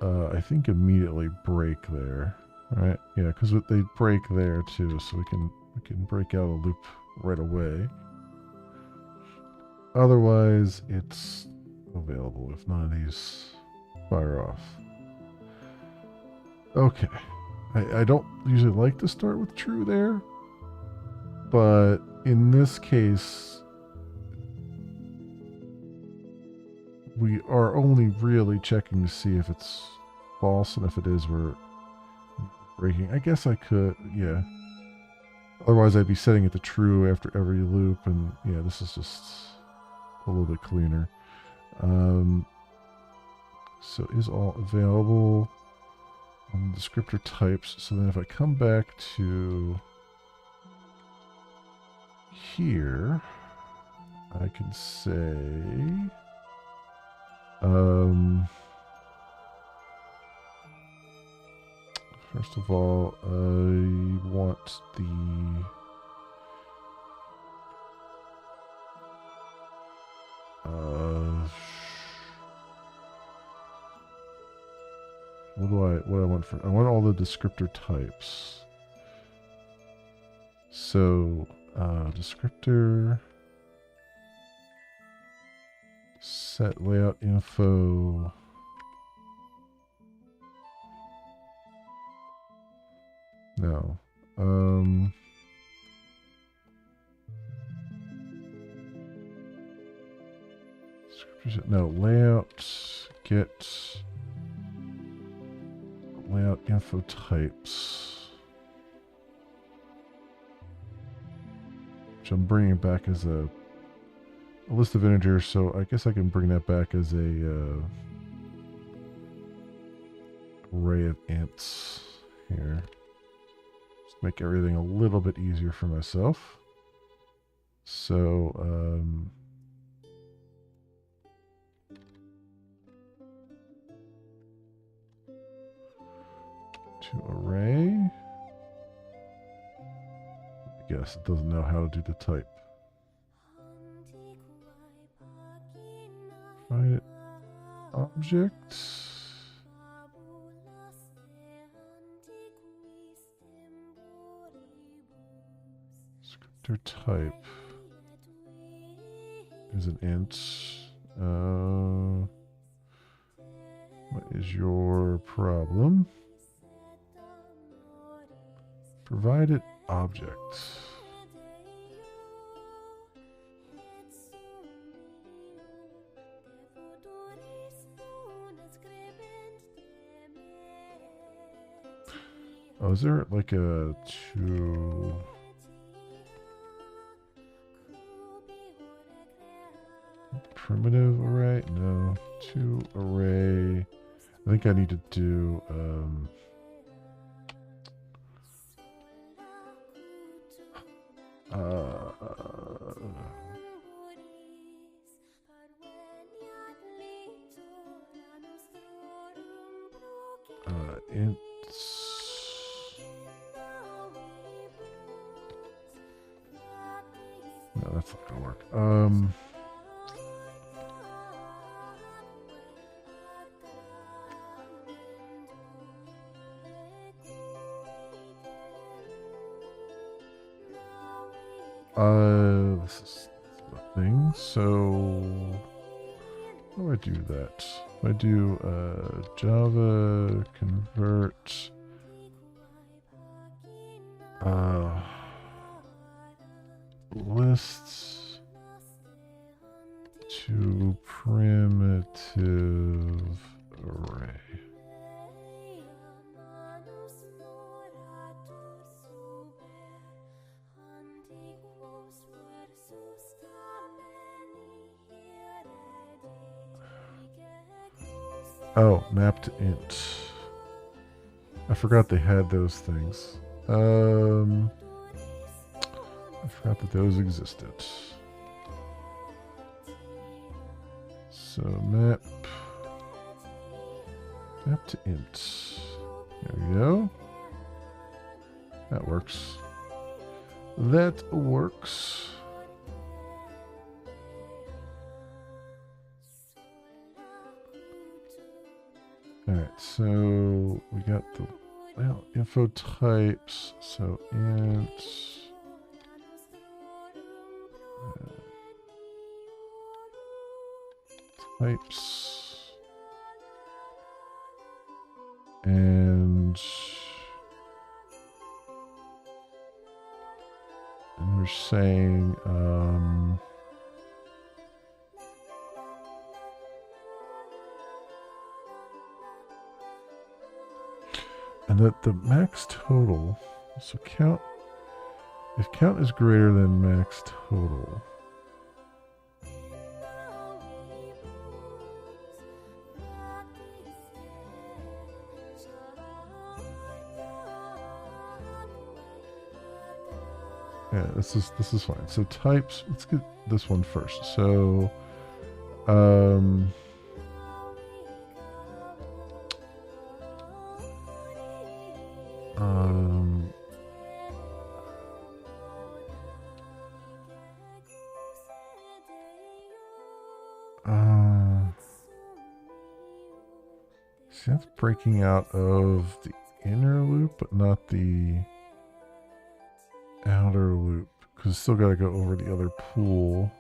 I think immediately break there. Right? Yeah, because they break there too, so we can break out a loop right away. Otherwise, it's available if none of these fire off. Okay. I don't usually like to start with true there, but in this case, we are only really checking to see if it's false, and if it is, we're breaking. I guess I could, yeah. Otherwise, I'd be setting it to true after every loop, and yeah, this is just a little bit cleaner. So is all available on descriptor types. So then if I come back to here, I can say first of all, I want the what I want for, I want all the descriptor types. So descriptor set layout info no descriptor No, layout, get layout info types. Which I'm bringing back as a list of integers, so I guess I can bring that back as a array of ints here. Just make everything a little bit easier for myself. So, to array. I guess it doesn't know how to do the type. Find it. Object. Scriptor type is an int. What is your problem? Provided object. Oh, is there like a to primitive array? No, to array. I think I need to do ints. No, that's not gonna work. This is the thing. So, how do I do that? I do Java convert lists to primitive array. Oh, mapped int. I forgot they had those things. I forgot that those existed. So map to int. There we go. That works. That works. Alright, so we got the info types. So int types and we're saying and that the max total, so count, if count is greater than max total, yeah, this is fine. So types, let's get this one first. So see, that's breaking out of the inner loop, but not the outer loop, because it's still got to go over the other pool.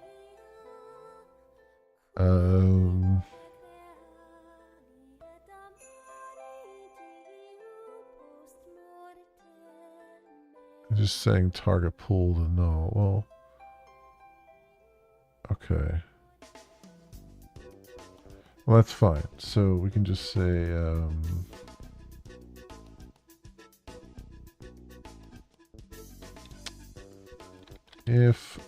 Just saying target pool to null. Well, okay. Well, that's fine. So we can just say if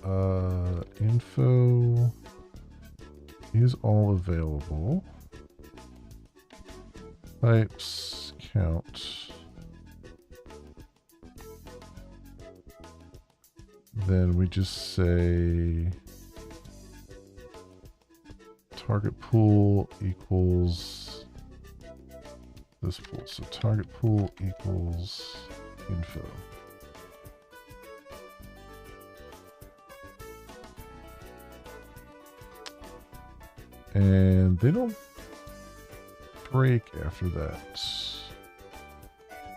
info is all available, types count, then we just say target pool equals this pool. So target pool equals info. And they don't break after that.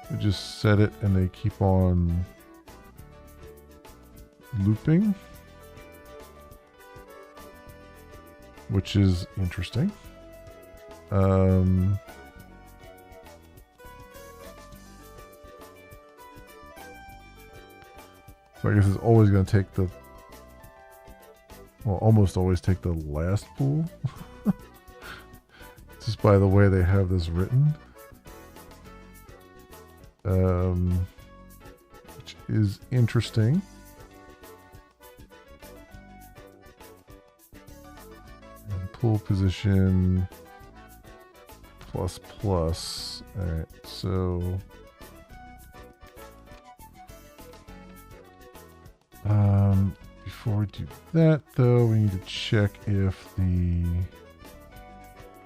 We just set it and they keep on looping, which is interesting. So I guess it's always going to take the, well, almost always take the last pool. Just by the way they have this written. Which is interesting. And pool position plus plus. Alright, so before we do that though, we need to check if the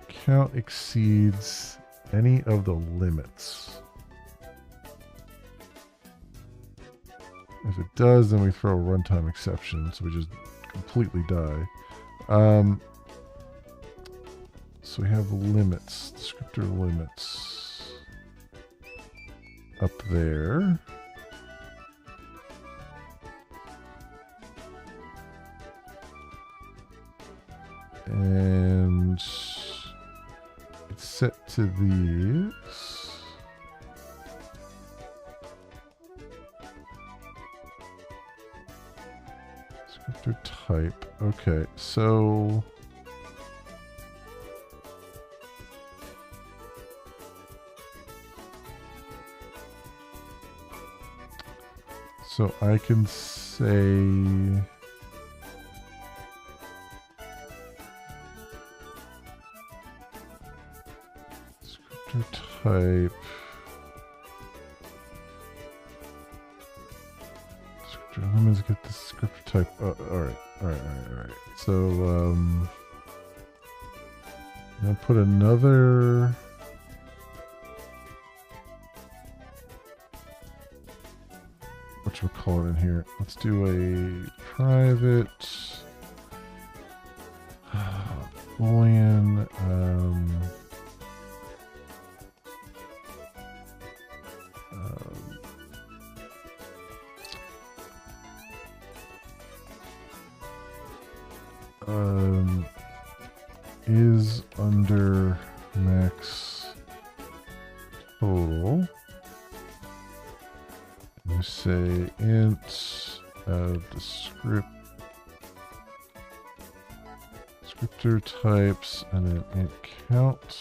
count exceeds any of the limits. If it does, then we throw a runtime exception, so we just completely die. So we have limits, descriptor limits up there. And it's set to these. Descriptor type. Okay, so I can say type descriptor limits, get the script type. All right. So I'll put another whatchamacallit in here. Let's do a private boolean is under max total. You say int descriptor types and then int count,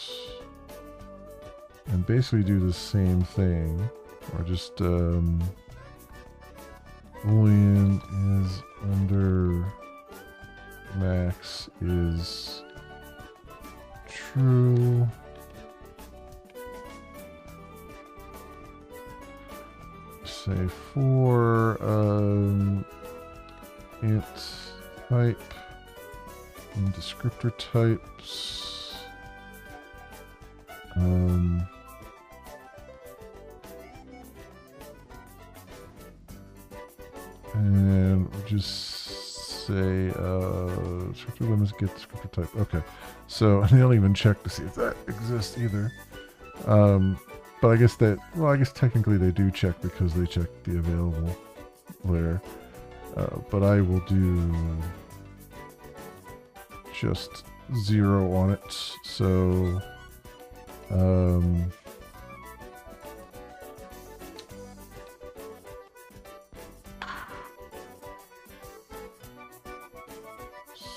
and basically do the same thing, or just boolean is under max is true. Say for int type and descriptor types and we'll just say descriptor limits get descriptor type. Okay, so they don't even check to see if that exists either. But I guess that, well, I guess technically they do check because they check the available there. But I will do just 0 on it. So, so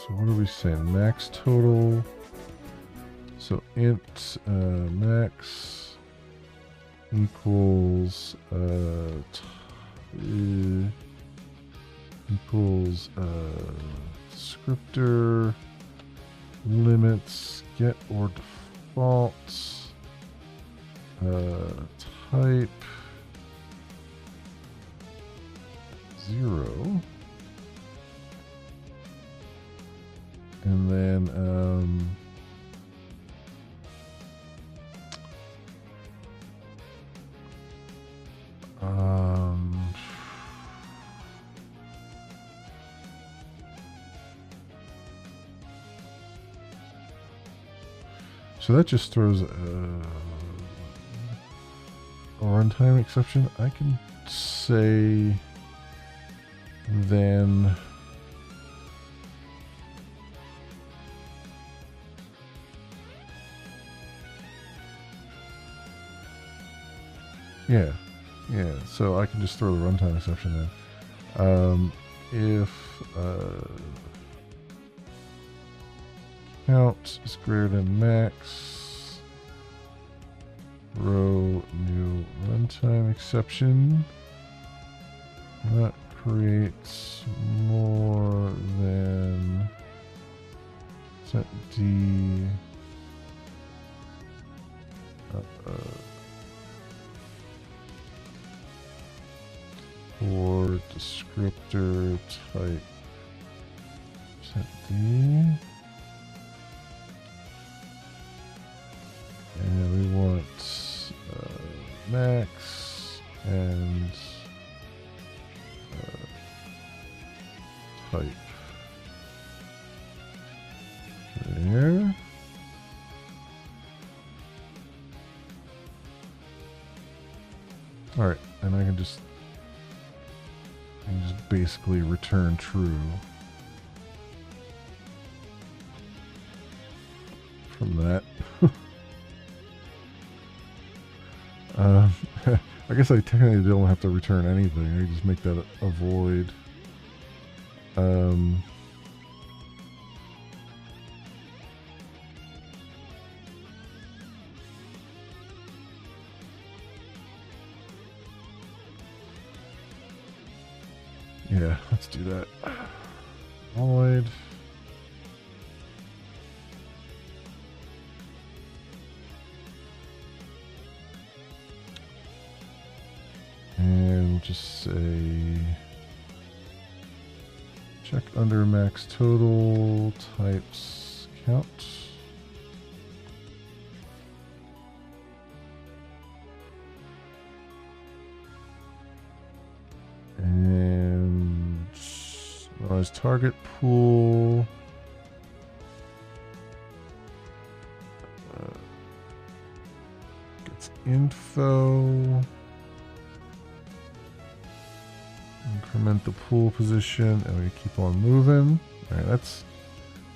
what are we saying? Max total int max equals descriptor limits get or default type 0, and then so that just throws a runtime exception. I can say then yeah, so I can just throw the runtime exception in. If count is greater than max, row new runtime exception, that creates more than set D for descriptor type set D, and we want max and type there. All right, and I can just basically return true from that. I guess I technically don't have to return anything. I just make that a void. Yeah, let's do that. Void. And we'll just say check under max total types count. And as target pool, gets info. Increment the pool position, and we keep on moving. All right, that's.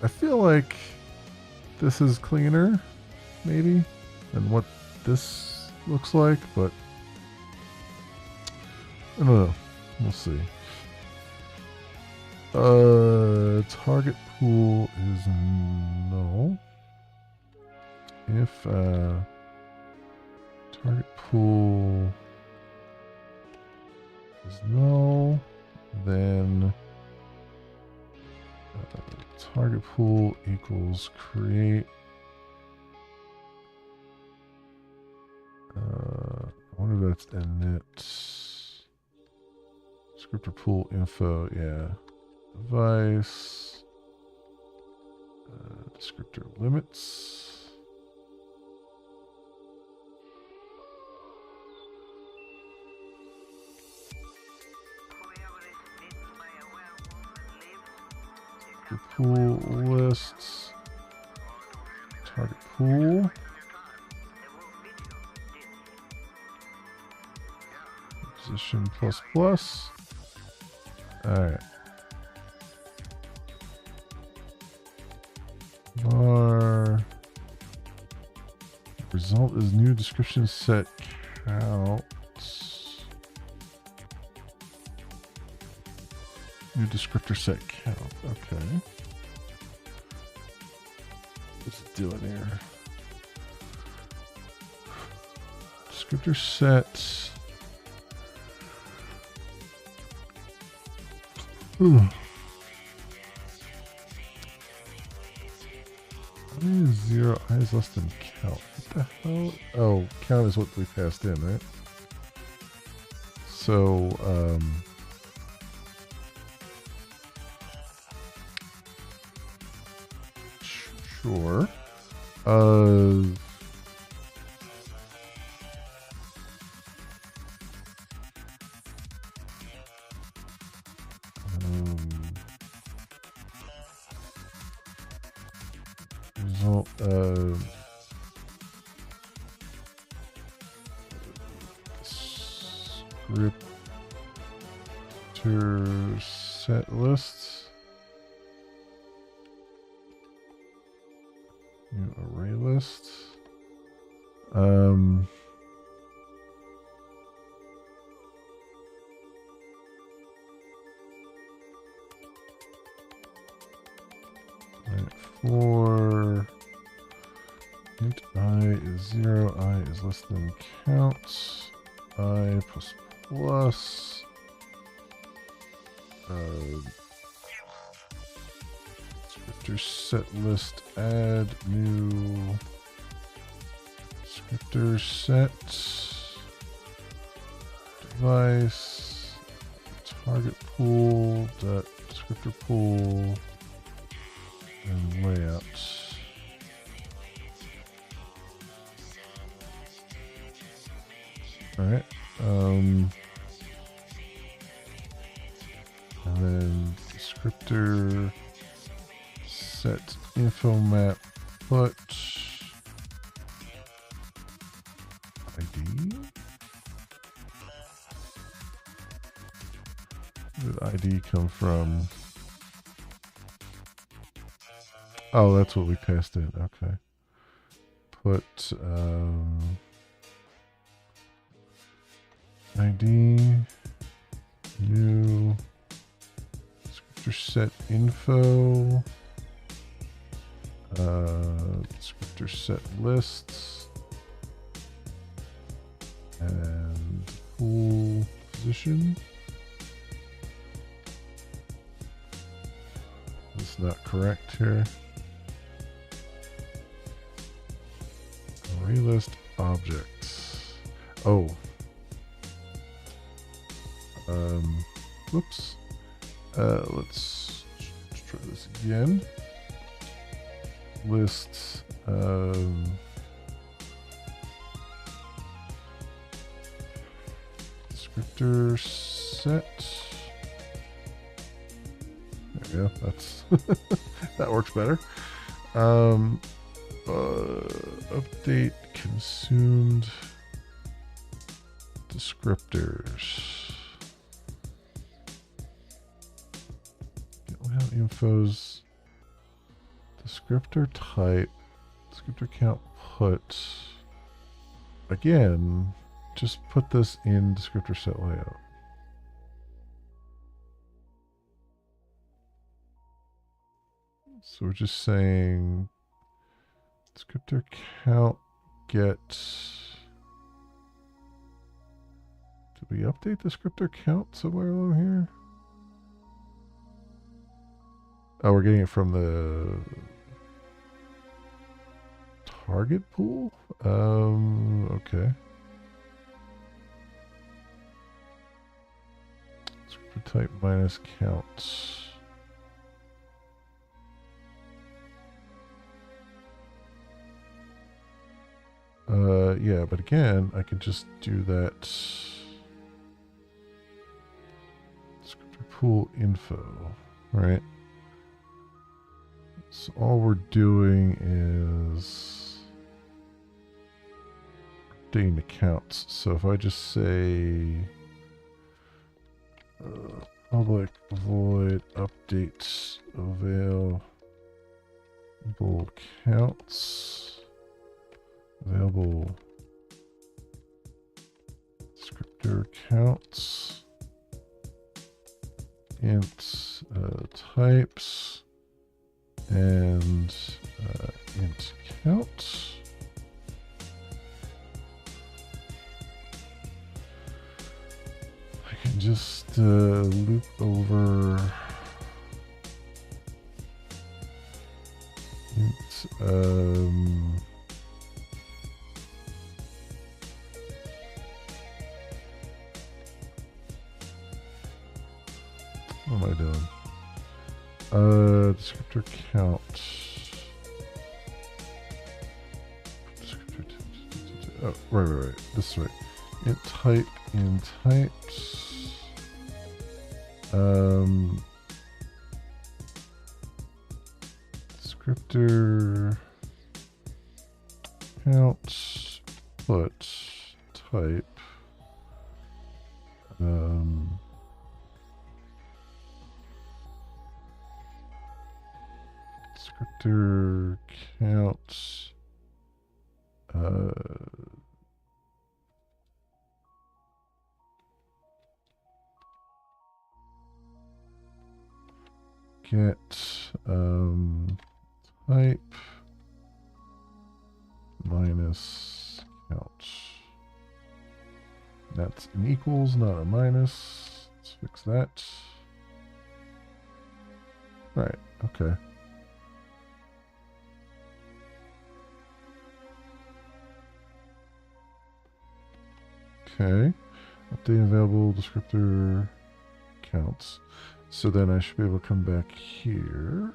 I feel like this is cleaner, maybe, than what this looks like, but I don't know. We'll see. Target pool is null. If target pool is null, then target pool equals create. I wonder if that's init. Descriptor pool info, yeah. Device. Descriptor limits. The pool lists. Target pool. Position plus plus. Alright. Var result is new description set count. New descriptor set count. Okay. What's it doing here? descriptor set. Why is 0 I is less than count? What the hell? Oh, count is what we passed in, right? So, sure. Result scriptor set lists. New array list. Right, for int I is 0, I is less than count, I plus plus, descriptor set list, add new descriptor set, device, target pool, dot descriptor pool, and layout. All right. And then descriptor set info map put ID. Where did ID come from? Oh, that's what we passed in. Okay. Put ID new descriptor set info descriptor set lists and pool position. That's not correct here. Array list objects. Oh. Whoops. Let's try this again. List descriptor set. There we go. That's that works better. Update consumed descriptors. Layout infos. Descriptor type. Descriptor count put. Again, just put this in descriptor set layout. So we're just saying descriptor count get. Did we update descriptor count somewhere along here? Oh, we're getting it from the target pool? Okay. Descriptor type minus count. Yeah, but again, I can just do that. Descriptor pool info, right? So all we're doing is updating the counts. So if I just say public void updates available counts, available descriptor counts, int types, and int count. just loop over int, what am I doing? Descriptor count. Oh, right. This is right. Int type in types. Descriptor count put type. Descriptor count. Get type minus count. That's an equals, not a minus. Let's fix that. Right, okay. Okay. Update available descriptor counts. So then I should be able to come back here.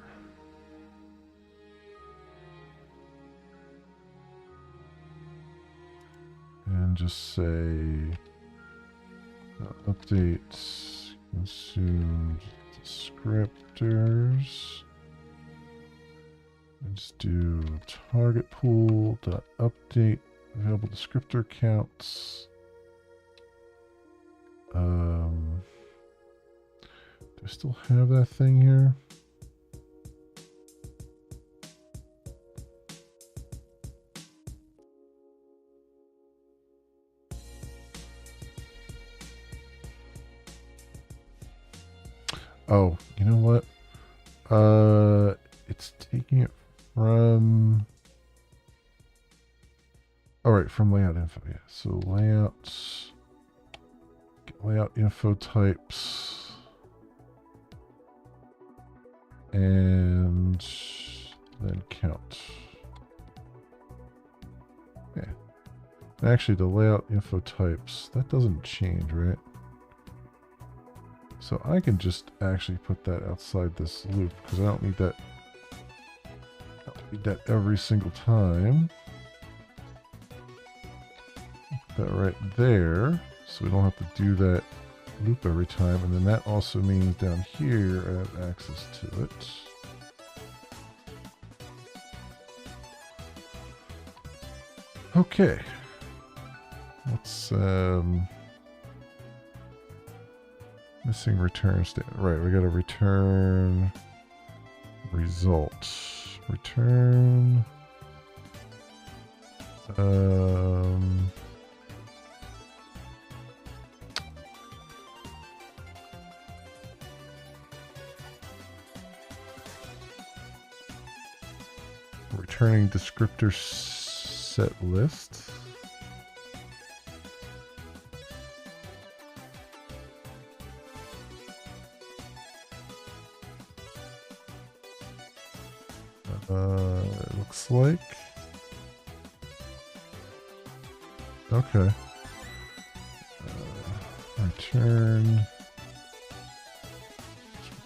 And just say update consumed descriptors. And just do target pool dot update available descriptor counts. Do I still have that thing here? Oh, you know what? It's taking it from... All right, from layout info, yeah. So layouts, layout info types, and then count. Yeah. Actually, the layout info types, that doesn't change, right? So I can just actually put that outside this loop because I don't need that. I don't need that every single time. Put that right there, so we don't have to do that loop every time. And then that also means down here I have access to it. Okay. Let's missing return statement. Right, we got to return results. Return returning descriptor set list. It looks like. Okay. Return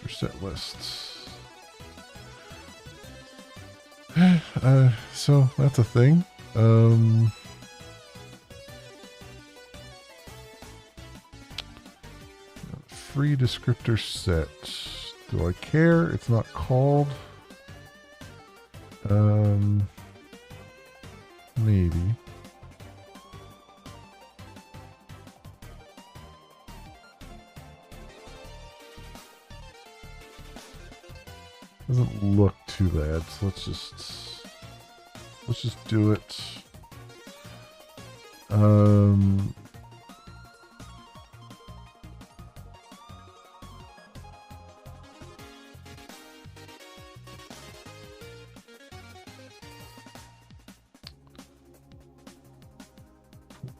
set lists. So that's a thing. Free descriptor set. Do I care? It's not called. Maybe. Doesn't look too bad, so let's just do it.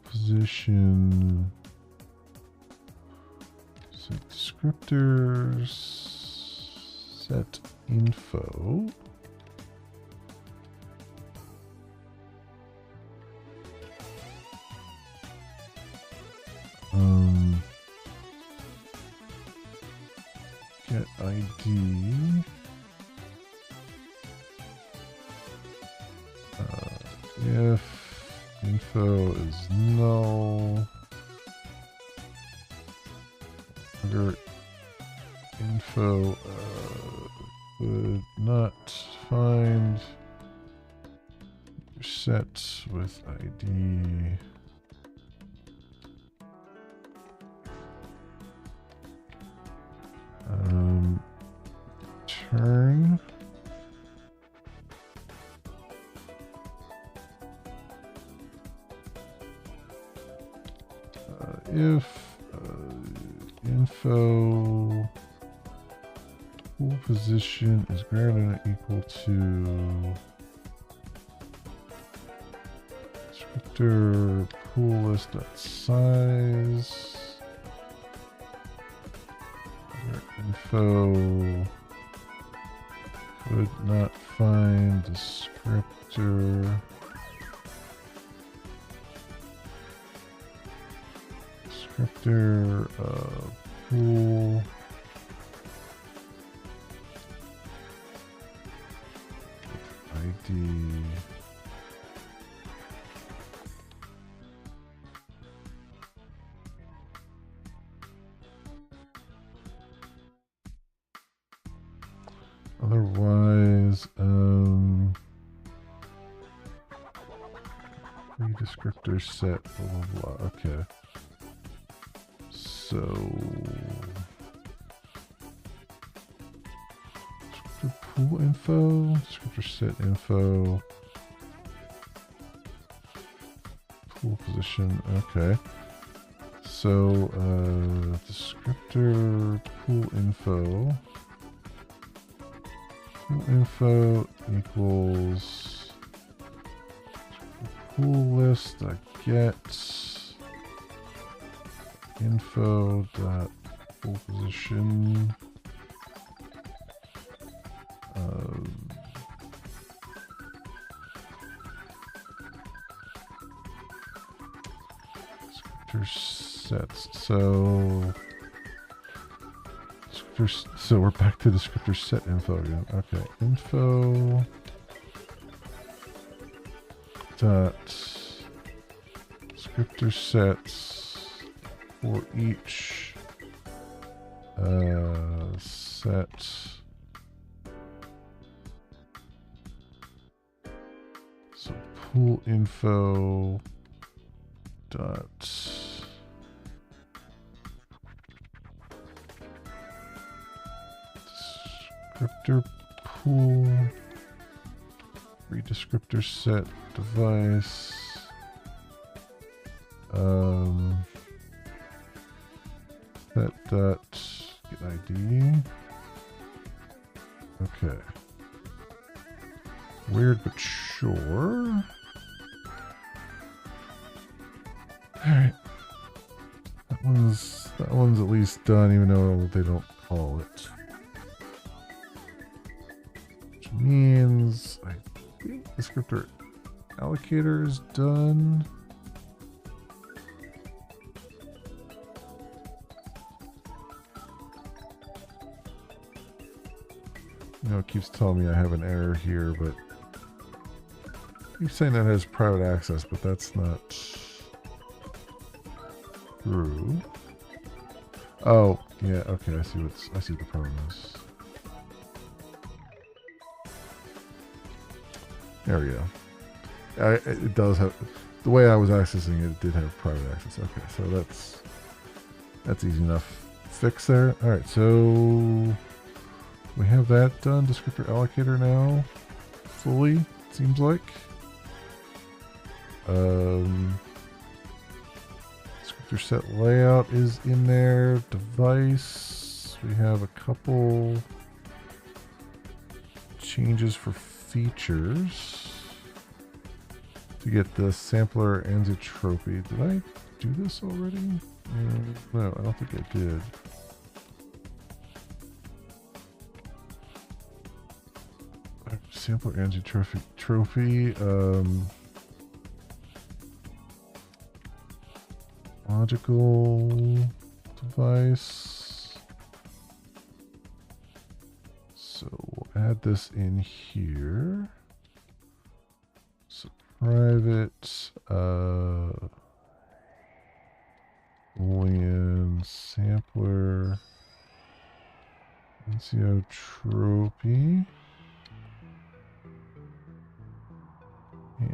Position descriptors set info. Get ID. If info is null, or info would not find set with ID. Turn if info pool position is greater than or equal to descriptor pool list dot size. Info could not find descriptor pool ID. Otherwise, descriptor set, blah, blah, blah. Okay. So, descriptor pool info, descriptor set info, pool position. Okay. So, descriptor pool info. Info equals pool list dot get info dot pool position descriptor sets. So we're back to descriptor set info again. Okay, info dot descriptor sets for each set so pool info dot descriptor pool redescriptor set device set dot get ID. Okay, weird but sure. All right, that one's at least done, even though they don't call it. Means I think descriptor allocator is done. You know, it keeps telling me I have an error here, but keeps saying that has private access, but that's not true. Oh, yeah, okay, I see what the problem is. There we go. It does have, the way I was accessing it, it did have private access. Okay, so that's easy enough fix there. All right, so we have that done. Descriptor allocator now fully, it seems like. Descriptor set layout is in there. Device, we have a couple changes for features to get the sampler anisotropy. Did I do this already? No, I don't think I did. sampler anti-trophy. Logical device. So we'll add this in here. So private Boolean sampler NCO tropy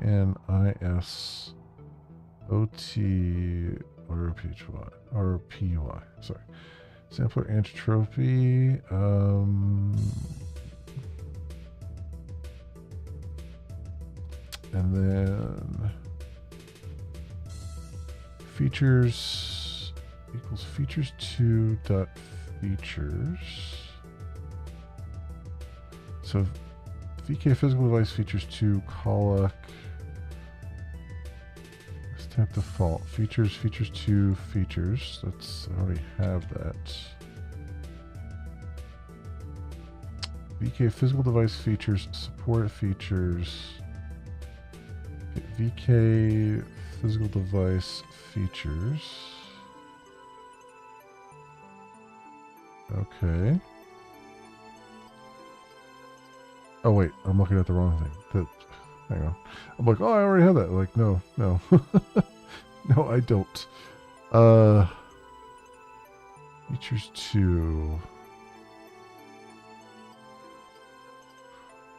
ANIS OT RPY. Sorry. Sampler antitropy. And then features equals features2 dot features. So VK physical device features2 callback. This type default features2 features. That's I already have that. VK physical device features support features. VK physical device features. Okay. Oh wait, I'm looking at the wrong thing. Hang on. I'm like, oh, I already have that. Like, no. No, I don't. Features 2.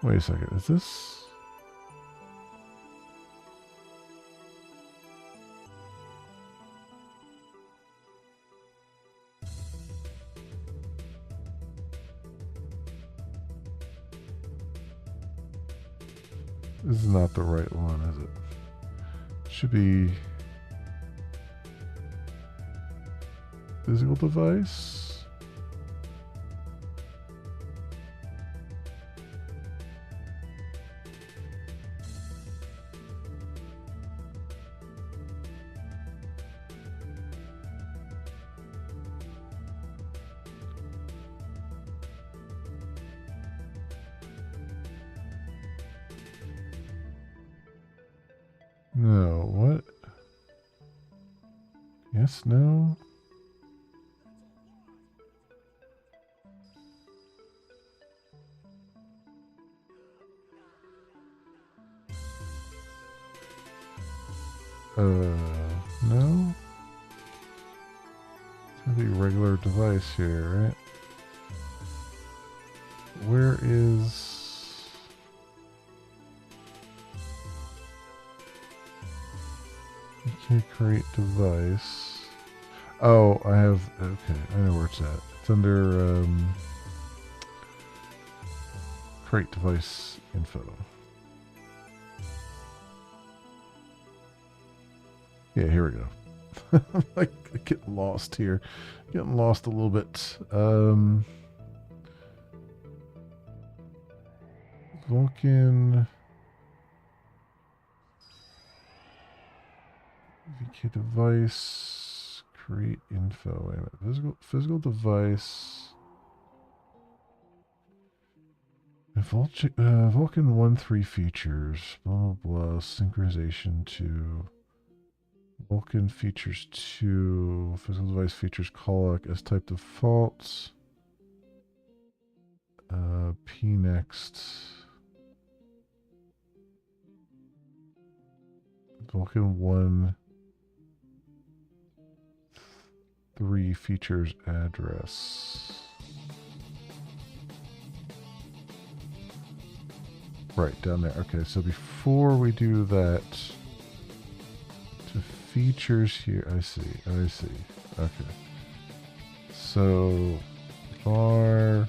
Wait a second. Is this? This is not the right one, is it? It should be physical device. No, what? Yes, no. No. It's gonna be a regular device here, right? Where is... Okay, create device. Oh, I have... Okay, I know where it's at. It's under... create device info. Yeah, here we go. Like, I get lost here. Getting lost a little bit. Vulkan... VK device, create info. Wait a minute. Physical device. Vulkan 1.3 features. Blah blah blah. Synchronization to Vulkan features 2. Physical device features callback as type default. P next. Vulkan 1. 3 features address. Right, down there. Okay, so before we do that, to features here, I see. Okay. So, var,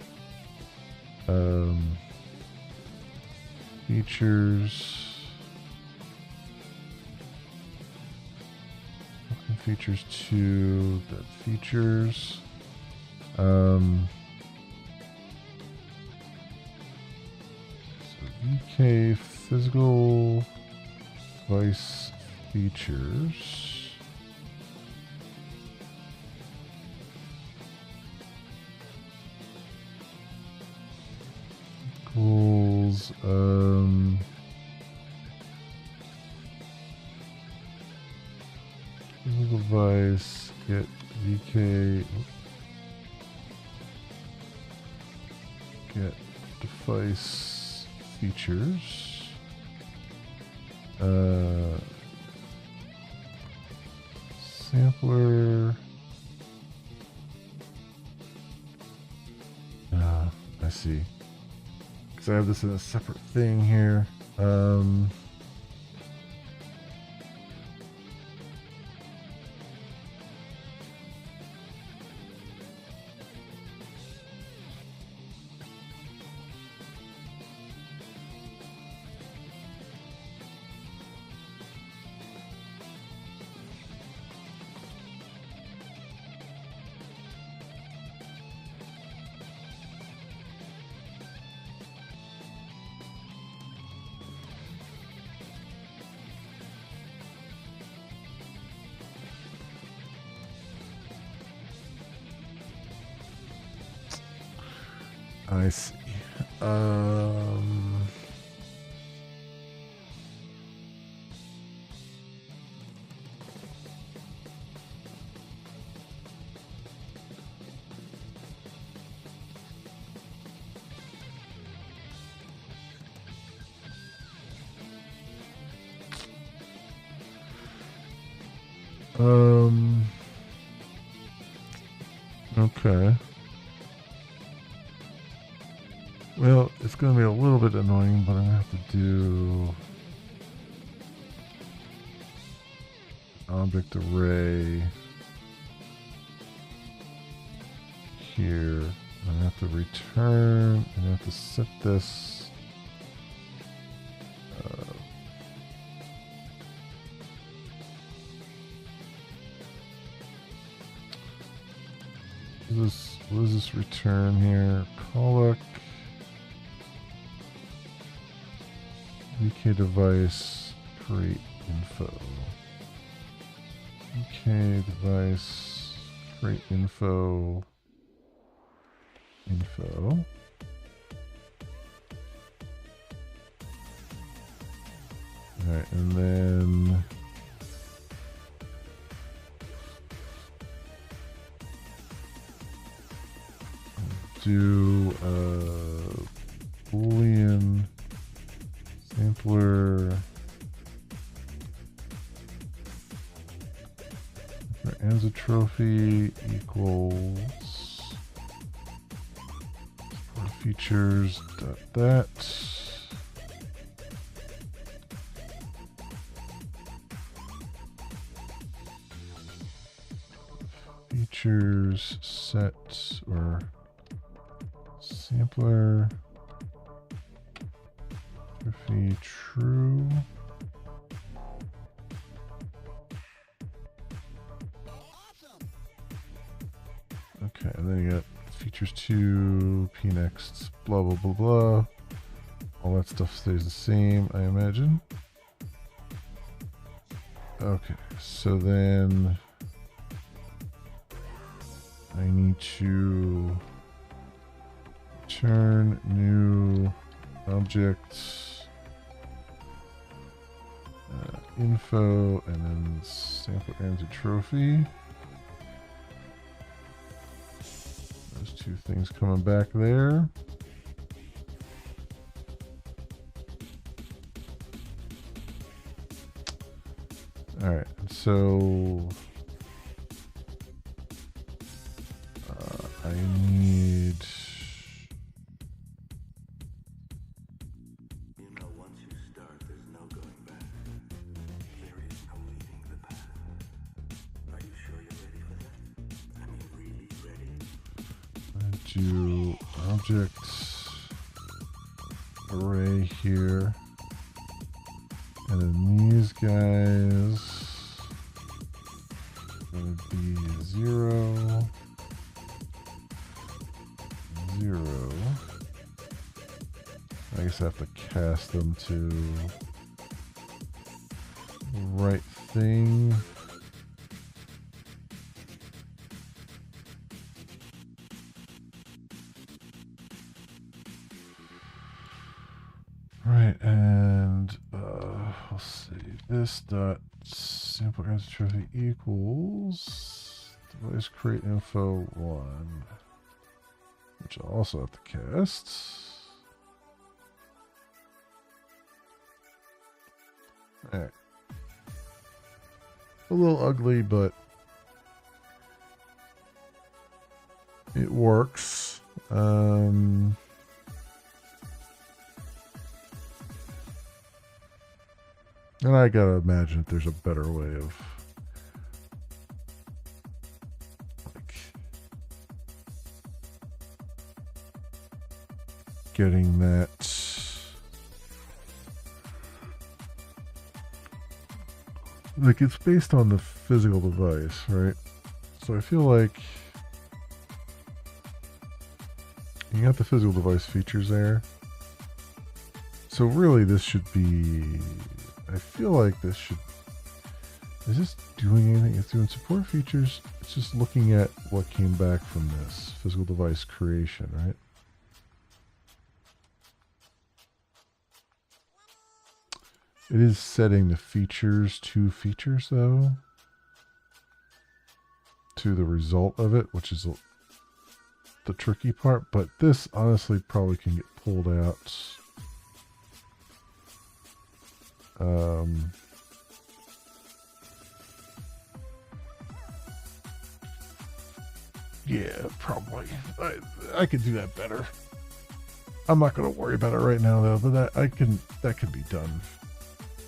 features, features 2, that features, so VK physical device features, equals, device, get VK, get device features, sampler, I see, because I have this in a separate thing here. I see. Okay. Well, it's going to be a little bit annoying, but I'm going to have to do object array here. I'm going to have to return, and I have to set this what is this return here? Callback VK device create info. VK device create info. Alright, and then do Boolean sampler for anisotropy equals features that features set or sampler trophy true. Okay, and then you got features 2, pnext, blah blah blah blah. All that stuff stays the same, I imagine. Okay, so then I need to return new object info and then sample anisotropy. Those two things coming back there. All right, so I need. Once you start, there's no going back. There is no leaving the path. Are you sure you're ready for that? I mean, really ready? Do object array here, and then these guys would be 0, 0. I guess I have to cast them to the right thing. Right, and I'll save this dot sample answer trophy equals device create info 1, which I'll also have to cast. Alright. A little ugly, but it works. And I gotta imagine if there's a better way of like getting that. Like, it's based on the physical device, right? So I feel like you got the physical device features there. So really this should be, I feel like this should, is this doing anything? It's doing support features. It's just looking at what came back from this physical device creation, right? It is setting the features to features, though, to the result of it, which is the tricky part. But this honestly probably can get pulled out. Yeah, probably. I could do that better. I'm not going to worry about it right now, though. But that can be done.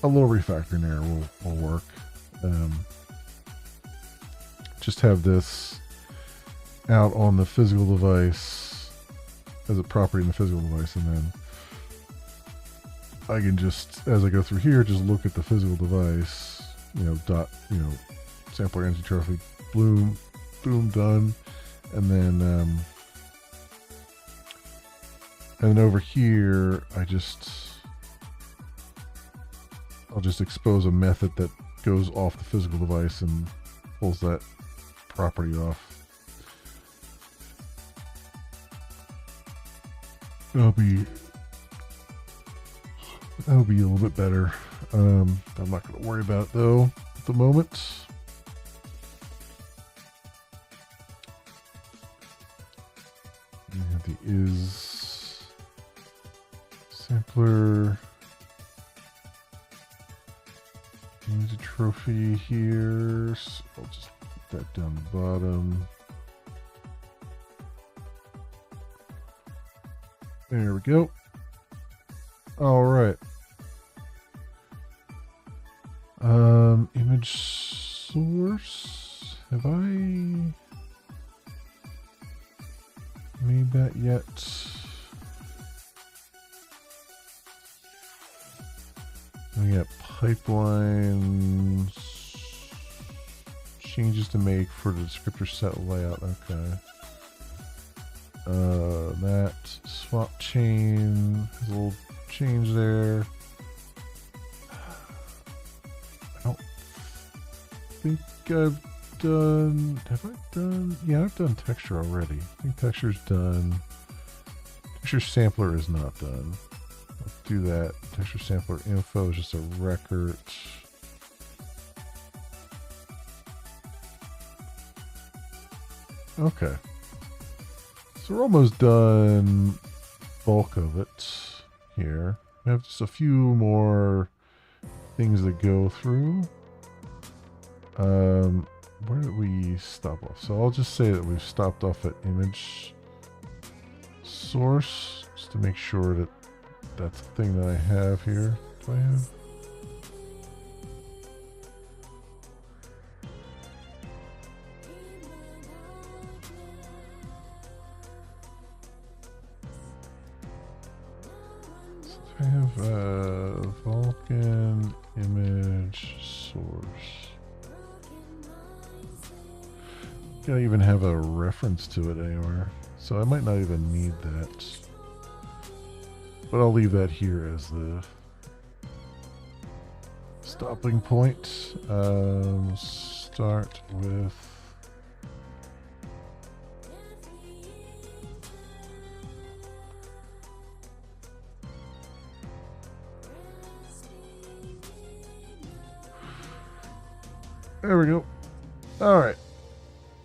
A little refactoring there will work. Just have this out on the physical device as a property in the physical device, and then I can just, as I go through here, just look at the physical device. Sampler energy trophy, bloom, boom, done, and then over here, I'll just expose a method that goes off the physical device and pulls that property off. That'll be a little bit better. I'm not going to worry about it though at the moment. We have the is sampler. Use a trophy here, so I'll just put that down the bottom. There we go. All right. Image source. Have I made that yet? We got pipelines, changes to make for the descriptor set layout. Okay. That swap chain has a little change there. I don't think I've done. Have I done? Yeah, I've done texture already. I think texture's done. Texture sampler is not done. Let's do that. Texture sampler info is just a record. Okay. So we're almost done bulk of it here. We have just a few more things to go through. Where did we stop off? So I'll just say that we've stopped off at image source just to make sure that that's the thing that I have here. Do I have? I have Vulkan image source. Gotta even have a reference to it anywhere, so I might not even need that. But I'll leave that here as the stopping point. Start with There we go. All right.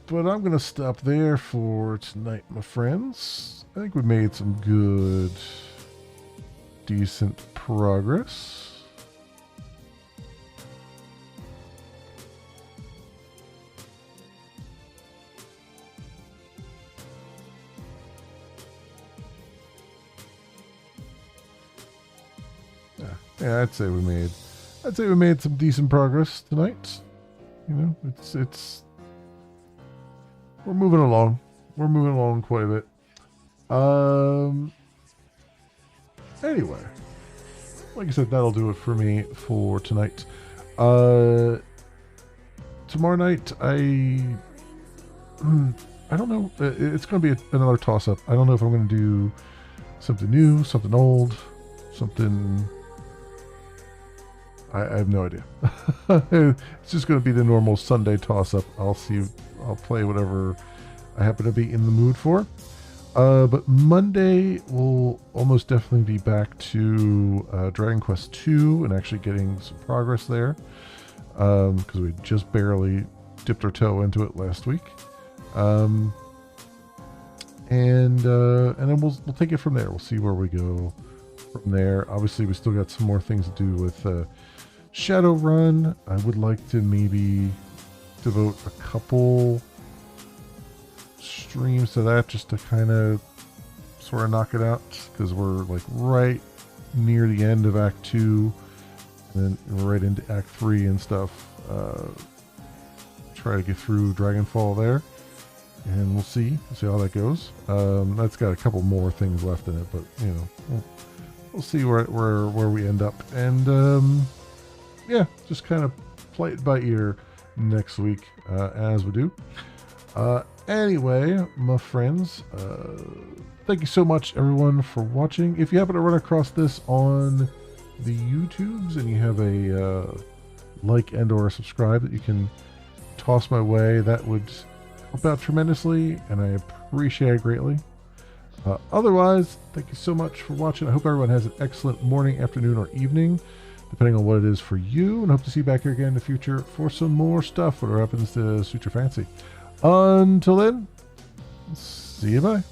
But I'm going to stop there for tonight, my friends. I think we made some good, decent progress. Yeah, I'd say we made some decent progress tonight. You know, we're moving along. We're moving along quite a bit. Anyway, like I said, that'll do it for me for tonight. Tomorrow night, I don't know. It's going to be another toss-up. I don't know if I'm going to do something new, something old, something. I have no idea. It's just going to be the normal Sunday toss-up. I'll play whatever I happen to be in the mood for. But Monday will almost definitely be back to Dragon Quest II and actually getting some progress there. Because we just barely dipped our toe into it last week. And then we'll take it from there. We'll see where we go from there. Obviously, we still got some more things to do with Shadowrun. I would like to maybe devote a couple streams to that just to kind of sort of knock it out, because we're like right near the end of Act 2 and then we're right into Act 3 and stuff. Try to get through Dragonfall there, and we'll see how that goes. That's got a couple more things left in it, but you know, we'll see where we end up. And yeah, just kind of play it by ear next week as we do. Anyway, my friends, thank you so much, everyone, for watching. If you happen to run across this on the YouTubes and you have a like and or subscribe that you can toss my way, that would help out tremendously, and I appreciate it greatly. Otherwise, thank you so much for watching. I hope everyone has an excellent morning, afternoon, or evening, depending on what it is for you, and hope to see you back here again in the future for some more stuff, whatever happens to suit your fancy. Until then, see you, bye.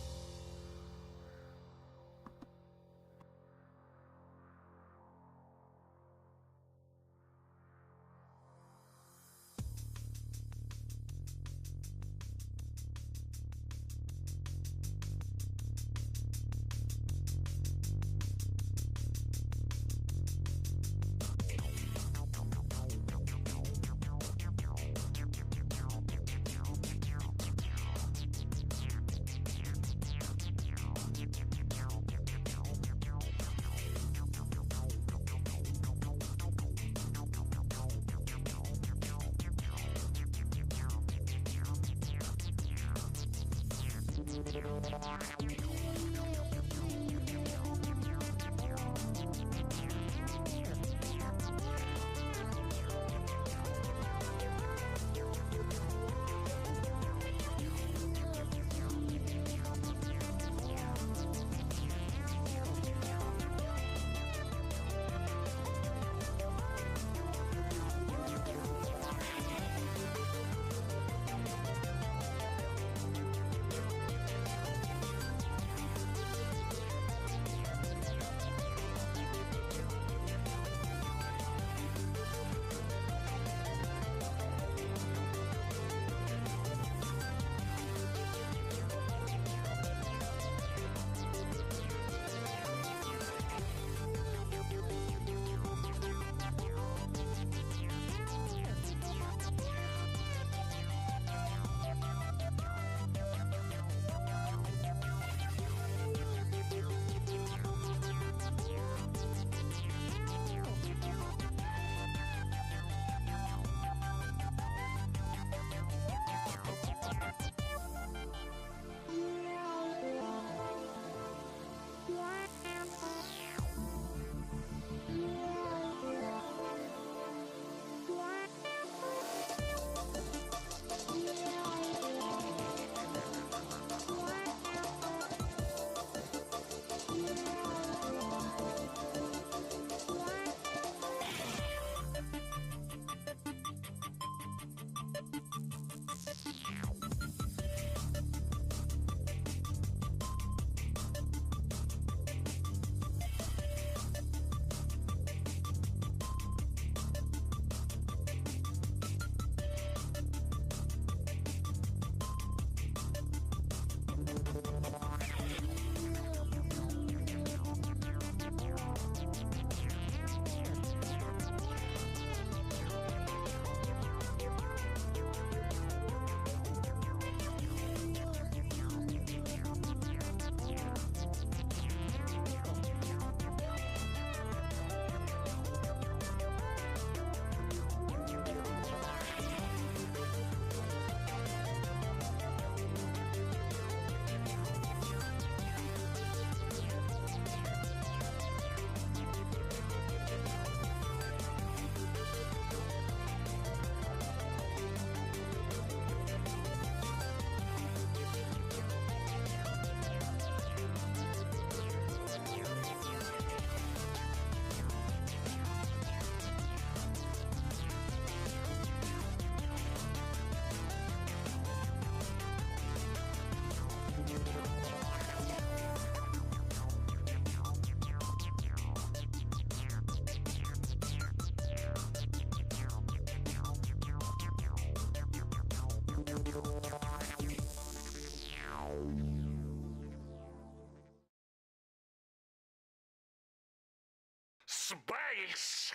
Space!